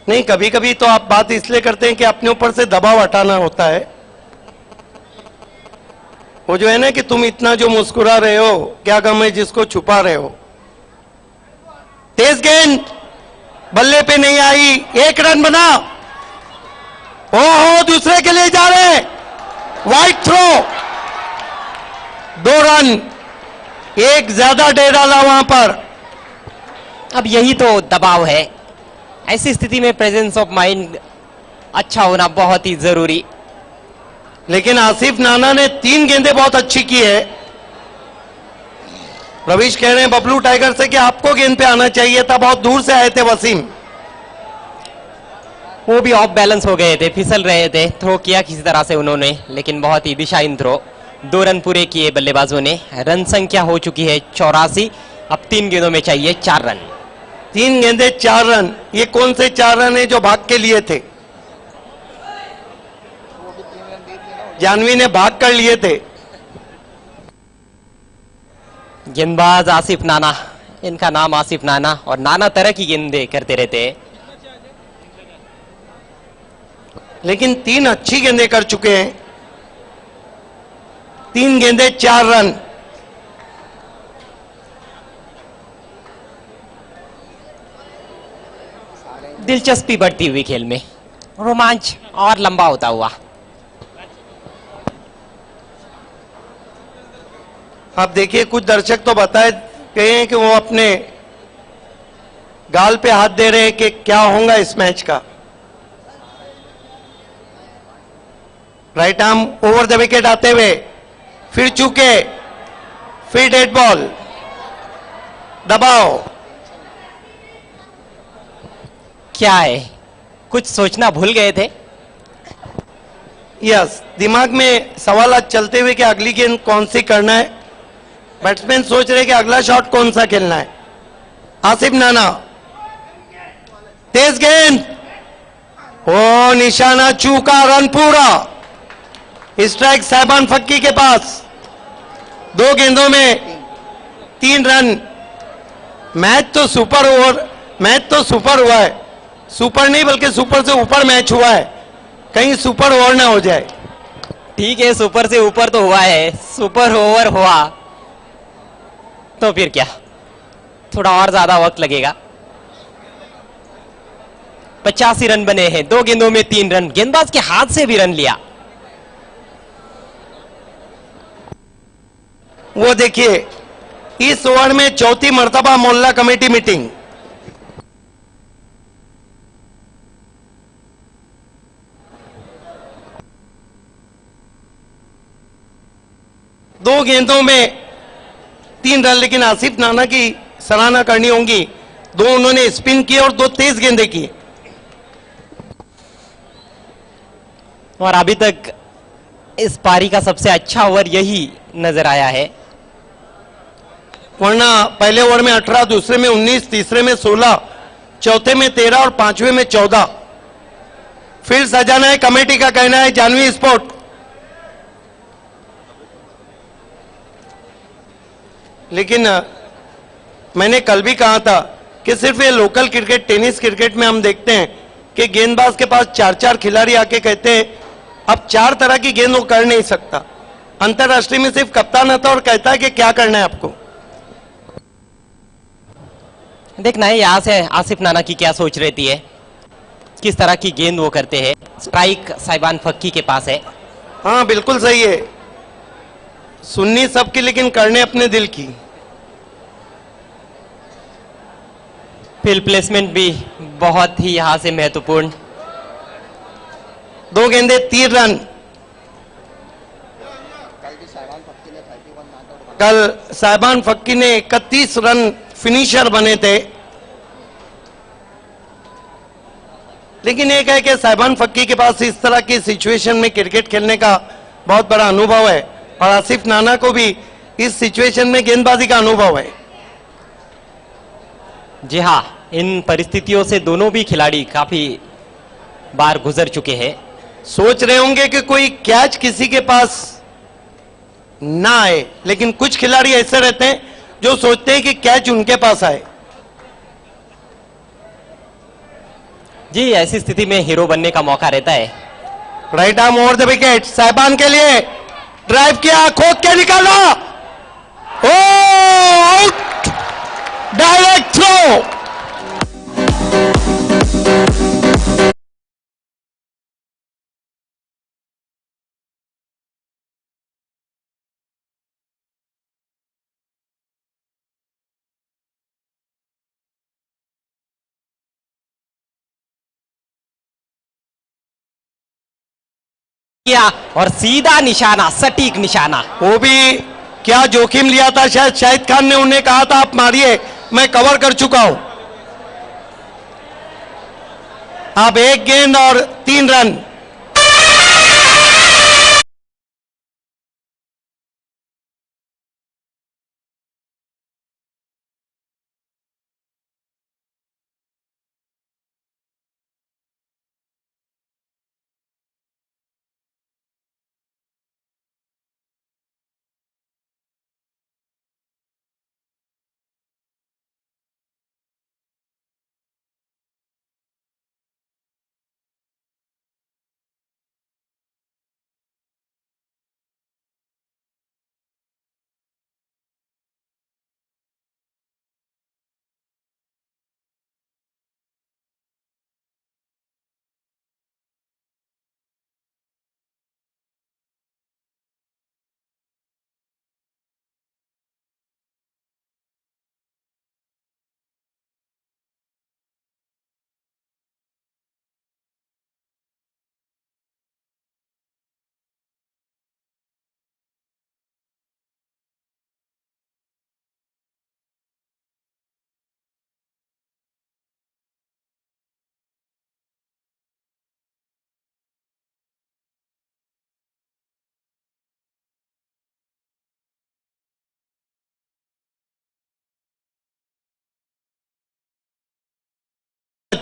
नहीं, कभी कभी तो आप बात इसलिए करते हैं कि अपने ऊपर से दबाव हटाना होता है। वो जो है ना कि तुम इतना जो मुस्कुरा रहे हो, क्या गम है जिसको छुपा रहे हो। तेज गेंद बल्ले पे नहीं आई, 1 रन बना। ओहो, दूसरे के लिए जा रहे, वाइड थ्रो, 2 रन। एक ज्यादा डे डाला वहां पर। अब यही तो दबाव है। ऐसी स्थिति में प्रेजेंस ऑफ माइंड अच्छा होना बहुत ही जरूरी। लेकिन आसिफ नाना ने 3 गेंदें बहुत अच्छी की है। रवीश कह रहे हैं बबलू टाइगर से कि आपको गेंद पे आना चाहिए था, बहुत दूर से आए थे वसीम। वो भी ऑफ बैलेंस हो गए थे, फिसल रहे थे। थ्रो किया किसी तरह से उन्होंने, लेकिन बहुत ही दिशाहीन थ्रो। 2 रन पूरे किए बल्लेबाजों ने। रन संख्या हो चुकी है 84। अब 3 गेंदों में चाहिए 4 रन। 3 गेंदे 4 रन। ये कौन से 4 रन है जो भाग के लिए थे? जानवी ने भाग कर लिए थे। गेंदबाज आसिफ नाना, इनका नाम आसिफ नाना, और नाना तरह की गेंदें करते रहते हैं। लेकिन 3 अच्छी गेंदें कर चुके हैं। 3 गेंदें 4 रन। दिलचस्पी बढ़ती हुई खेल में, रोमांच और लंबा होता हुआ। आप देखिए, कुछ दर्शक तो बताए गए हैं कि वो अपने गाल पे हाथ दे रहे हैं कि क्या होगा इस मैच का। Right arm over the wicket आते हुए, फिर चूके, फिर डेड बॉल, दबाव। क्या है, कुछ सोचना भूल गए थे? यस, दिमाग में सवाल चलते हुए कि अगली गेंद कौन सी करना है। बैट्समैन सोच रहे कि अगला शॉट कौन सा खेलना है। आसिफ नाना, तेज गेंद, ओ निशाना चूका, रन पूरा। स्ट्राइक साइबान फक्की के पास। 2 गेंदों में 3 रन। मैच तो सुपर हुआ है। सुपर नहीं बल्कि सुपर से ऊपर मैच हुआ है। कहीं सुपर ओवर ना हो जाए। ठीक है, सुपर से ऊपर तो हुआ है, सुपर ओवर हुआ तो फिर क्या, थोड़ा और ज्यादा वक्त लगेगा। 85 रन बने हैं, 2 गेंदों में 3 रन। गेंदबाज के हाथ से भी रन लिया। वो देखिए, इस ओवर में 4थी मर्तबा मोहल्ला कमेटी मीटिंग। दो गेंदों में 3 रन, लेकिन आसिफ नाना की सराहना करनी होगी। 2 उन्होंने स्पिन की और 2 तेज गेंदें की। और अभी तक इस पारी का सबसे अच्छा ओवर यही नजर आया है। वरना पहले ओवर में 18, दूसरे में 19, तीसरे में 16, चौथे में 13 और 5वें में 14। फिर सजाना है, कमेटी का कहना है जानवी स्पोर्ट। लेकिन मैंने कल भी कहा था कि सिर्फ ये लोकल क्रिकेट, टेनिस क्रिकेट में हम देखते हैं कि गेंदबाज के पास 4-4 खिलाड़ी आके कहते हैं अब 4 तरह की गेंद वो कर नहीं सकता। अंतरराष्ट्रीय में सिर्फ कप्तान आता और कहता है कि क्या करना है आपको। देखना है यहां से आसिफ नाना की क्या सोच रहती है, किस तरह की गेंद वो करते हैं। स्ट्राइक साइबान फक्की के पास है। हाँ बिल्कुल सही है, सुननी सबकी लेकिन करने अपने दिल की। फील्ड प्लेसमेंट भी बहुत ही यहां से महत्वपूर्ण। 2 गेंदे 3 रन। कल साहिबान फक्की ने 31 रन फिनिशर बने थे। लेकिन एक है कि साहिबान फक्की के पास इस तरह की सिचुएशन में क्रिकेट खेलने का बहुत बड़ा अनुभव है और आसिफ नाना को भी इस सिचुएशन में गेंदबाजी का अनुभव है। जी हाँ, इन परिस्थितियों से दोनों भी खिलाड़ी काफी बार गुजर चुके हैं। सोच रहे होंगे कि कोई कैच किसी के पास ना आए, लेकिन कुछ खिलाड़ी ऐसे रहते हैं जो सोचते हैं कि कैच उनके पास आए। जी, ऐसी स्थिति में हीरो बनने का मौका रहता है। Right arm over the wicket, साहिबान के लिए ड्राइव किया, खोद के निकाला, ओ आउट, डायरेक्ट थ्रो। किया और सीधा निशाना, सटीक निशाना। वो भी क्या जोखिम लिया था, शायद शाहिद खान ने उन्हें कहा था आप मारिए, मैं कवर कर चुका हूं। अब 1 गेंद और 3 रन।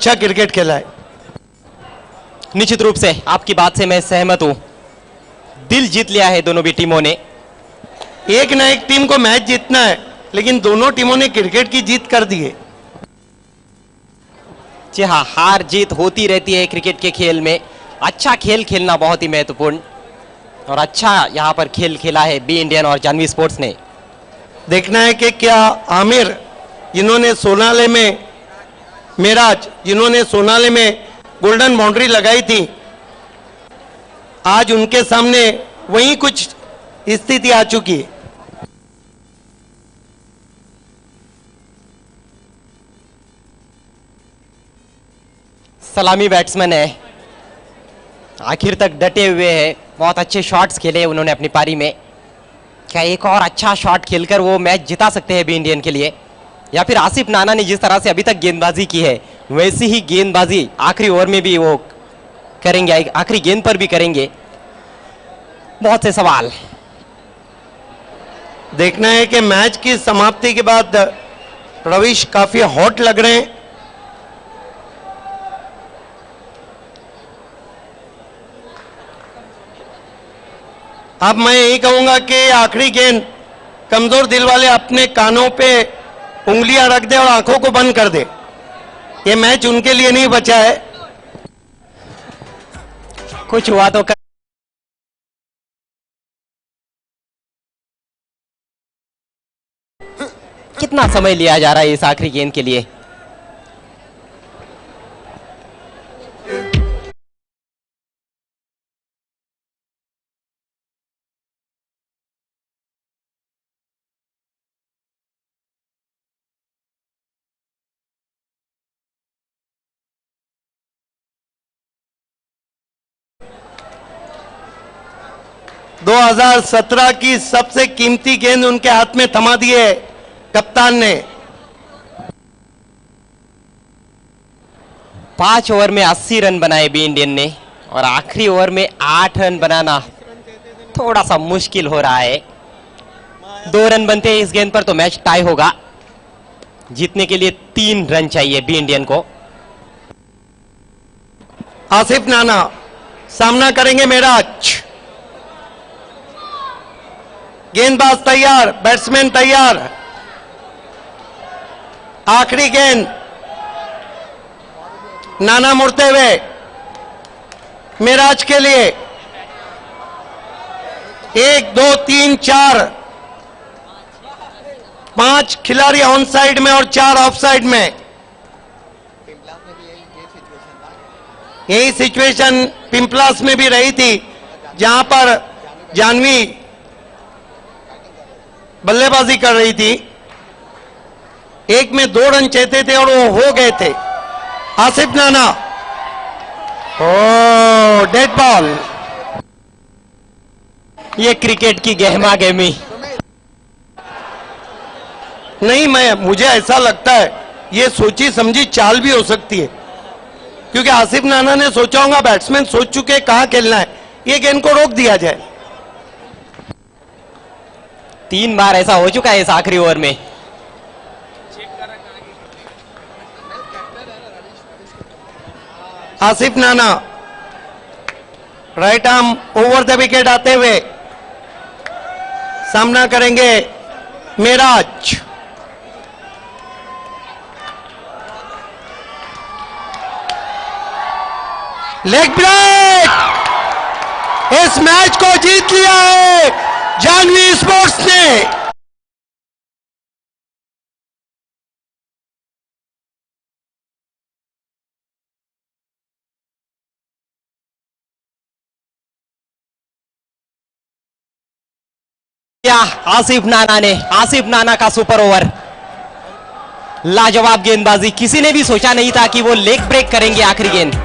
अच्छा क्रिकेट खेला है। निश्चित रूप से आपकी बात से मैं सहमत हूं। दिल जीत लिया है दोनों भी टीमों ने। एक ना एक टीम को मैच जीतना है, लेकिन दोनों टीमों ने क्रिकेट की जीत कर दी है। जी हाँ, हार जीत होती रहती है क्रिकेट के खेल में। अच्छा खेल खेलना बहुत ही महत्वपूर्ण, और अच्छा यहाँ पर खेल खेला है बी इंडियन और जानवी स्पोर्ट्स ने। देखना है कि क्या आमिर जिन्होंने सोनाले में, मेराज जिन्होंने सोनाले में गोल्डन बाउंड्री लगाई थी, आज उनके सामने वही कुछ स्थिति आ चुकी है। सलामी बैट्समैन है, आखिर तक डटे हुए हैं, बहुत अच्छे शॉट्स खेले उन्होंने अपनी पारी में। क्या एक और अच्छा शॉट खेलकर वो मैच जिता सकते हैं बी इंडियन के लिए, या फिर आसिफ नाना ने जिस तरह से अभी तक गेंदबाजी की है वैसी ही गेंदबाजी आखिरी ओवर में भी वो करेंगे, आखिरी गेंद पर भी करेंगे? बहुत से सवाल। देखना है कि मैच की समाप्ति के बाद रविश काफी हॉट लग रहे हैं। अब मैं यही कहूंगा कि आखिरी गेंद कमजोर दिल वाले अपने कानों पे उंगलियां रख दे और आंखों को बंद कर दे। ये मैच उनके लिए नहीं बचा है। कुछ हुआ तो कितना समय लिया जा रहा है इस आखिरी गेंद के लिए? दो 2017 की सबसे कीमती गेंद उनके हाथ में थमा दी है कप्तान ने। 5 ओवर में 80 रन बनाए बी इंडियन ने, और आखिरी ओवर में 8 रन बनाना थोड़ा सा मुश्किल हो रहा है। 2 रन बनते हैं इस गेंद पर तो मैच टाई होगा। जीतने के लिए 3 रन चाहिए बी इंडियन को। आसिफ नाना सामना करेंगे मेराज। गेंदबाज तैयार, बैट्समैन तैयार। आखिरी गेंद, नाना मुड़ते हुए मेराज के लिए। 1 2 3 4 5 खिलाड़ी ऑन साइड में और 4 ऑफ साइड में। यही सिचुएशन पिंपलास में भी रही थी, जहां पर जानवी बल्लेबाजी कर रही थी। 1 में 2 रन चाहते थे और वो हो गए थे। आसिफ नाना, ओ डेड बॉल। ये क्रिकेट की गहमा गहमी नहीं, मुझे ऐसा लगता है ये सोची समझी चाल भी हो सकती है, क्योंकि आसिफ नाना ने सोचा होगा, बैट्समैन सोच चुके कहां खेलना है, ये गेंद को रोक दिया जाए। 3 बार ऐसा हो चुका है इस आखिरी ओवर में। आसिफ नाना right arm over the wicket आते हुए सामना करेंगे मेराज। लेग ब्रेक, इस मैच को जीत लिया है जानवी स्पोर्ट्स ने। आसिफ नाना ने, आसिफ नाना का सुपर ओवर, लाजवाब गेंदबाजी। किसी ने भी सोचा नहीं था कि वो लेग ब्रेक करेंगे आखिरी गेंद।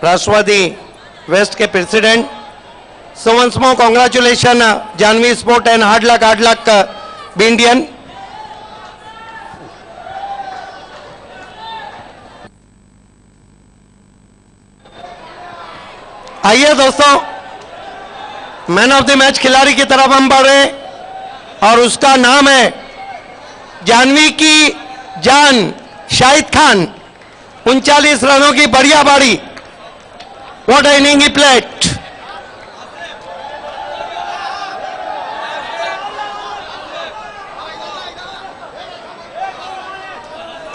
राष्ट्रवादी वेस्ट के president. So once more congratulations Janvi Sport and hard luck be Indian. आइए दोस्तों, मैन ऑफ द मैच खिलाड़ी की तरफ हम बढ़ रहे हैं और उसका नाम है जानवी की जान शाहिद खान. 39 रनों की बढ़िया बारी. What a inning he played.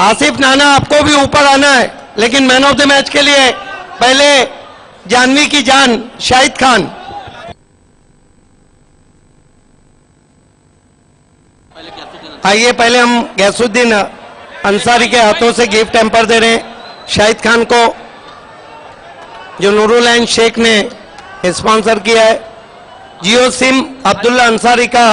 Asif नाना, आपको भी ऊपर आना है, लेकिन मैन ऑफ द मैच के लिए पहले जानवी की जान शाहिद खान. आइए पहले हम गैसुद्दीन अंसारी के हाथों से गिफ्ट हैम्पर दे रहे हैं शाहिद खान को, जो नूरुल ऐन शेख ने स्पॉन्सर किया है. जियो सिम अब्दुल्ला अंसारी का